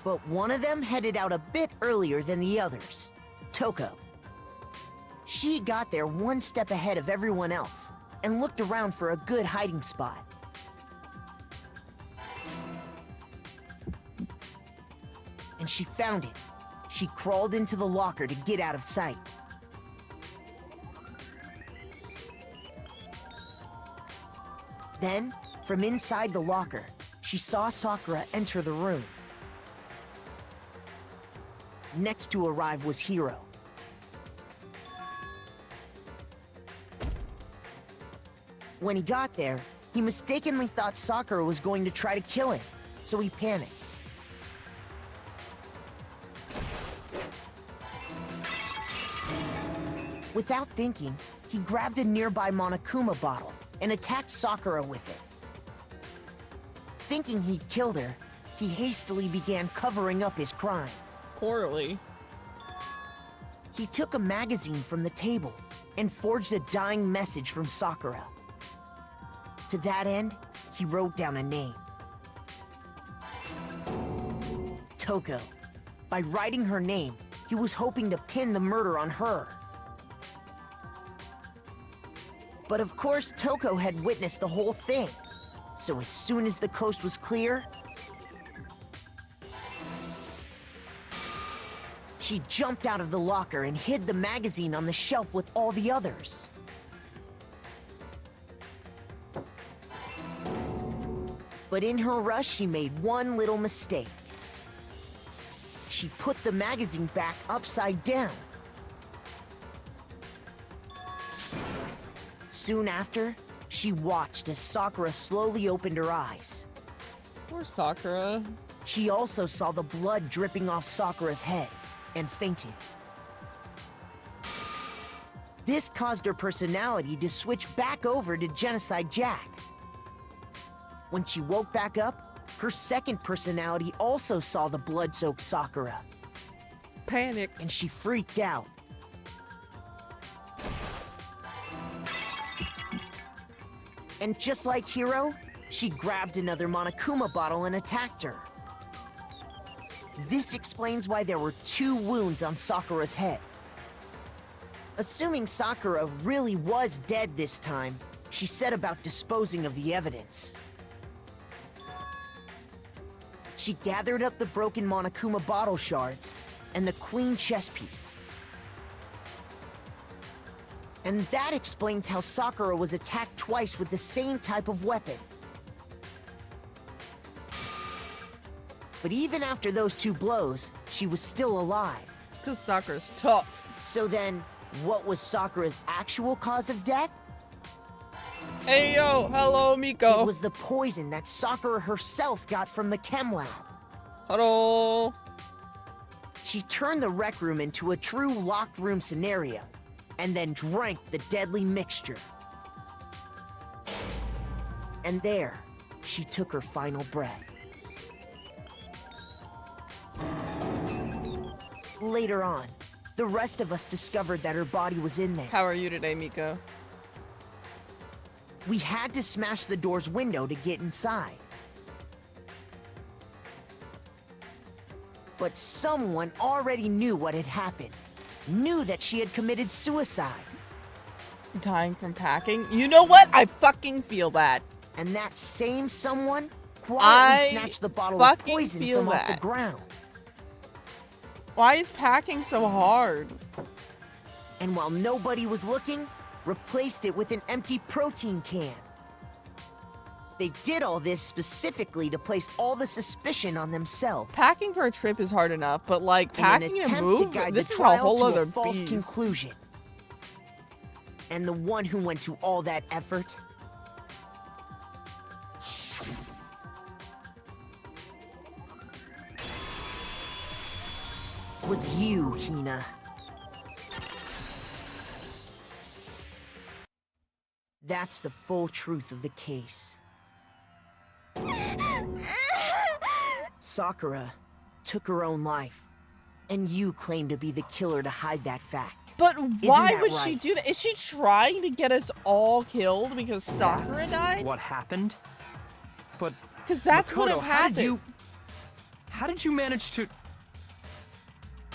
But one of them headed out a bit earlier than the others, Toko. She got there one step ahead of everyone else and looked around for a good hiding spot. And she found it. She crawled into the locker to get out of sight. Then, from inside the locker, she saw Sakura enter the room. Next to arrive was Hiro. When he got there, he mistakenly thought Sakura was going to try to kill him, so he panicked. Without thinking, he grabbed a nearby Monokuma bottle and attacked Sakura with it. Thinking he'd killed her, he hastily began covering up his crime. Poorly. He took a magazine from the table and forged a dying message from Sakura. To that end, he wrote down a name. Toko. By writing her name, he was hoping to pin the murder on her. But of course, Toko had witnessed the whole thing. So as soon as the coast was clear, she jumped out of the locker and hid the magazine on the shelf with all the others. But in her rush, she made one little mistake. She put the magazine back upside down. Soon after, she watched as Sakura slowly opened her eyes. Poor Sakura. She also saw the blood dripping off Sakura's head and fainted. This caused her personality to switch back over to Genocide Jack. When she woke back up, her second personality also saw the blood-soaked Sakura. Panic. And she freaked out. And just like Hiro, she grabbed another Monokuma bottle and attacked her. This explains why there were 2 wounds on Sakura's head. Assuming Sakura really was dead this time, she set about disposing of the evidence. She gathered up the broken Monokuma bottle shards and the queen chess piece. And that explains how Sakura was attacked twice with the same type of weapon. But even after those 2 blows, she was still alive. Because Sakura's tough. So then, what was Sakura's actual cause of death? Hey yo, hello Miko. It was the poison that Sakura herself got from the chem lab. Hello. She turned the rec room into a true locked room scenario, and then drank the deadly mixture. And there, she took her final breath. Later on, the rest of us discovered that her body was in there. How are you today, Miko? We had to smash the door's window to get inside. But someone already knew what had happened. Knew that she had committed suicide. Dying from packing? You know what? I fucking feel that. And that same someone quietly snatched the bottle of poison from off the ground. Why is packing so hard? And while nobody was looking, replaced it with an empty protein can. They did all this specifically to place all the suspicion on themselves. Packing for a trip is hard enough, but like packing a move, to guide this the is a trial whole to other a false beast. conclusion. And the one who went to all that effort was you, Hina. That's the full truth of the case. Sakura took her own life, and you claim to be the killer to hide that fact. But why that would right? she do that? Is she trying to get us all killed because Sakura That's died? what happened? But Because that's what Makoto, happened. How did you manage to...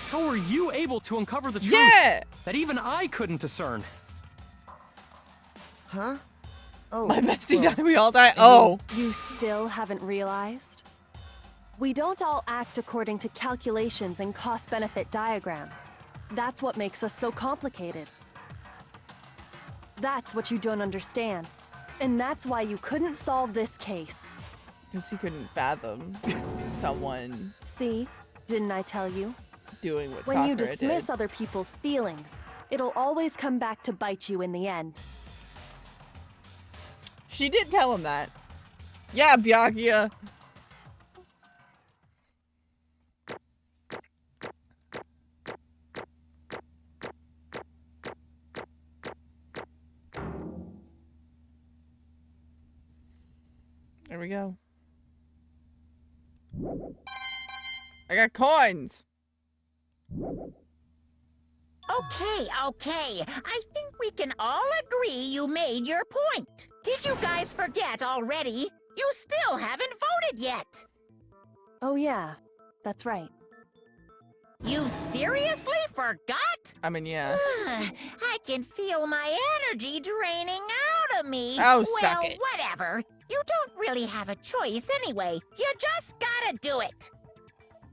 How were you able to uncover the truth Yeah! that even I couldn't discern? Huh? Oh, My bestie well, died, we all died. Oh. You still haven't realized? We don't all act according to calculations and cost-benefit diagrams. That's what makes us so complicated. That's what you don't understand. And that's why you couldn't solve this case. Because he couldn't fathom someone See? Didn't I tell you? doing what When Sakura you dismiss did. other people's feelings, it'll always come back to bite you in the end. She did tell him that. Yeah, Byakuya. There we go. I got coins. Okay. I think we can all agree you made your point. Did you guys forget already? You still haven't voted yet. Oh, yeah. That's right. You seriously forgot? I mean, yeah. I can feel my energy draining out of me. Oh, well, suck it. Whatever. You don't really have a choice anyway. You just gotta do it.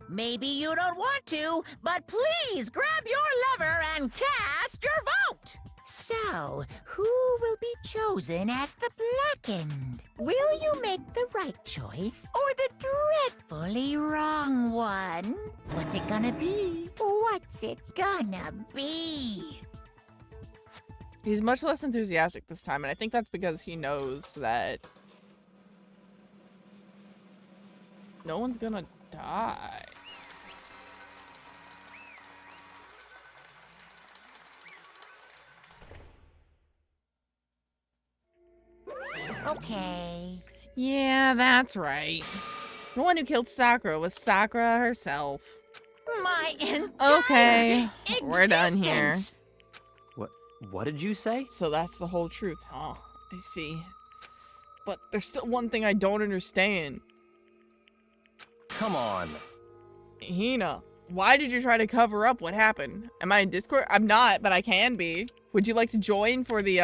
Maybe you don't want to, but please grab your lever and cast your vote. So, who will be chosen as the blackened? Will you make the right choice or the dreadfully wrong one? What's it gonna be? What's it gonna be? He's much less enthusiastic this time, and I think that's because he knows that no one's gonna die. Okay. Yeah, that's right. The one who killed Sakura was Sakura herself. My entire Okay, we're done here. existence. What did you say? So that's the whole truth, huh? I see. But there's still one thing I don't understand. Come on. Hina, why did you try to cover up what happened? Am I in Discord? I'm not, but I can be. Would you like to join for the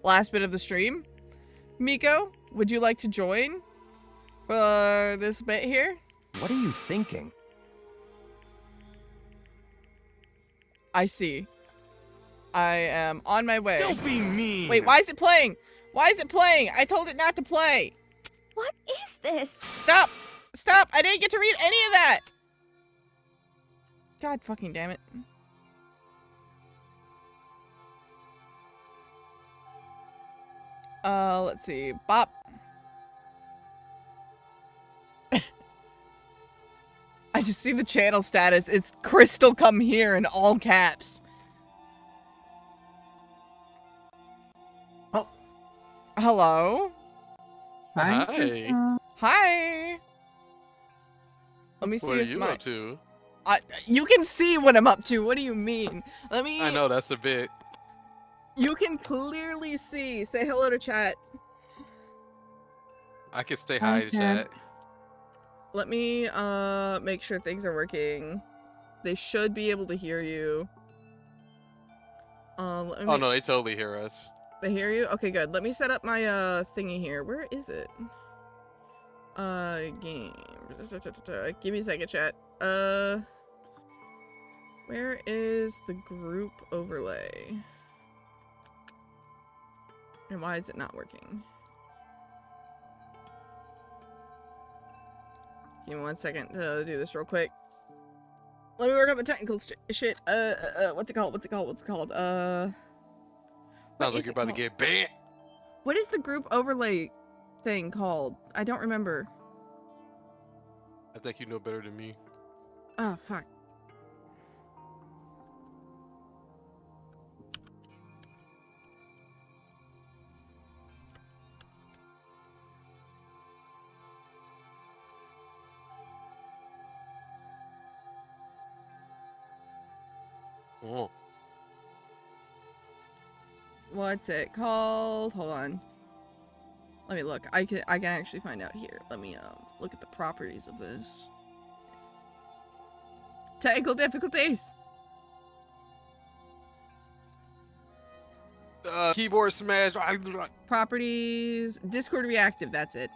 last bit of the stream? Miko, would you like to join for this bit here? What are you thinking? I see. I am on my way. Don't be mean. Wait, why is it playing? Why is it playing? I told it not to play. What is this? Stop! Stop! I didn't get to read any of that! God fucking damn it. Let's see. Bop. I just see the channel status. It's Crystal come here in all caps. Oh. Hello? Hi. Hi. Hi. Let me see What are if you my... up to? You can see what I'm up to. What do you mean? Let me... I know, that's a bit. You can clearly see. Say hello to chat. I can stay high to chat. Let me make sure things are working. They should be able to hear you. Oh no, they totally hear us. They hear you? Okay, good. Let me set up my thingy here. Where is it? Game. Give me a second, chat. Where is the group overlay? And why is it not working? Give me 1 second to do this real quick. Let me work on the technical shit. What's it called? Sounds like you're about to get banned. What is the group overlay thing called? I don't remember. I think you know better than me. Oh, fuck. Oh. What's it called? Hold on. Let me look. I can actually find out here. Let me look at the properties of this. Technical difficulties. Keyboard smash. Properties. Discord reactive. That's it.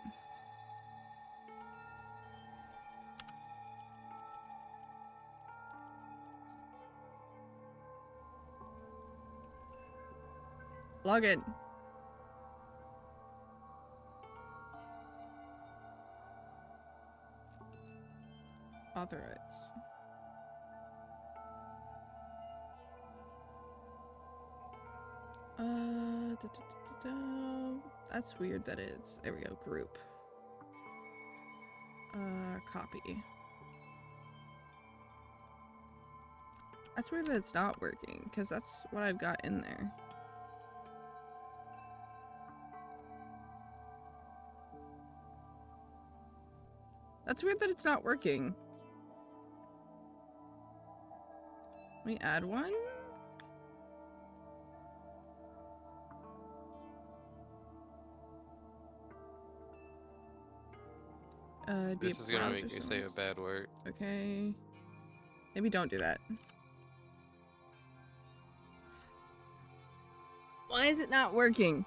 Log in. Authorize. That's weird that it's, there we go, group. Copy. That's weird that it's not working, because that's what I've got in there. That's weird that it's not working. Let me add one. This is gonna make me say a bad word. Okay. Maybe don't do that. Why is it not working?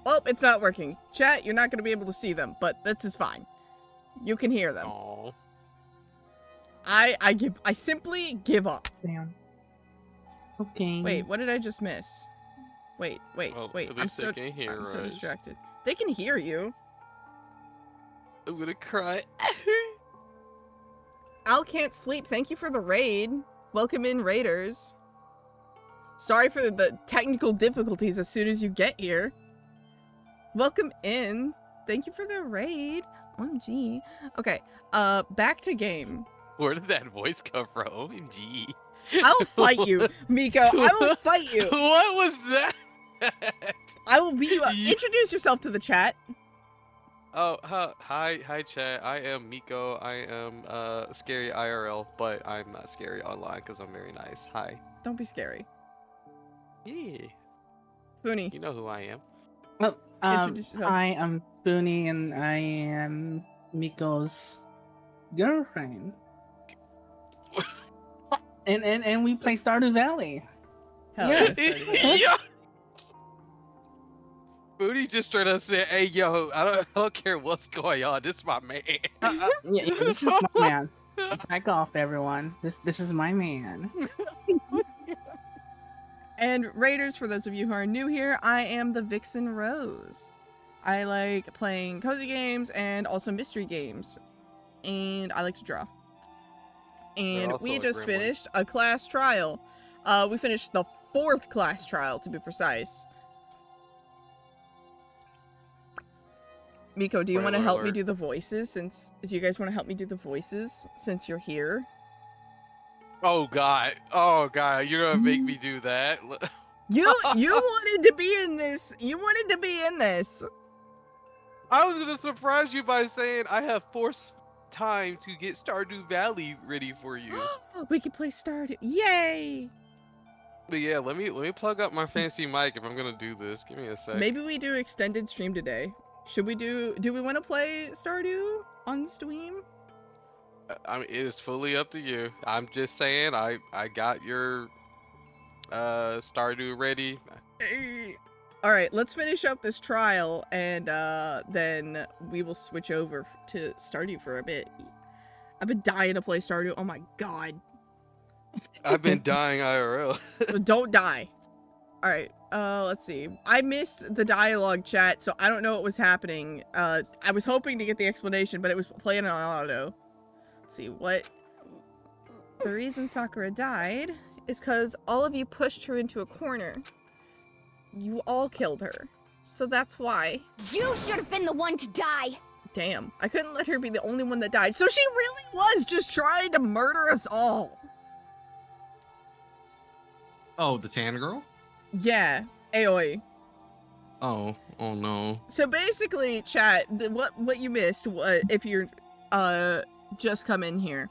Oh, it's not working. Chat, you're not going to be able to see them, but this is fine. You can hear them. Aww. I simply give up. Damn. Okay. Wait, what did I just miss? Wait. Well, I'm at least so they can hear so us. distracted. They can hear you. I'm gonna cry. Al can't sleep. Thank you for the raid. Welcome in, raiders. Sorry for the technical difficulties as soon as you get here. Welcome in. Thank you for the raid. OMG. Okay, back to game. Where did that voice come from? OMG. I'll fight you, Miko. I will fight you. What was that? I will beat you up. Introduce yourself to the chat. Oh, hi, chat. I am Miko. I am scary IRL, but I'm not scary online because I'm very nice. Hi. Don't be scary. Yeah. Booney. You know who I am. Well, Introduce yourself. I am Booney and I am Miko's girlfriend. and we play Stardew Valley. Hell yeah. Yeah. Booty just straight up said, "Hey, yo, I don't care what's going on. This is my man." Yeah, this is my man. Back off, everyone. This is my man. And Raiders, for those of you who are new here, I am the Vixen Rose. I like playing cozy games and also mystery games. And I like to draw. And we just finished a class trial. We finished the 4th class trial, to be precise. Miko, do you want to help me do the voices? Do you guys want to help me do the voices since you're here? Oh god, you're gonna make me do that. You wanted to be in this. You wanted to be in this. I was gonna surprise you by saying I have forced time to get Stardew Valley ready for you. We can play Stardew. Yay! But yeah, let me plug up my fancy mic if I'm gonna do this. Give me a sec. Maybe we do extended stream today. Should we do we want to play Stardew on Steam? I mean, it is fully up to you. I'm just saying, I got your Stardew ready. All right, let's finish up this trial, and then we will switch over to Stardew for a bit. I've been dying to play Stardew. Oh my god. I've been dying IRL. Don't die. All right. Let's see. I missed the dialogue chat, so I don't know what was happening. I was hoping to get the explanation, but it was playing on auto. Let's see what. The reason Sakura died is because all of you pushed her into a corner. You all killed her. So that's why. You should have been the one to die. Damn. I couldn't let her be the only one that died. So she really was just trying to murder us all. Oh, the tan girl? Yeah. Aoi. Oh no. So basically, chat, what you missed, if you're just come in here,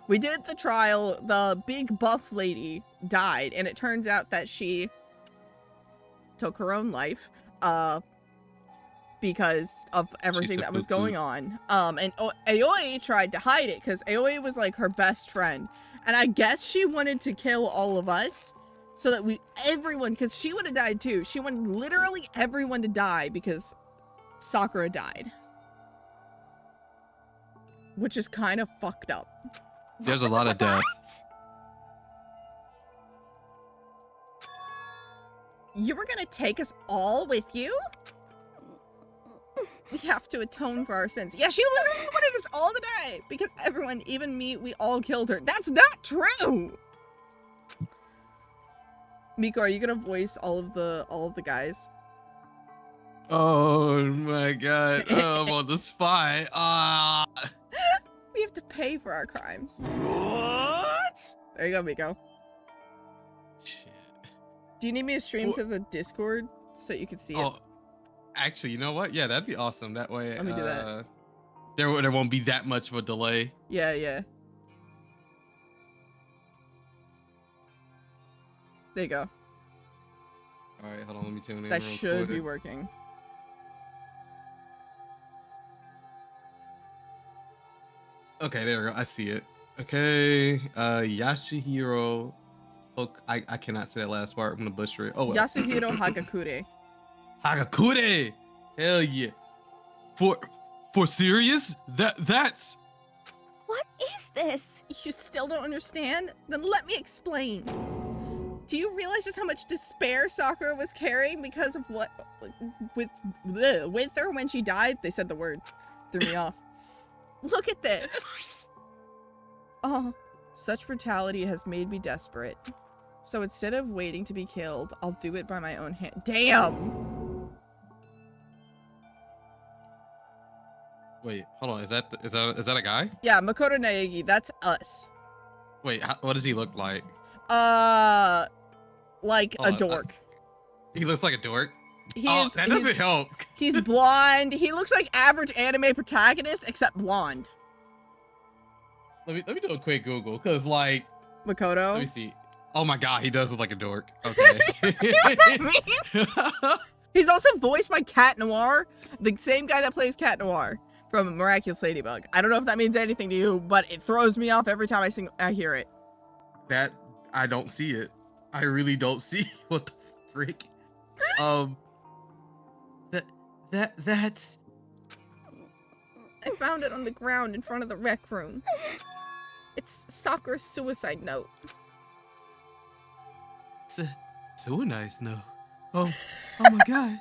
we did the trial. The big buff lady died, and it turns out that she took her own life because of everything that was going on. And Aoi tried to hide it because Aoi was like her best friend, and I guess she wanted to kill all of us so that everyone, because she would have died too. She wanted literally everyone to die because Sakura died. Which is kind of fucked up. There's a lot of death. You were gonna take us all with you? We have to atone for our sins. Yeah, she literally wanted us all to die because everyone, even me, we all killed her. That's not true! Miko, are you gonna voice all of the guys? Oh my god. Oh, I'm on the spot. We have to pay for our crimes. What? There you go, Miko. Shit. Do you need me to stream to the Discord so you can see it? Actually, you know what? Yeah, that'd be awesome. That way, Let me do that. There won't be that much of a delay. Yeah. There you go. All right, hold on. Let me tune in. That real should quick. be working. Okay, there we go. I see it. Okay, Yasuhiro. Look, I cannot say that last part. I'm gonna butcher it. Oh, well. Yasuhiro Hagakure. Hagakure. Hell yeah. For serious? That's. What is this? You still don't understand? Then let me explain. Do you realize just how much despair Sakura was carrying because of what with her when she died? They said the word. Threw me off. Look at this. Oh, such brutality has made me desperate. So instead of waiting to be killed, I'll do it by my own hand. Damn! Wait, hold on. Is that a guy? Yeah, Makoto Naegi, that's us. Wait, what does he look like? Like a dork. He looks like a dork? That doesn't help. He's blonde. He looks like average anime protagonist, except blonde. Let me do a quick Google, cause like Makoto. Let me see. Oh my god, he does look like a dork. Okay. See what I mean? He's also voiced by Cat Noir, the same guy that plays Cat Noir from Miraculous Ladybug. I don't know if that means anything to you, but it throws me off every time I hear it. That I don't see it. I really don't see what the frick. That's. I found it on the ground in front of the rec room. It's Sakura's suicide note. So nice, no. Oh my god.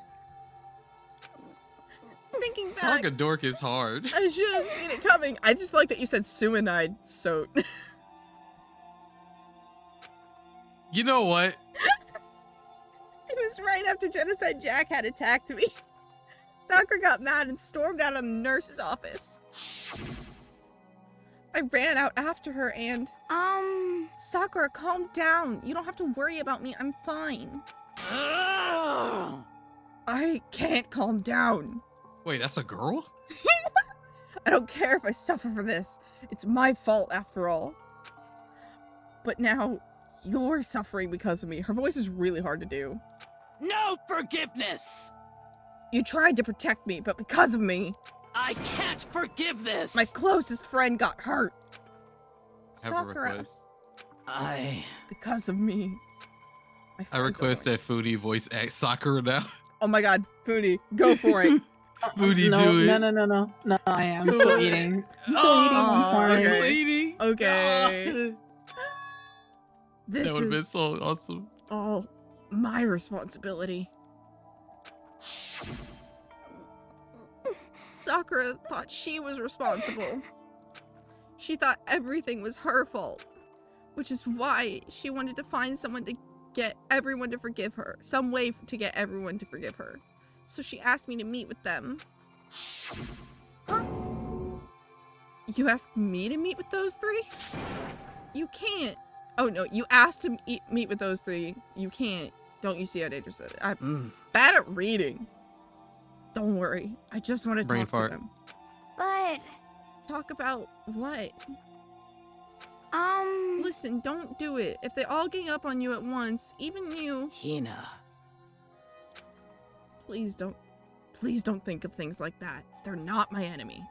Thinking back, Talk a dork is hard. I should have seen it coming. I just like that you said suicide, so. You know what? It was right after Genocide Jack had attacked me. Sakura got mad and stormed out of the nurse's office. I ran out after her and... Sakura, calm down. You don't have to worry about me. I'm fine. I can't calm down. Wait, that's a girl? I don't care if I suffer for this. It's my fault after all. But now, you're suffering because of me. Her voice is really hard to do. No forgiveness! You tried to protect me, but because of me... I can't forgive this! My closest friend got hurt. Sakura. Because of me. I request that Foodie voice act Sakura now. Oh my god, Foodie, go for it. Foodie, do it. No, I am still eating. I'm sorry. Still eating? Okay. This that would have been is so awesome. all my responsibility. Sakura thought she was responsible. She thought everything was her fault, which is why she wanted to find someone to get everyone to forgive her. Some way to get everyone to forgive her. So she asked me to meet with them. Huh? You asked me to meet with those three? You can't. Oh no, you asked to meet with those three. You can't. Don't you see how dangerous it is? I'm bad at reading. Don't worry. I just want to Brain talk fart. to them. But... Talk about what? Listen, don't do it. If they all gang up on you at once, even you... Hina. Please don't think of things like that. They're not my enemy.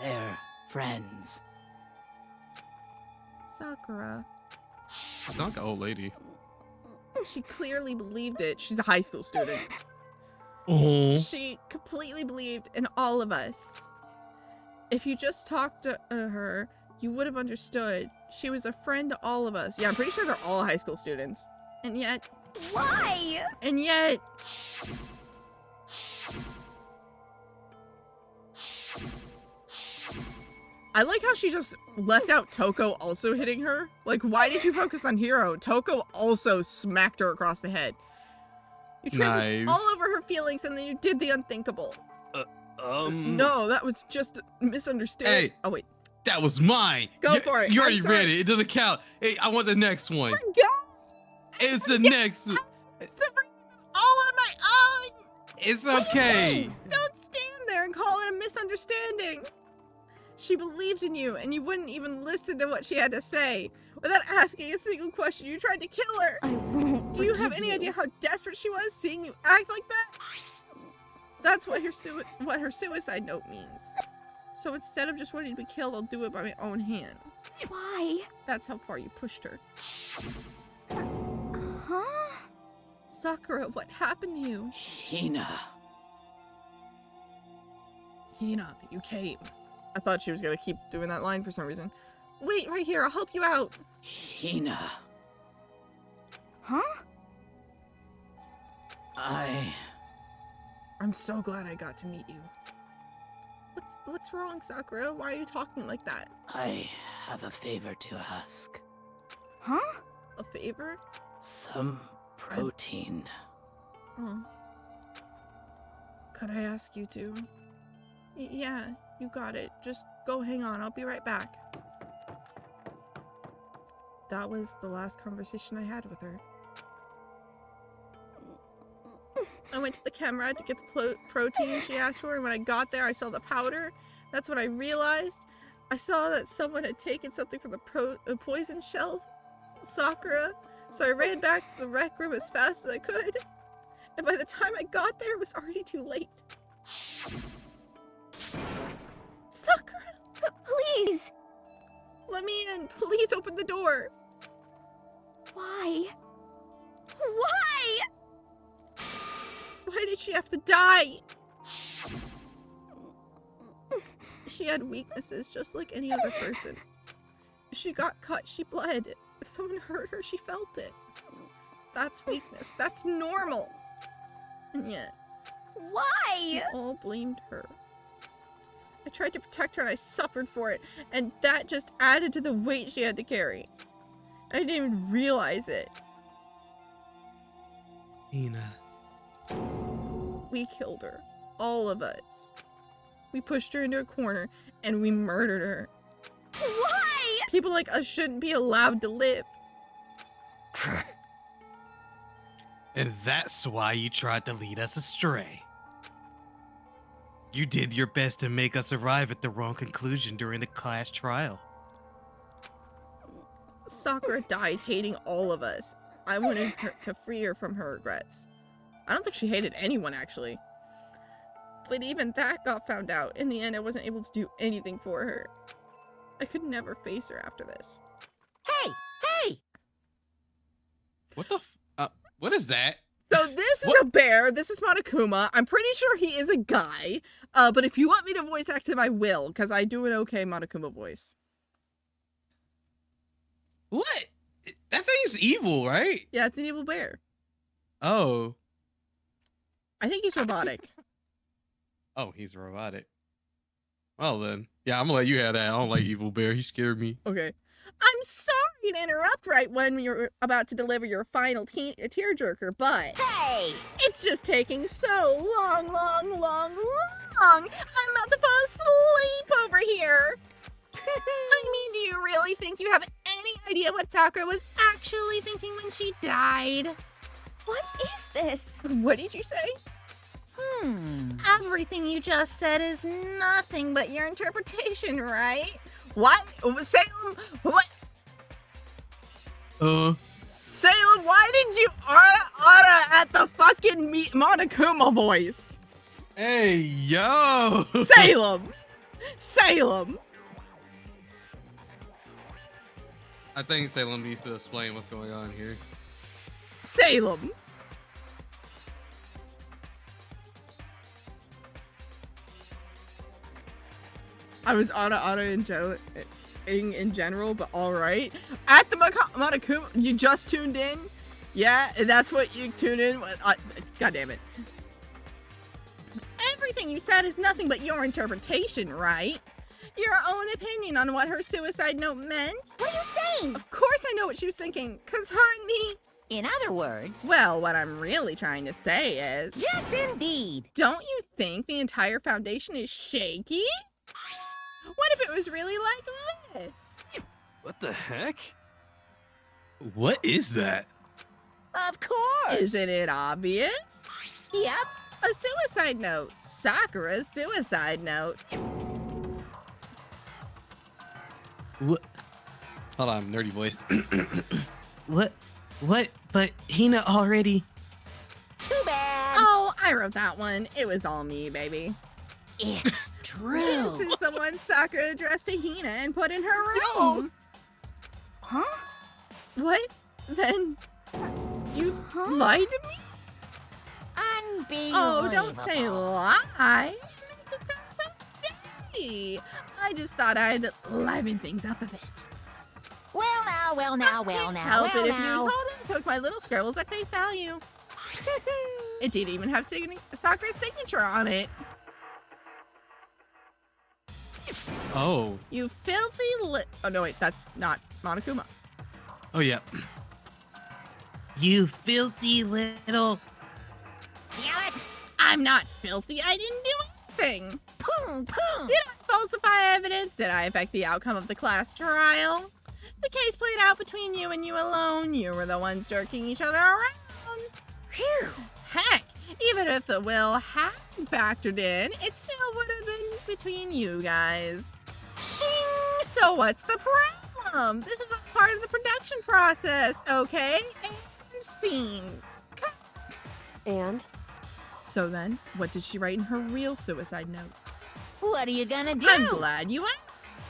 They're friends. Sakura. She's not like an old lady. She clearly believed it. She's a high school student. Oh. She completely believed in all of us. If you just talked to her, you would have understood. She was a friend to all of us. Yeah, I'm pretty sure they're all high school students. And yet... Why? And yet... I like how she just left out Toko also hitting her. Like, why did you focus on Hiro? Toko also smacked her across the head. You trampled Nice. all over her hurt feelings and then you did the unthinkable. No, that was just misunderstanding. Hey. Oh, wait. That was mine. Go for it. You I'm already sorry. read it. It doesn't count. Hey, I want the next one. Go. It's the next. All on my own. It's okay. Don't stand there and call it a misunderstanding. She believed in you, and you wouldn't even listen to what she had to say. Without asking a single question, you tried to kill her. I won't Do you have forgive any you. idea how desperate she was seeing you act like that? That's what her suicide note means. So instead of just wanting to be killed, I'll do it by my own hand. Why? That's how far you pushed her. Huh? Sakura, what happened to you? Hina. Hina, you came. I thought she was gonna keep doing that line for some reason. Wait right here, I'll help you out. Hina. Huh? I'm so glad I got to meet you. What's wrong, Sakura? Why are you talking like that? I have a favor to ask. Huh? A favor? Some protein. Oh. Could I ask you to? Yeah, you got it. Just go hang on. I'll be right back. That was the last conversation I had with her. I went to the camera to get the protein she asked for, and when I got there, I saw the powder. That's when I realized. I saw that someone had taken something from the poison shelf, Sakura, so I ran back to the rec room as fast as I could. And by the time I got there, it was already too late. Sakura! Please! Let me in. Please open the door. Why? Why? Why did she have to die? She had weaknesses just like any other person. If she got cut, she bled. If someone hurt her, she felt it. That's weakness. That's normal. And yet, Why? you all blamed her. I tried to protect her and I suffered for it, and that just added to the weight she had to carry. I didn't even realize it. Hina. We killed her. All of us. We pushed her into a corner and we murdered her. Why? People like us shouldn't be allowed to live. And that's why you tried to lead us astray. You did your best to make us arrive at the wrong conclusion during the class trial. Sakura died hating all of us. I wanted her to free her from her regrets. I don't think she hated anyone, actually. But even that got found out. In the end, I wasn't able to do anything for her. I could never face her after this. Hey! What the what is that? So this is a bear. This is Monokuma. I'm pretty sure he is a guy. But if you want me to voice act him, I will, because I do an okay Monokuma voice. What? That thing's evil, right? Yeah, it's an evil bear. Oh. I think he's robotic. Oh, he's robotic. Well then. Yeah, I'm gonna let you have that. I don't like evil bear. He scared me. Okay. I'm sorry to interrupt right when you're about to deliver your final tearjerker, but... Hey! It's just taking so long. I'm about to fall asleep over here. I mean, do you really think you have any idea what Sakura was actually thinking when she died? What is this? What did you say? Everything you just said is nothing but your interpretation, right? What? Salem? What? Salem, why did you at the fucking Monokuma voice? Hey, yo! Salem! I think Salem needs to explain what's going on here. Salem! I was in general, but alright. At the Monokuma, you just tuned in? Yeah, that's what you tuned in with? God damn it. Everything you said is nothing but your interpretation, right? Your own opinion on what her suicide note meant? What are you saying? Of course I know what she was thinking, because her and me, In other words... Well, what I'm really trying to say is... Yes, indeed! Don't you think the entire foundation is shaky? What if it was really like this? What the heck? What is that? Of course! Isn't it obvious? Yep. A suicide note. Sakura's suicide note. What? Hold on, nerdy voice. What? But Hina already... Too bad! Oh, I wrote that one. It was all me, baby. It's true! This is the one Sakura addressed to Hina and put in her room. Huh? What? Then you lied to me? Unbelievable. Oh, don't say lie. It makes it sound so dirty. I just thought I'd liven things up a bit. Well now. Help it if you told it. Took my little scribbles at face value. It didn't even have Sakura's signature on it. Oh. You filthy Oh, no, wait. That's not Monokuma. Oh, yeah. You filthy little... Damn it! I'm not filthy. I didn't do anything. Boom! Did I falsify evidence? Did I affect the outcome of the class trial? The case played out between you and you alone. You were the ones jerking each other around. Phew! Heck, even if the will hadn't factored in, it still would have been between you guys. Shing! So what's the problem? This is a part of the production process, okay? And scene. And? So then, what did she write in her real suicide note? What are you gonna do? I'm glad you asked.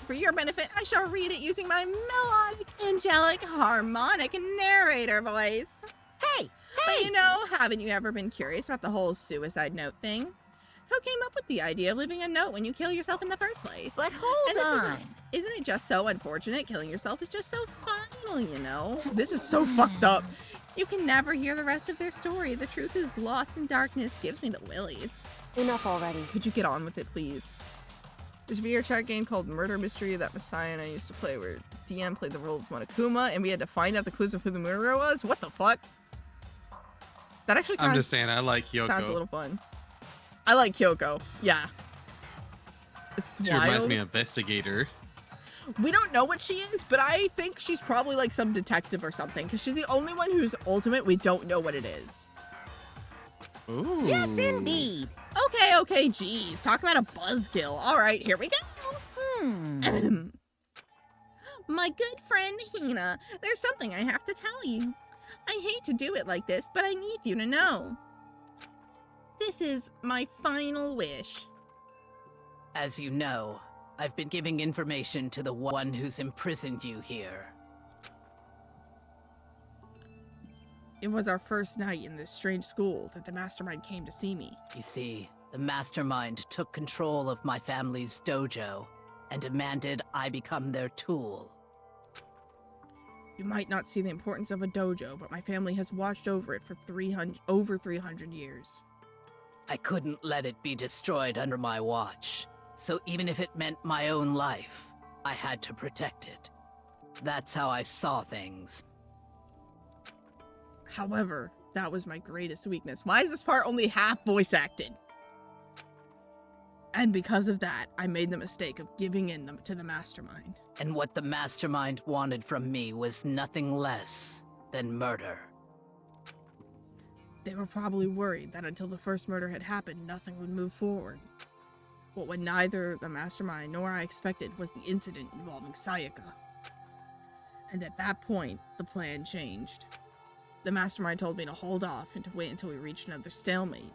For your benefit, I shall read it using my melodic, angelic, harmonic narrator voice. Hey! But you know, haven't you ever been curious about the whole suicide note thing? Who came up with the idea of leaving a note when you kill yourself in the first place? But hold on. Isn't it just so unfortunate? Killing yourself is just so final, you know? This is so fucked up. You can never hear the rest of their story. The truth is lost in darkness. Gives me the willies. Enough already. Could you get on with it, please? There's a VR chat game called Murder Mystery that Messiah and I used to play where DM played the role of Monokuma and we had to find out the clues of who the murderer was. What the fuck? That actually I'm just saying, I like Kyoko. sounds a little fun. I like Kyoko. Yeah. It's She wild. reminds me of Investigator. We don't know what she is, but I think she's probably like some detective or something because she's the only one who's ultimate. We don't know what it is. Ooh. Yes, indeed. Okay, geez. Talk about a buzzkill. All right, here we go. My good friend Hina, there's something I have to tell you. I hate to do it like this, but I need you to know. This is my final wish. As you know, I've been giving information to the one who's imprisoned you here. It was our first night in this strange school that the mastermind came to see me. You see, the mastermind took control of my family's dojo and demanded I become their tool. You might not see the importance of a dojo, but my family has watched over it for over 300 years. I couldn't let it be destroyed under my watch, so even if it meant my own life, I had to protect it. That's how I saw things. However, that was my greatest weakness. Why is this part only half voice acted? And because of that, I made the mistake of giving in to the mastermind. And what the mastermind wanted from me was nothing less than murder. They were probably worried that until the first murder had happened, nothing would move forward. But what neither the mastermind nor I expected was the incident involving Sayaka. And at that point, the plan changed. The mastermind told me to hold off and to wait until we reached another stalemate.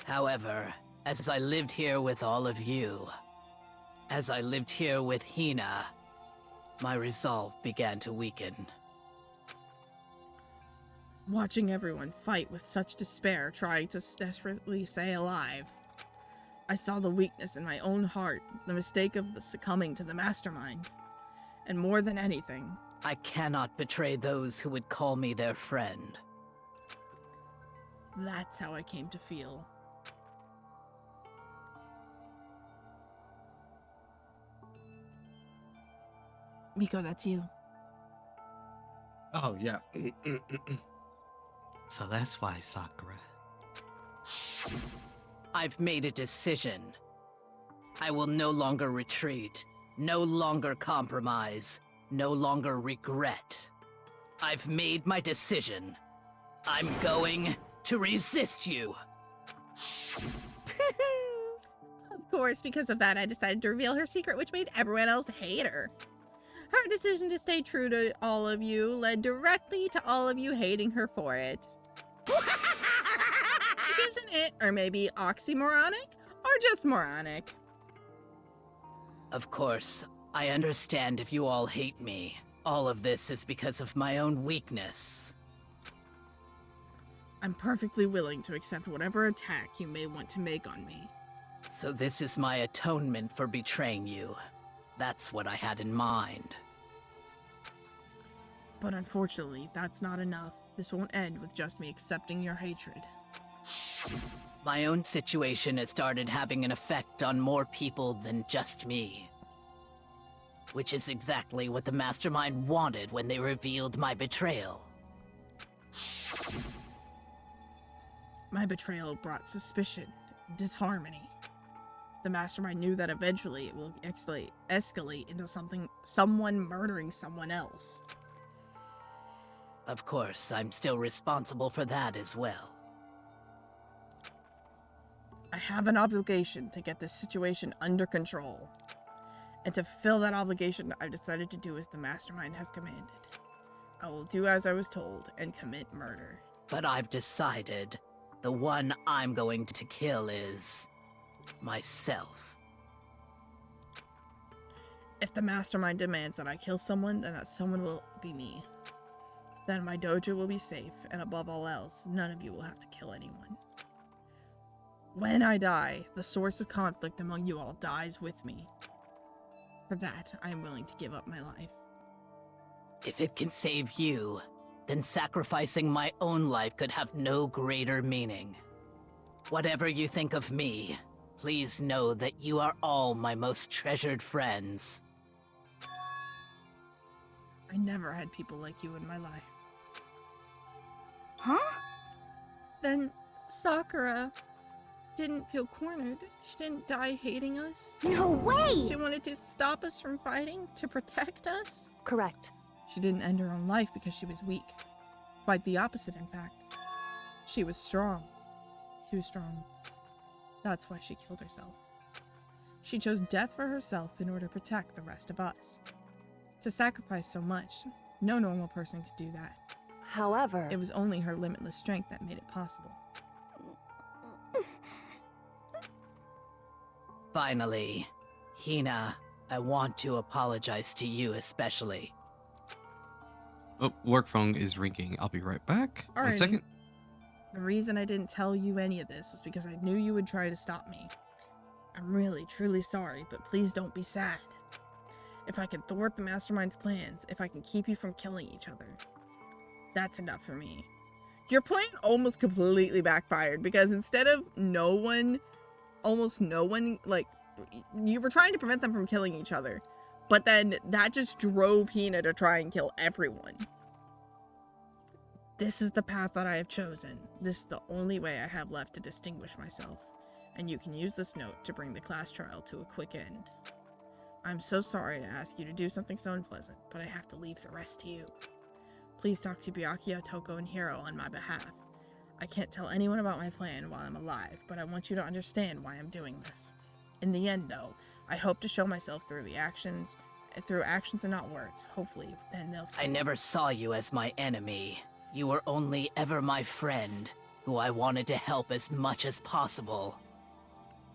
However, as I lived here with all of you, as I lived here with Hina, my resolve began to weaken. Watching everyone fight with such despair, trying to desperately stay alive, I saw the weakness in my own heart, the mistake of succumbing to the mastermind. And more than anything, I cannot betray those who would call me their friend. that's how I came to feel. Miko, that's you. Oh, yeah. So that's why, Sakura. I've made a decision. I will no longer retreat, no longer compromise, no longer regret. I've made my decision. I'm going to resist you. Of course, because of that, I decided to reveal her secret, which made everyone else hate her. Her decision to stay true to all of you led directly to all of you hating her for it. Isn't it? Or maybe oxymoronic? Or just moronic? Of course, I understand if you all hate me. All of this is because of my own weakness. I'm perfectly willing to accept whatever attack you may want to make on me. So this is my atonement for betraying you. That's what I had in mind. But unfortunately, that's not enough. This won't end with just me accepting your hatred. My own situation has started having an effect on more people than just me. Which is exactly what the Mastermind wanted when they revealed my betrayal. My betrayal brought suspicion, disharmony. The Mastermind knew that eventually it will escalate into someone murdering someone else. Of course, I'm still responsible for that as well. I have an obligation to get this situation under control. And to fulfill that obligation, I've decided to do as the Mastermind has commanded. I will do as I was told and commit murder. But I've decided the one I'm going to kill is myself. If the Mastermind demands that I kill someone, then that someone will be me. Then my dojo will be safe, and above all else, none of you will have to kill anyone. When I die, the source of conflict among you all dies with me. For that, I am willing to give up my life. If it can save you, then sacrificing my own life could have no greater meaning. Whatever you think of me, please know that you are all my most treasured friends. I never had people like you in my life. Huh? Then Sakura didn't feel cornered. She didn't die hating us. No way! She wanted to stop us from fighting, to protect us. Correct. She didn't end her own life because she was weak. Quite the opposite, in fact. She was strong. Too strong. That's why she killed herself. She chose death for herself in order to protect the rest of us. To sacrifice so much, no normal person could do that. However, it was only her limitless strength that made it possible. Finally, Hina, I want to apologize to you especially. Oh, work phone is ringing. I'll be right back. Alrighty. 1 second. The reason I didn't tell you any of this was because I knew you would try to stop me. I'm really, truly sorry, but please don't be sad. If I can thwart the Mastermind's plans, if I can keep you from killing each other, that's enough for me. Your plan almost completely backfired because instead of almost no one, like, you were trying to prevent them from killing each other, but then that just drove Hina to try and kill everyone. This is the path that I have chosen. This is the only way I have left to distinguish myself, and you can use this note to bring the class trial to a quick end. I'm so sorry to ask you to do something so unpleasant, but I have to leave the rest to you. Please talk to Byakuya, Toko, and Hiro on my behalf. I can't tell anyone about my plan while I'm alive, but I want you to understand why I'm doing this. In the end, though, I hope to show myself through actions and not words. Hopefully, then they'll see. I never saw you as my enemy. You were only ever my friend, who I wanted to help as much as possible.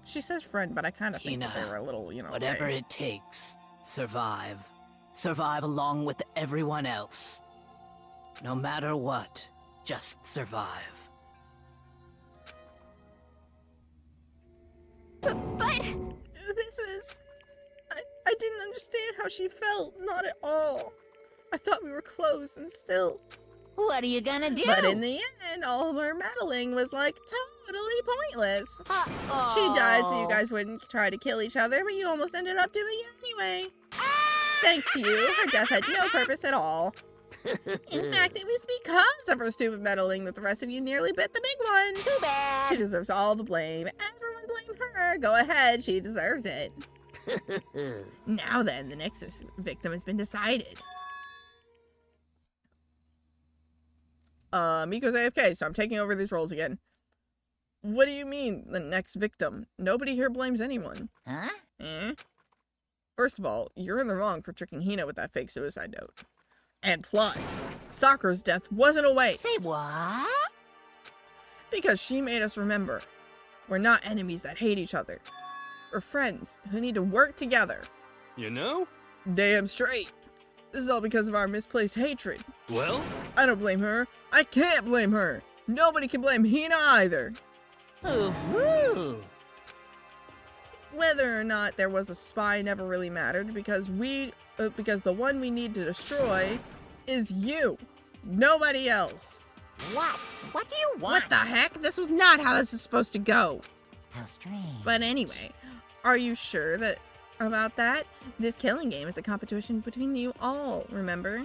She says friend, but I kind of think Hina, that they were a little, whatever it takes, survive. Survive along with everyone else. No matter what, just survive. But... This is... I didn't understand how she felt. Not at all. I thought we were close and still. What are you gonna do? But in the end, all her meddling was, like, totally pointless. She died so you guys wouldn't try to kill each other, but you almost ended up doing it anyway. Thanks to you, her death had no purpose at all. In fact, it was because of her stupid meddling that the rest of you nearly bit the big one. Too bad. She deserves all the blame. Everyone blame her. Go ahead, she deserves it. Now then, the next victim has been decided. Miko's AFK, so I'm taking over these roles again. What do you mean, the next victim? Nobody here blames anyone. Huh? First of all, you're in the wrong for tricking Hina with that fake suicide note. And plus, Sakura's death wasn't a waste. Say what? Because she made us remember. We're not enemies that hate each other. We're friends who need to work together. You know? Damn straight. This is all because of our misplaced hatred. Well? I don't blame her. I can't blame her. Nobody can blame Hina either. Ooh. Whether or not there was a spy never really mattered because the one we need to destroy is you. Nobody else. What? What do you want? What the heck? This was not how this is supposed to go. How strange. But anyway, are you sure about that? This killing game is a competition between you all, remember?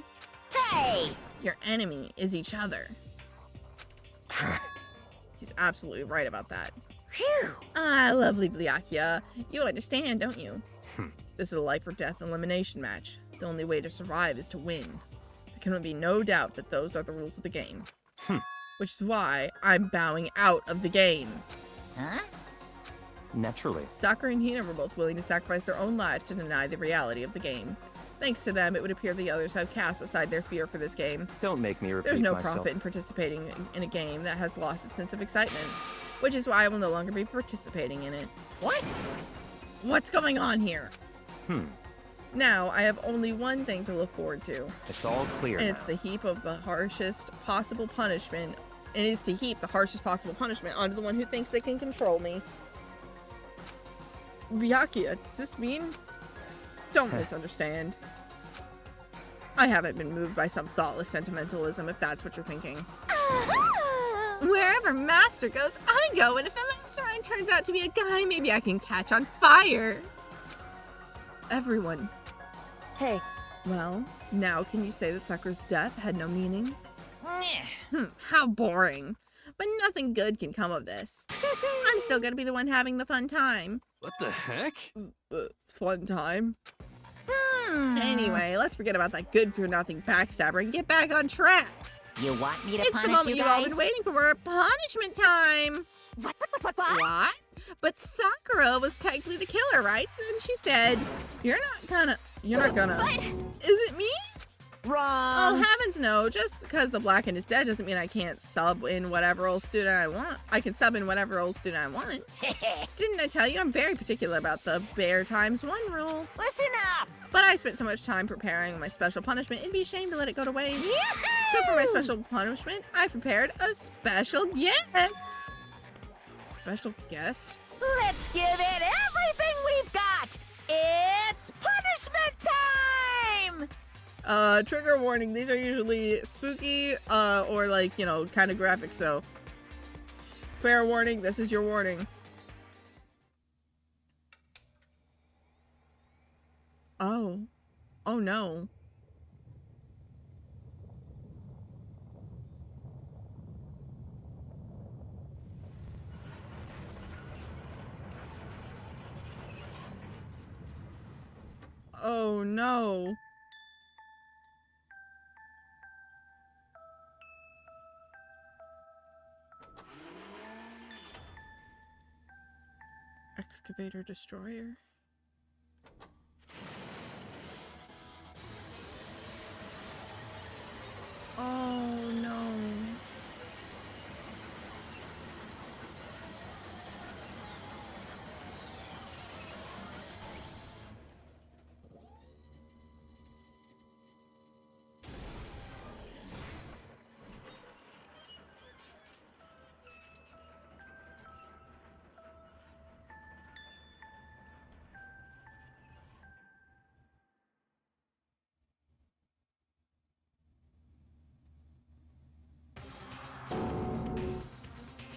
Hey! Your enemy is each other. He's absolutely right about that. Phew! Ah, lovely Byakuya. You understand, don't you? This is a life or death elimination match. The only way to survive is to win. There can be no doubt that those are the rules of the game. Which is why I'm bowing out of the game. Huh? Naturally. Sakura and Hina were both willing to sacrifice their own lives to deny the reality of the game. Thanks to them, it would appear the others have cast aside their fear for this game. Don't make me repeat There's no myself. profit in participating in a game that has lost its sense of excitement, which is why I will no longer be participating in it. What? What's going on here? Now, I have only one thing to look forward to. It's all clear And now. it's the heap of the harshest possible punishment. It is to heap the harshest possible punishment onto the one who thinks they can control me. Byakuya, does this mean? Don't misunderstand. I haven't been moved by some thoughtless sentimentalism, if that's what you're thinking. Wherever Master goes, I go, and if the mastermind turns out to be a guy, maybe I can catch on fire. Everyone. Hey. Well, now can you say that Sakura's death had no meaning? How boring. But nothing good can come of this. I'm still gonna be the one having the fun time. What the heck? Fun time? Anyway, let's forget about that good-for-nothing backstabber and get back on track. You want me to It's punish the moment you you've guys? all been waiting for. Punishment time! What? But Sakura was technically the killer, right? And she's dead. You're not gonna... But... Is it me? Wrong. Oh, heavens no. Just because the Blackened is dead doesn't mean I can't sub in whatever old student I want. I can sub in whatever old student I want. Didn't I tell you I'm very particular about the bear times one rule? Listen up! But I spent so much time preparing my special punishment, it'd be a shame to let it go to waste. So for my special punishment, I prepared a special guest. Special guest? Let's give it everything we've got! It's punishment time! Trigger warning, these are usually spooky, or like, you know, kind of graphic, so fair warning, this is your warning. Oh. Oh no. Oh no. Excavator destroyer. Oh no.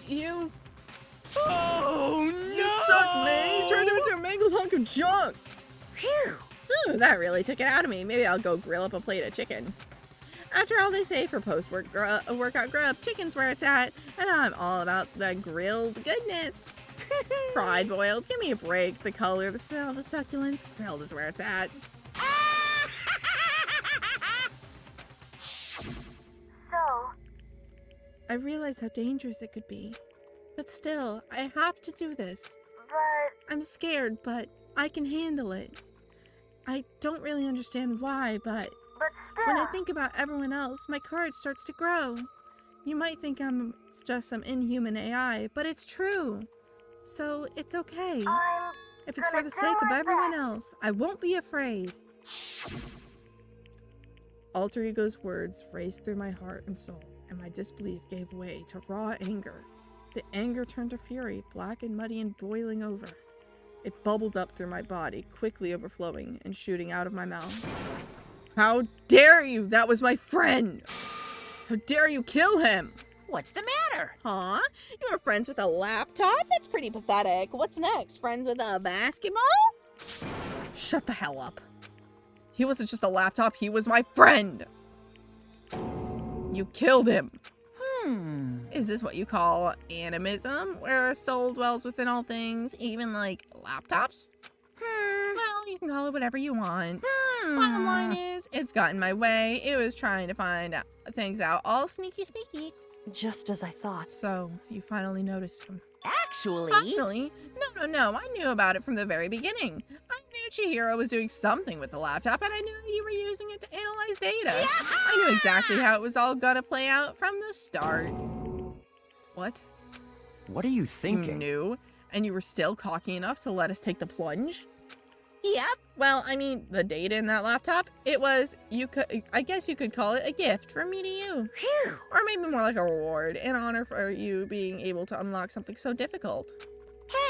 You... Oh, no! You suck, man! You turned him into a mangled hunk of junk! Phew! Ooh, that really took it out of me. Maybe I'll go grill up a plate of chicken. After all, they say for workout grub, chicken's where it's at, and I'm all about the grilled goodness. Fried, boiled, give me a break. The color, the smell, the succulence, grilled is where it's at. So, I realize how dangerous it could be, but still, I have to do this. but I'm scared, but I can handle it. I don't really understand why, but still. when I think about everyone else, my courage starts to grow. You might think I'm just some inhuman AI, but it's true. So it's okay. If it's for the sake of everyone else, I won't be afraid. Alter Ego's words raced through my heart and soul, and my disbelief gave way to raw anger. The anger turned to fury, black and muddy and boiling over. It bubbled up through my body, quickly overflowing and shooting out of my mouth. How dare you? That was my friend! How dare you kill him? What's the matter? Huh? You were friends with a laptop? That's pretty pathetic. What's next? Friends with a basketball? Shut the hell up. He wasn't just a laptop, he was my friend! You killed him. Is this what you call animism, where a soul dwells within all things, even like laptops? Well, you can call it whatever you want. Bottom line is, it's got in my way. It was trying to find things out all sneaky. Just as I thought. So, you finally noticed him. Actually? No. I knew about it from the very beginning. I knew Chihiro was doing something with the laptop, and I knew you were using it to analyze data. Yeah! I knew exactly how it was all gonna play out from the start. What? What are you thinking? You knew, and you were still cocky enough to let us take the plunge? Yep. Well, I mean, the data in that laptop, it was, I guess you could call it a gift from me to you. Phew. Or maybe more like a reward, in honor for you being able to unlock something so difficult.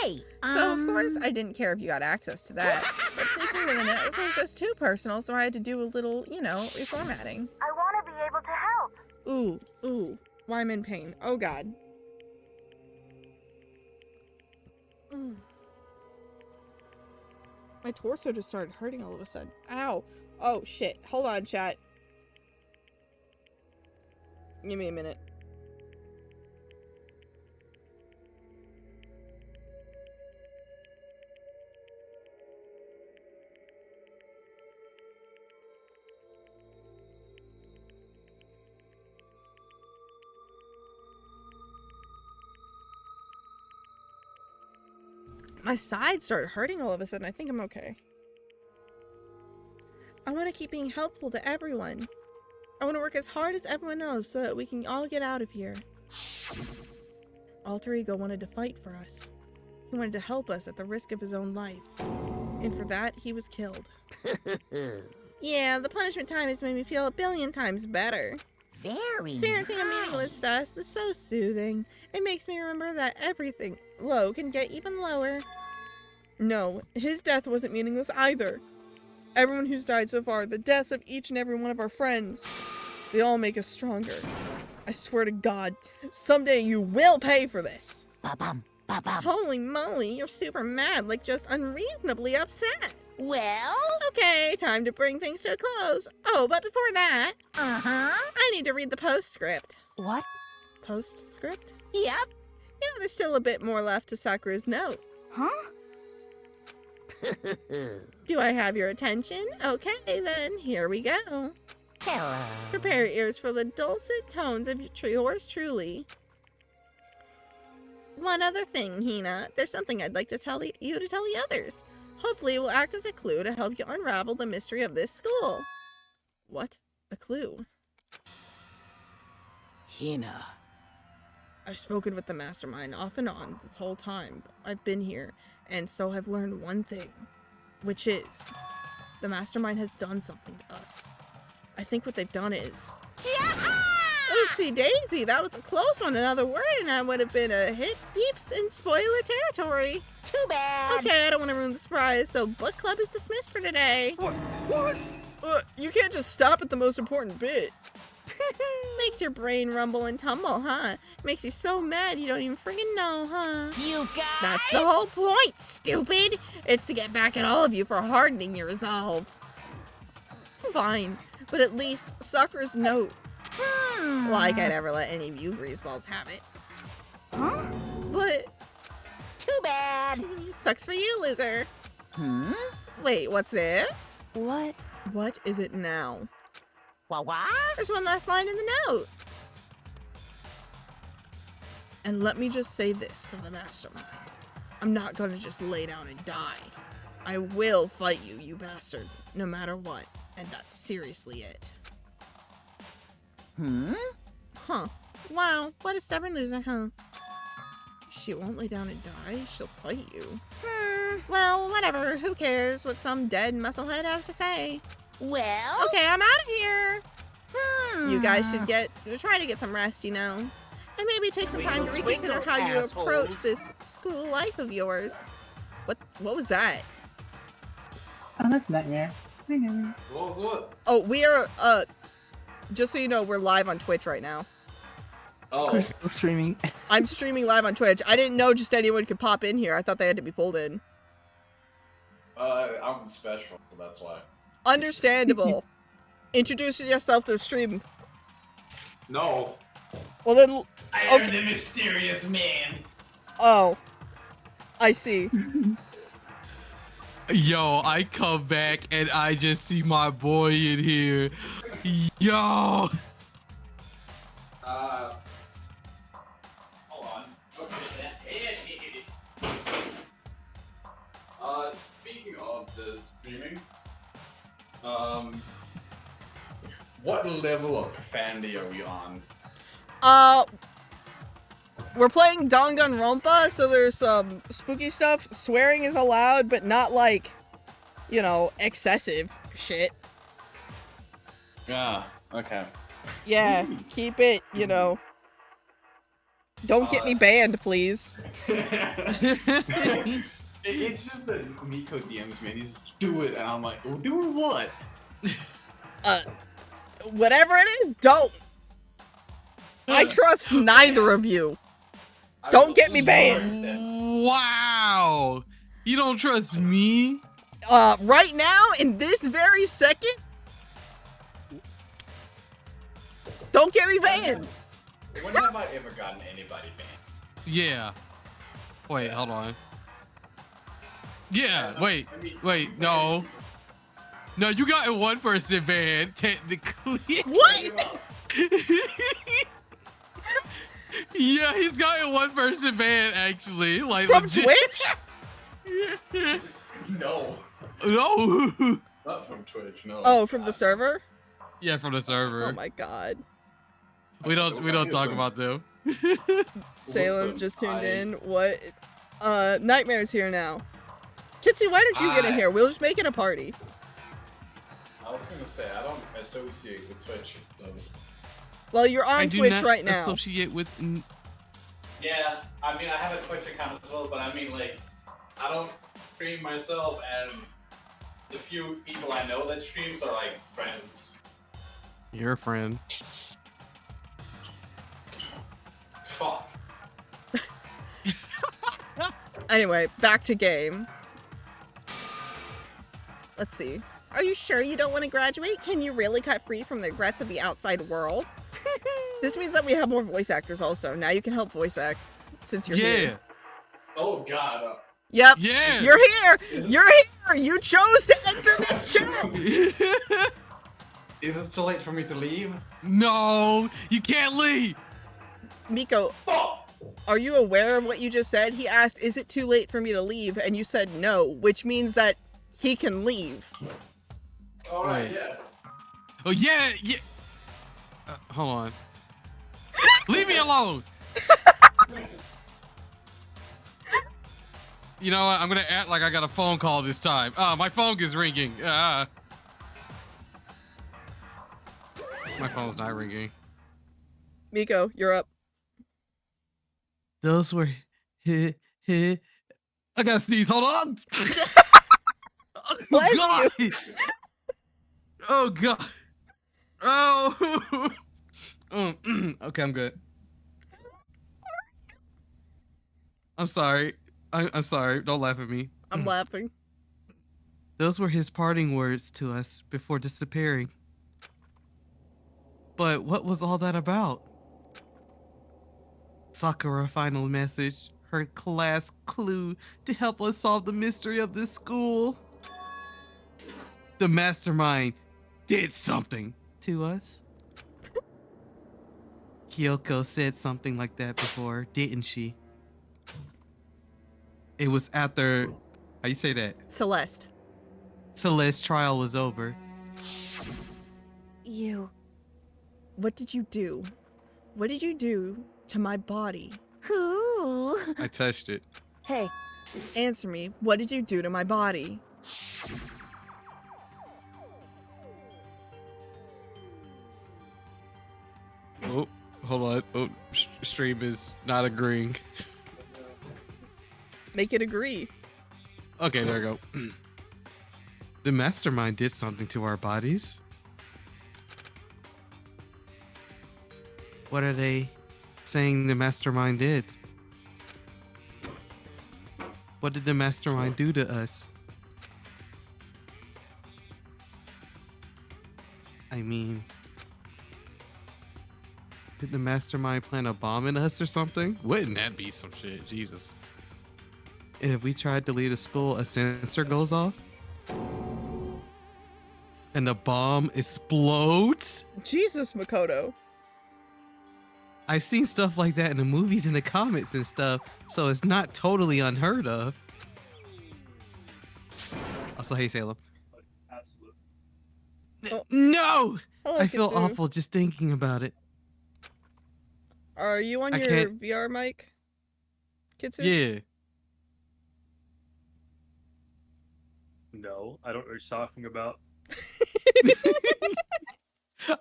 Hey, So, of course, I didn't care if you got access to that. But sneaking with the network was just too personal, so I had to do a little, reformatting. I want to be able to help. Ooh. Why I'm in pain. Oh, God. My torso just started hurting all of a sudden. Ow. Oh, shit. Hold on, chat. Give me a minute. My side started hurting all of a sudden. I think I'm okay. I want to keep being helpful to everyone. I want to work as hard as everyone else so that we can all get out of here. Alter Ego wanted to fight for us. He wanted to help us at the risk of his own life. And for that, he was killed. Yeah, the punishment time has made me feel 1,000,000,000 times better. Very Experiencing a meaningless death is so soothing. It makes me remember that everything low can get even lower. No, his death wasn't meaningless either. Everyone who's died so far, the deaths of each and every one of our friends, they all make us stronger. I swear to God, someday you will pay for this. Ba-bum. Holy moly, you're super mad, like just unreasonably upset. Well? Okay, time to bring things to a close. Oh, but before that, Uh-huh. I need to read the postscript. What? Postscript? Yep. Yeah, there's still a bit more left to Sakura's note. Huh? Do I have your attention? Okay, then, here we go. Hello. Prepare your ears for the dulcet tones of yours truly. One other thing, Hina. There's something I'd like to tell you to tell the others. Hopefully it will act as a clue to help you unravel the mystery of this school. What? A clue? Hina. I've spoken with the mastermind off and on this whole time I've been here, and so have learned one thing, which is the mastermind has done something to us. I think what they've done is... Oopsie daisy, that was a close one. Another word and I would have been a hip deep in spoiler territory. Too bad. Okay, I don't want to ruin the surprise, so book club is dismissed for today. What? You can't just stop at the most important bit. Makes your brain rumble and tumble, huh? Makes you so mad you don't even friggin' know, huh? You guys! That's the whole point, stupid! It's to get back at all of you for hardening your resolve. Fine. But at least Sakura's note. Like I never let any of you greaseballs have it. Huh? But Too bad. sucks for you, loser. Wait, what's this? What? What is it now? What? There's one last line in the note. And let me just say this to the mastermind. I'm not gonna just lay down and die. I will fight you, you bastard, no matter what. And that's seriously it. Huh. Wow, what a stubborn loser, huh? She won't lay down and die, she'll fight you. Well, whatever, who cares what some dead musclehead has to say? Well? Okay, I'm out of here. You guys should try to get some rest, you know? And maybe take some time to reconsider how you approach this school life of yours. What was that? Oh, that's Nightmare. I know. What was what? Oh, we are, just so you know, we're live on Twitch right now. We're still streaming. I'm streaming live on Twitch. I didn't know just anyone could pop in here. I thought they had to be pulled in. I'm special, so that's why. Understandable. Introduce yourself to the stream. No. Well then, I am the mysterious man. Oh. I see. Yo, I come back and I just see my boy in here. Yo. Hold on. Speaking of the streaming, what level of profanity are we on? We're playing Danganronpa, so there's some spooky stuff. Swearing is allowed, but not like, you know, excessive shit. Ah, okay. Yeah, keep it, you know. Don't get me banned, please. It's just that Miko DMs me and he's just, do it, and I'm like, well, do what? Whatever it is, don't. I trust neither of you. Don't get me banned. Wow. You don't trust me? Right now, in this very second, don't get me banned. When have I ever gotten anybody banned? Yeah. Wait, hold on. Yeah, wait, no. No, you got one person banned, technically. What? Yeah, he's gotten one person banned, actually. Like, from legit. Twitch? No. No. Not from Twitch, no. Oh, from the server? Yeah, from the server. Oh my god. We don't talk about them. Salem just tuned in. What? Nightmare's here now. Kitsy, why don't you get in here? We'll just make it a party. I was gonna say, I don't associate with Twitch, so. Well, you're on Twitch right now. Associate with. Yeah, I mean, I have a Twitch account as well, but I mean, like, I don't stream myself, and the few people I know that streams are like friends. You're a friend. Fuck. Anyway, back to game. Let's see. Are you sure you don't want to graduate? Can you really cut free from the regrets of the outside world? This means that we have more voice actors also. Now you can help voice act since you're here. Oh god. Yep. Yeah. You're here. You're here. You chose to enter this chat. Is it too late for me to leave? No, you can't leave. Miko, are you aware of what you just said? He asked, is it too late for me to leave? And you said no, which means that he can leave. Alright, yeah. Oh, yeah. Hold on. Leave me alone. You know what? I'm going to act like I got a phone call this time. My phone is ringing. My phone's not ringing. Miko, you're up. Those were I gotta sneeze. Hold on. Bless God. you. Oh God. Oh. Okay, I'm good. I'm sorry. I'm sorry. Don't laugh at me. I'm laughing. Those were his parting words to us before disappearing. But what was all that about? Sakura final message, her class clue to help us solve the mystery of this school. The mastermind did something to us. Kyoko said something like that before, didn't she? It was after, how you say that? Celeste. Celeste's trial was over. You. What did you do? What did you do to my body? Who? I touched it. Hey, answer me. What did you do to my body? Oh, hold on. Oh, stream is not agreeing. Make it agree. Okay, there we go. The mastermind did something to our bodies. What are they saying the mastermind did? What did the mastermind do to us? I mean, did the mastermind plant a bomb in us or something? Wouldn't that be some shit? Jesus. And if we tried to leave a school, a sensor goes off? And the bomb explodes? Jesus, Makoto. I've seen stuff like that in the movies and the comics and stuff, so it's not totally unheard of. Also, hey, Salem. No! Hello, I feel Kitsu. awful just thinking about it. Are you on I your can't- VR mic, Kitsu? Yeah. No, I don't know what you're talking about.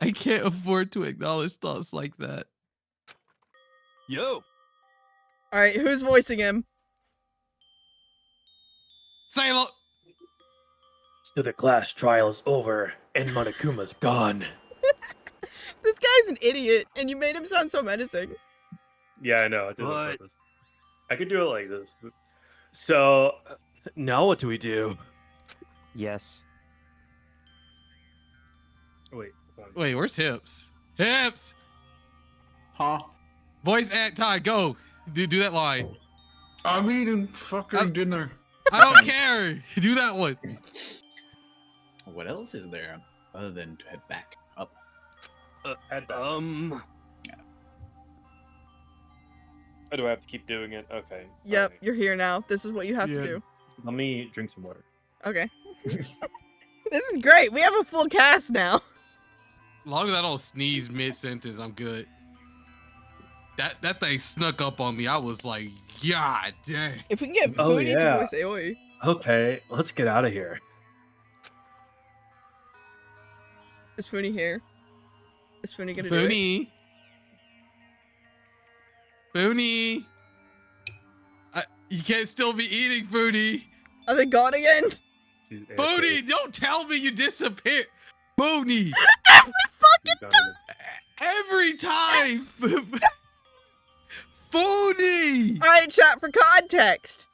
I can't afford to acknowledge thoughts like that. Yo! Alright, who's voicing him? Salem! So the class trial is over, and Monokuma's gone. This guy's an idiot, and you made him sound so menacing. Yeah, I know. I did it on purpose. I could do it like this. So, now what do we do? Yes. Wait. hold on. Wait, where's Hips? Hips! Huh? Voice act time, go! Do that line. I'm eating fucking dinner. I don't care! Do that one. What else is there other than to head back up? Oh, do I have to keep doing it? Okay. Yep, you're here now. This is what you have to Yeah. do. Let me drink some water. Okay. This is great. We have a full cast now. As long as I don't sneeze mid-sentence, I'm good. That thing snuck up on me. I was like, God dang. If we can get Oh, Foodie yeah. to voice Aoi. Okay, let's get out of here. Is Foodie here? Is Foodie gonna do it? Booney. Booney. You can't still be eating, Booney. Are they gone again? Booney, don't tell me you disappeared. Booney. Every fucking time. Every time. Booney. Alright, chat, for context.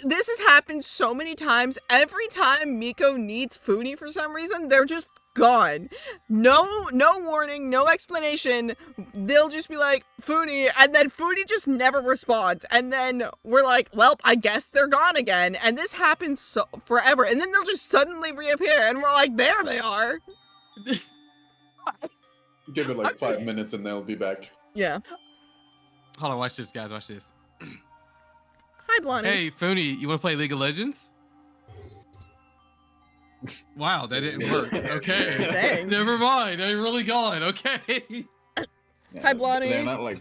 This has happened so many times. Every time Miko needs Foodie for some reason, they're just gone. No warning, no explanation. They'll just be like, Foodie, and then Foodie just never responds. And then we're like, well, I guess they're gone again. And this happens so forever. And then they'll just suddenly reappear, and we're like, there they are. Give it like 5 minutes and they'll be back. Yeah. Hold on, watch this, guys. Watch this. Hi, Blondie. Hey, Fooney, you want to play League of Legends? Wow, that didn't work. Okay. Dang. Never mind. I'm really gone. Okay. Hi, Blondie. They're not like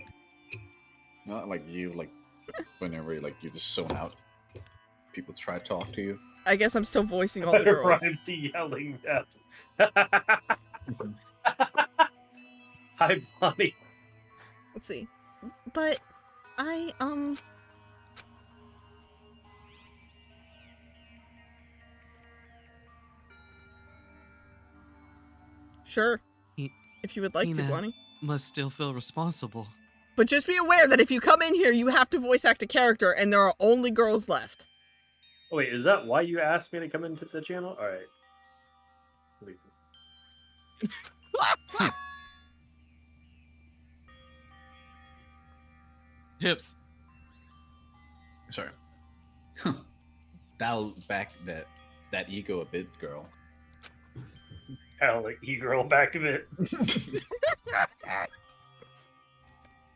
you, like whenever like you just zone out. People try to talk to you. I guess I'm still voicing all the girls. Rhymes yelling at. Hi, Bonnie. Let's see. But I Sure. If you would like to, Hina Bonnie. must still feel responsible. But just be aware that if you come in here, you have to voice act a character, and there are only girls left. Oh, wait, is that why you asked me to come into the channel? All right. Hips. Sorry. Dial back that ego a bit, girl. Hell, like e-girl back a bit.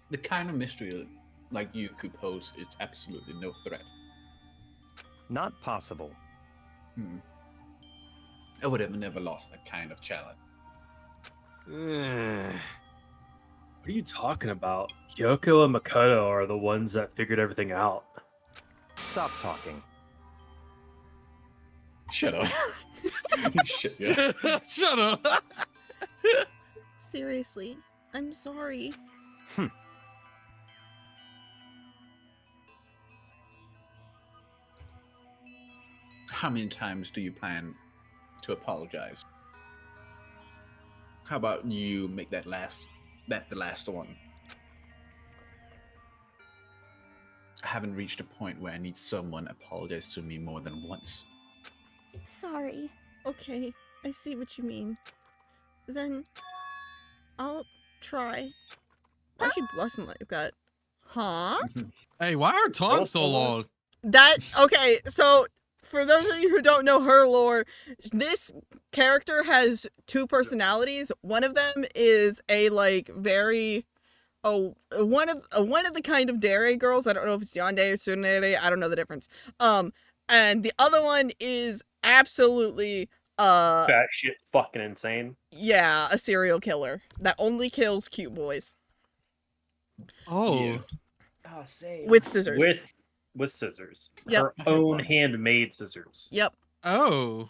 The kind of mystery like you could pose is absolutely no threat. Not possible. I would have never lost that kind of challenge. What are you talking about? Kyoko and Makoto are the ones that figured everything out. Stop talking. Shut up. Shut up. Seriously, I'm sorry. How many times do you plan to apologize? How about you make that the last one? I haven't reached a point where I need someone apologize to me more than once. Sorry. Okay, I see what you mean. Then I'll try. Why is she blushing like that? Huh? Hey, why are tongues so long? Okay, so for those of you who don't know her lore, this character has two personalities. One of them is a like very one of the kind of dere girls. I don't know if it's yandere or tsundere. I don't know the difference. And the other one is absolutely Fat shit fucking insane. yeah, a serial killer that only kills cute boys. Oh. Yeah. Oh, same. With scissors. With scissors. Yep. Her own handmade scissors. Yep. Oh.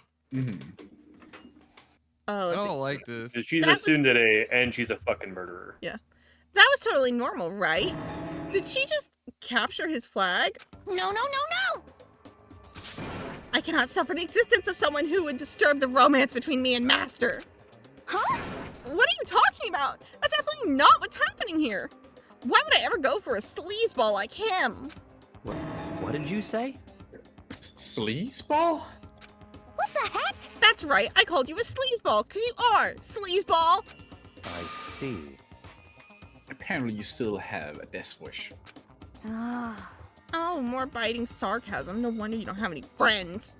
Oh, I don't like this. She's a tsundere and she's a fucking murderer. Yeah. That was totally normal, right? Did she just capture his flag? No, no, no, no! I cannot suffer the existence of someone who would disturb the romance between me and Master. Huh? What are you talking about? That's absolutely not what's happening here. Why would I ever go for a sleazeball like him? What did you say? Sleazeball? What the heck? That's right, I called you a sleazeball, because you are, sleazeball! I see. Apparently you still have a death wish. Oh, more biting sarcasm. No wonder you don't have any friends.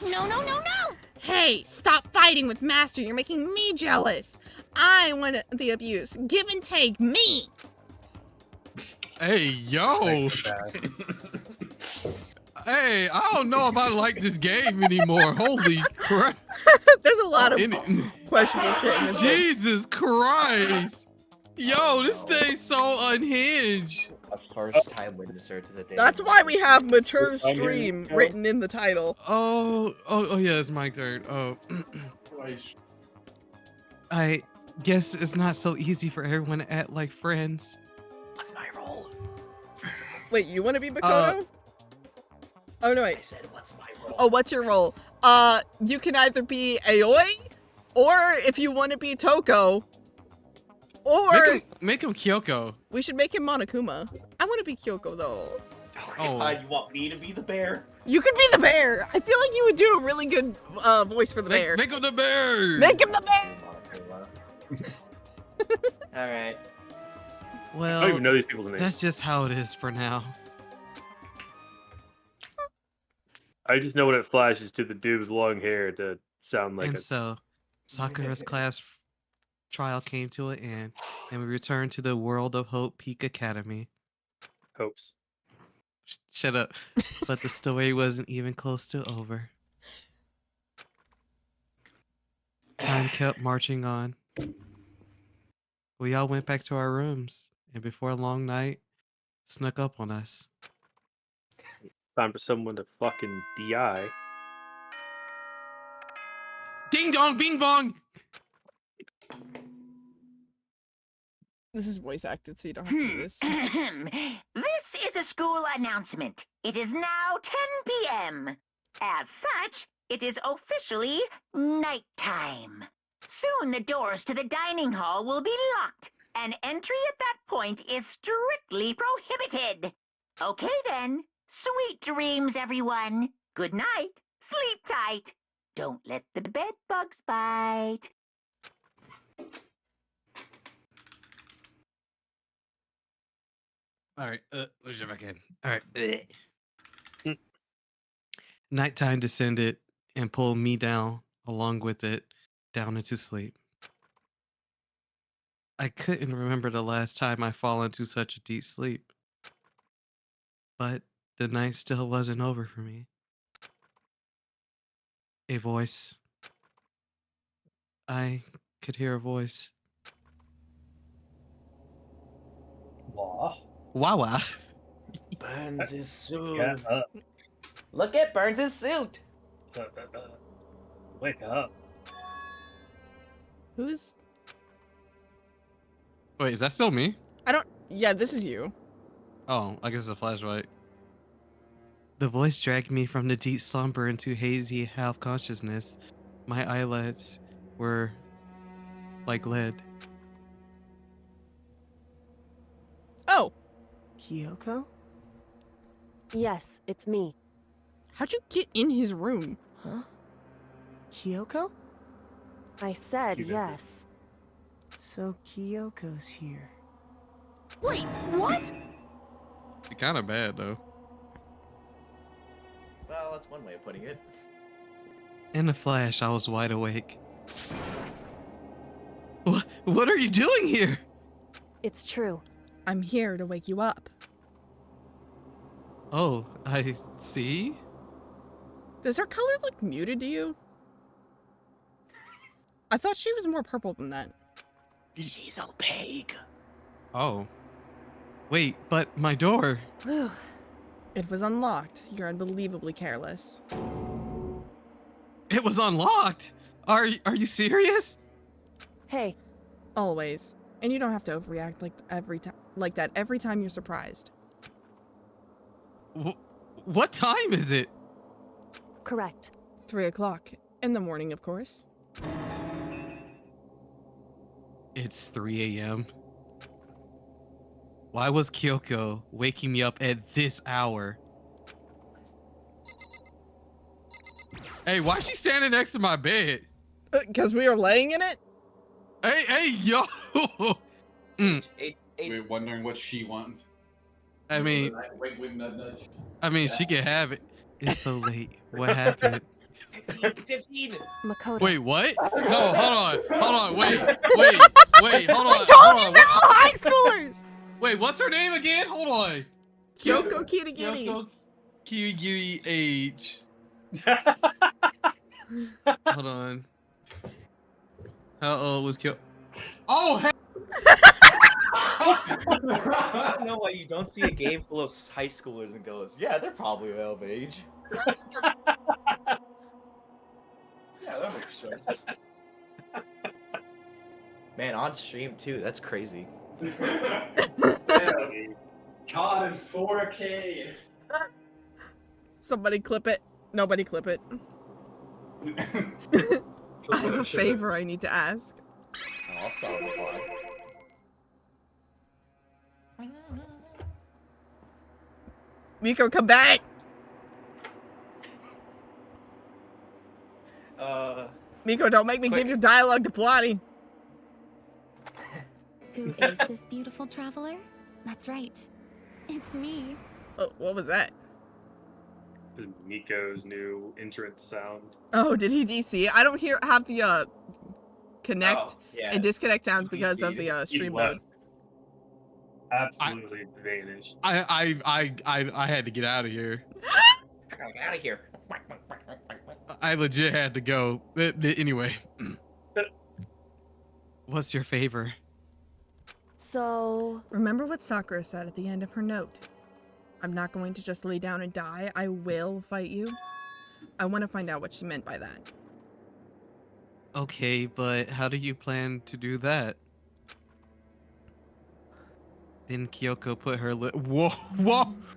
No, no, no, no! Hey, stop fighting with Master. You're making me jealous. I want the abuse. Give and take me. Hey, yo. Hey, I don't know if I like this game anymore. Holy crap. There's a lot of questionable shit in this game. Jesus Christ. Yo, this thing's so unhinged. A first-time witnesser to the day. That's why we have mature stream written in the title. Oh, yeah, it's my turn. Oh. I guess it's not so easy for everyone to act like friends. What's my role? Wait, you want to be Makoto? Oh, no, wait. I said, what's my role? Oh, what's your role? You can either be Aoi, or if you want to be Toko, or... Make him Kyoko. We should make him Monokuma. I want to be Kyoko, though. Oh. You want me to be the bear? You could be the bear. I feel like you would do a really good voice for the bear. Make him the bear. Make him the bear. All right. Well, I don't even know these people's names. That's just how it is for now. I just know when it flashes to the dude with long hair to sound like And so, Sakura's class trial came to an end, and we returned to the World of Hope Peak Academy. Hopes. Shut up. But the story wasn't even close to over. Time kept marching on. We all went back to our rooms, and before a long night, snuck up on us. Time for someone to fucking DI. Ding dong, bing bong! This is voice acted, so you don't have to do this. This is a school announcement. It is now 10 p.m. As such, it is officially nighttime. Soon the doors to the dining hall will be locked, and entry at that point is strictly prohibited. Okay then. Sweet dreams, everyone. Good night. Sleep tight. Don't let the bed bugs bite. All right, let's jump back in. All right. Nighttime descended and pulled me down, along with it, down into sleep. I couldn't remember the last time I fall into such a deep sleep. But the night still wasn't over for me. A voice. I could hear a voice. Wah. Wawa. Burns' suit. Get up. Look at Burns' suit. Wake up. Who's... Wait, is that still me? I don't... Yeah, this is you. Oh, I guess it's a flashlight. The voice dragged me from the deep slumber into hazy half-consciousness. My eyelids were like lead. Oh. Kyoko? Yes, it's me. How'd you get in his room? Huh? Kyoko? I said yes. So Kyoko's here. Wait, what? It's kind of bad, though. Well, that's one way of putting it. In a flash, I was wide awake. What are you doing here? It's true. I'm here to wake you up. Oh, I see. Does her colors look muted to you? I thought she was more purple than that. She's opaque. Oh. Wait, but my door. It was unlocked. You're unbelievably careless. It was unlocked. Are you serious? Hey. Always. And you don't have to overreact like that every time you're surprised. What time is it? Correct. 3 o'clock. In the morning, of course. It's 3 a.m. Why was Kyoko waking me up at this hour? Hey, why is she standing next to my bed? Because we were laying in it? Hey, yo! We're wondering what she wants. I mean, Wink, wink, nudge, nudge. I mean, she can have it. It's so late. What happened? 15. Makoto. Wait, what? No, hold on. Wait, hold on. I told you they're all high schoolers! Wait, what's her name again? Hold on. Kyoko Kirigiri. Kyoko Kirigiri. Hold on. How old was Kyoko? Oh, hey! I don't know why you don't see a game full of high schoolers and goes, yeah, they're probably of age. Yeah, that makes sense. Man, on stream too, that's crazy. God in 4K. Somebody clip it. Nobody clip it. I have a favor I need to ask. Oh, I'll start with one. Miko, come back! Miko, don't make me give your dialogue to Plotty. Who is this beautiful traveler? That's right. It's me. Oh, what was that? Miko's new entrance sound. Oh, did he DC? I don't have the connect and disconnect sounds because of the stream mode. Absolutely vanished. I had to get out of here. Get out of here. I legit had to go. Anyway. What's your favor? So... Remember what Sakura said at the end of her note. I'm not going to just lay down and die. I will fight you. I want to find out what she meant by that. Okay, but how do you plan to do that? Then Kyoko put her whoa,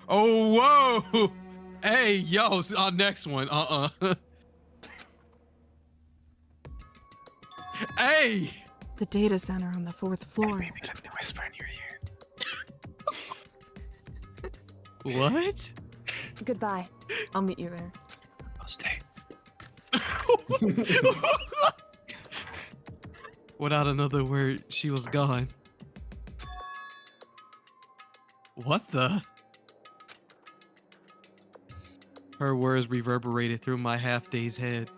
oh, whoa! Hey, yo, next one, Hey! The data center on the 4th floor. Maybe let me whisper in your ear. What? Goodbye. I'll meet you there. I'll stay. Without another word, she was gone. What the? Her words reverberated through my half-dazed head.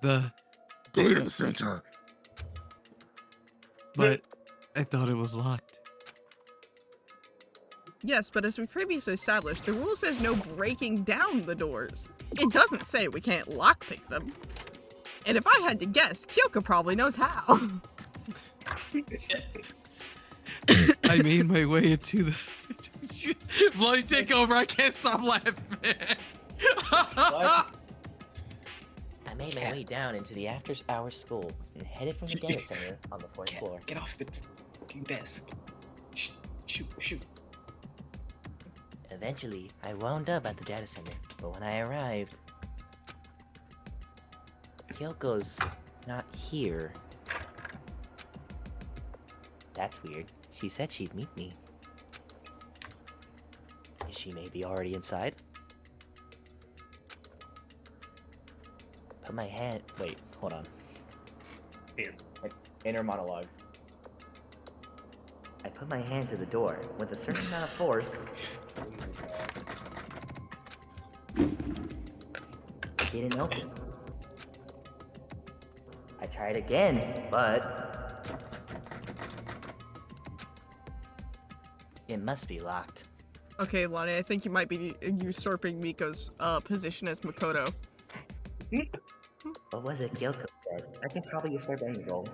The data center. But I thought it was locked. Yes, but as we previously established, the rule says no breaking down the doors. It doesn't say we can't lockpick them. And if I had to guess, Kyoko probably knows how. I made my way into the bloody takeover. I can't stop laughing. I made my way down into the after-hours school and headed from the data center on the fourth floor. Get off the fucking desk. Shoot. Eventually, I wound up at the data center, but when I arrived, Kyoko's not here. That's weird. She said she'd meet me. Is she maybe already inside? Put my hand... Wait, hold on. Inner monologue. I put my hand to the door with a certain amount of force. It didn't open. I tried again, but... it must be locked. Okay, Lonnie, I think you might be usurping Miko's position as Makoto. What was it Kyoko said? I can probably usurp any role.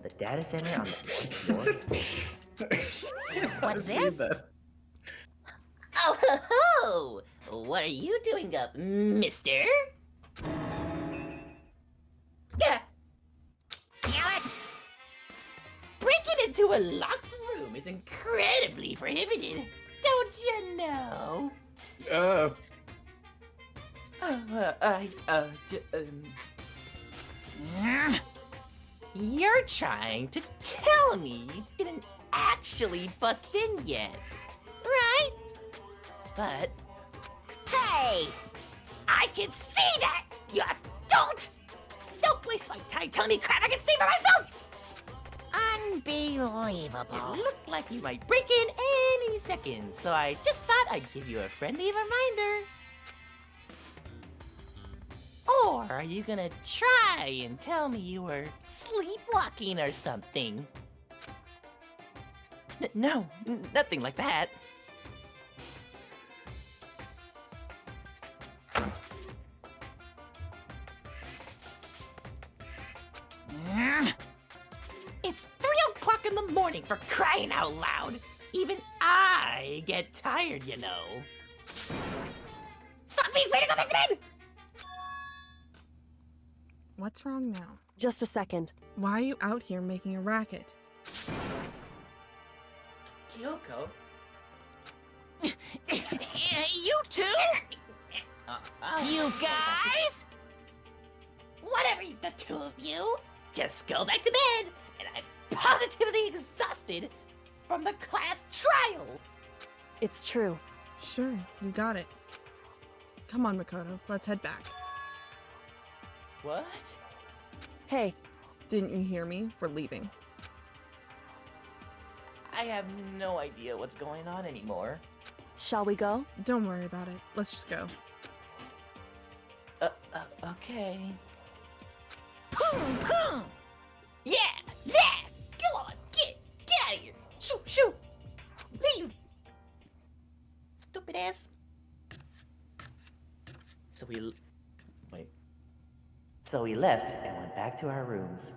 The data center on the fourth floor? What's this? Oh ho ho! What are you doing up, mister? Yeah. Damn it! Breaking into a locked room is incredibly prohibited, don't you know? You're trying to tell me you didn't actually bust in yet, right? But, hey! I can see that, you don't! Don't waste my time telling me crap I can see for myself! Unbelievable. It looked like you might break in any second, so I just thought I'd give you a friendly reminder. Or are you gonna try and tell me you were sleepwalking or something? No, nothing like that. It's 3 o'clock in the morning, for crying out loud. Even I get tired, you know. Stop being waiting on my bed! What's wrong now? Just a second. Why are you out here making a racket? Kyoko? You too? You guys? Whatever, the two of you. Just go back to bed, and I'm positively exhausted from the class trial. It's true. Sure, you got it. Come on, Makoto, let's head back. What? Hey. Didn't you hear me? We're leaving. I have no idea what's going on anymore. Shall we go? Don't worry about it. Let's just go. Okay. Boom, boom. Yeah! Go on, get out of here! Shoot! Leave! Stupid ass. So we left and went back to our rooms.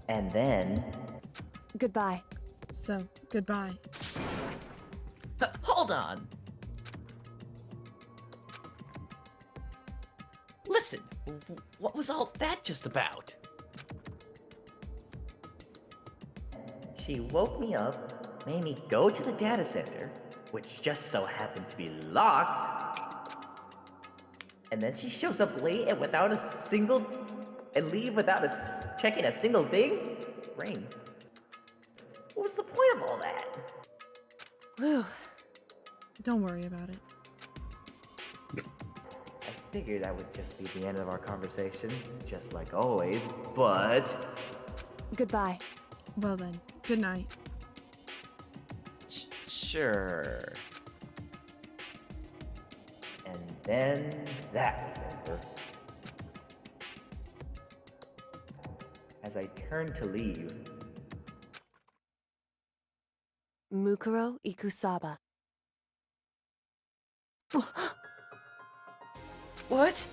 And then... Goodbye. So, goodbye. Hold on! Listen, what was all that just about? She woke me up, made me go to the data center, which just so happened to be locked, and then she shows up late and leave without checking a single thing? Rain. What was the point of all that? Whew. Don't worry about it. I figured that would just be the end of our conversation, just like always, but... Goodbye. Well then, good night. Sure. And then that was over. As I turned to leave, Mukuro Ikusaba. what?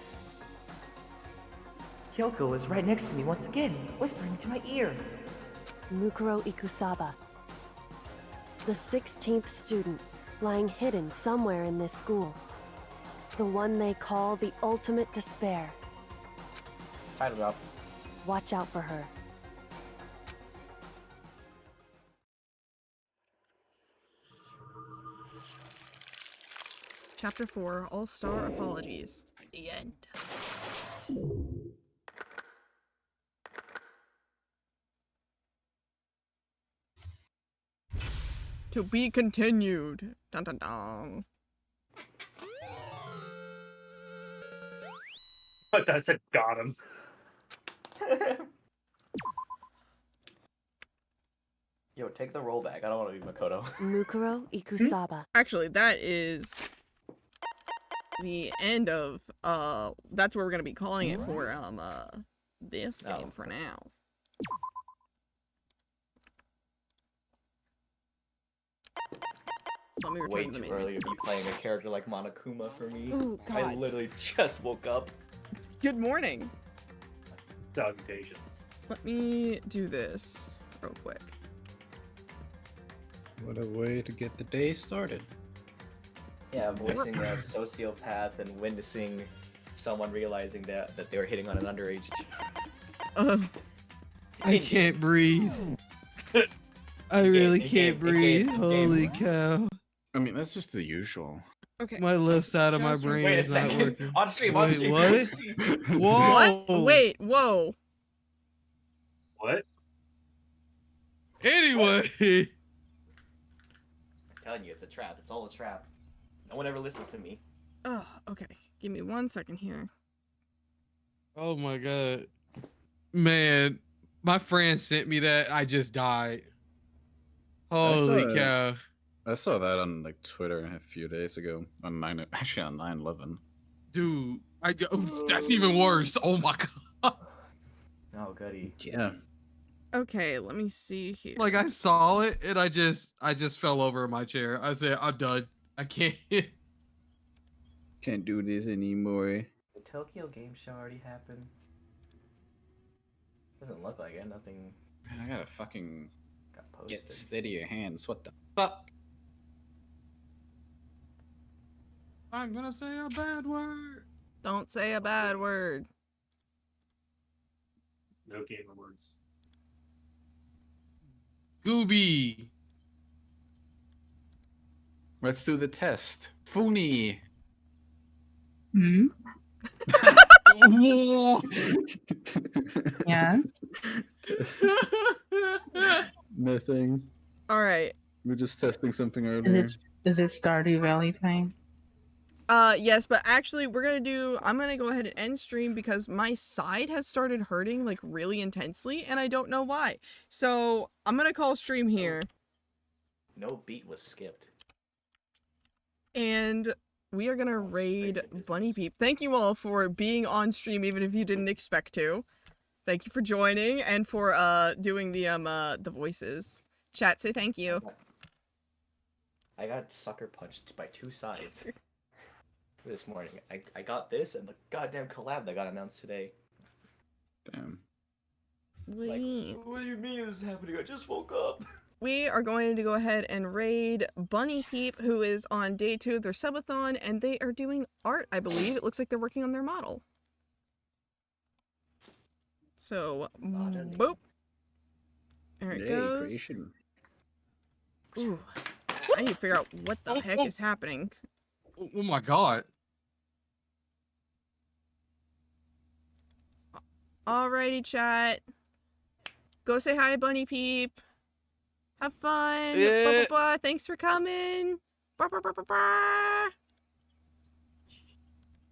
Kyoko was right next to me once again, whispering into my ear. Mukuro Ikusaba. The 16th student, lying hidden somewhere in this school. The one they call the ultimate despair. Tied it up. Watch out for her. Chapter 4, All-Star Apologies. The end. To be continued. Dun dun dun. But I said got him. Yo, take the roll back. I don't want to be Makoto. Mukuro Ikusaba. Actually, that is the end of that's where we're gonna be calling it for this game for now. So let me Way return the too menu. early to be playing a character like Monokuma for me. Ooh, I God. literally just woke up. Good morning. Salutations. Let me do this real quick. What a way to get the day started. Yeah, voicing a sociopath and witnessing someone realizing that they were hitting on an underage. I can't breathe. I really can't breathe. Holy cow. I mean, that's just the usual. Okay. My left side of my brain Wait a is not second. working. On stream, on Wait, stream. what? Whoa. What? Wait, whoa. What? Anyway. I'm telling you, it's a trap. It's all a trap. No one ever listens to me. Oh, okay. Give me 1 second here. Oh my god. Man, my friend sent me that. I just died. Holy cow. I saw that on like Twitter a few days ago. On 9/11. Dude, that's even worse. Oh my god. Oh, goody. Yeah. Okay, let me see here. Like I saw it and I just fell over in my chair. I said, I'm done. I can't. Can't do this anymore. The Tokyo Game Show already happened. Doesn't look like it. Nothing Man, I gotta fucking got posted. get steadier hands. What the fuck? I'm gonna say a bad word. Don't say a bad word. No gamer words. Gooby. Let's do the test. Funi. Hmm? Whoa. Yes. Nothing. All right. We're just testing something earlier. Is it Stardew Valley time? Yes, but actually I'm gonna go ahead and end stream because my side has started hurting like really intensely and I don't know why. So I'm gonna call stream here. No beat was skipped. And we are gonna raid Bunny Peep. Thank you all for being on stream even if you didn't expect to. Thank you for joining and for doing the voices. Chat, say thank you. I got sucker punched by two sides this morning. I got this and the goddamn collab that got announced today. Damn. Like, what do you mean this is happening? I just woke up. We are going to go ahead and raid Bunny Peep, who is on day 2 of their subathon, and they are doing art, I believe. It looks like they're working on their model. So, boop. There it goes. Creation. Ooh. I need to figure out what the heck is happening. Oh my god. Alrighty, chat. Go say hi, Bunny Peep. Have fun. Blah, blah, blah. Thanks for coming. Blah, blah, blah, blah, blah.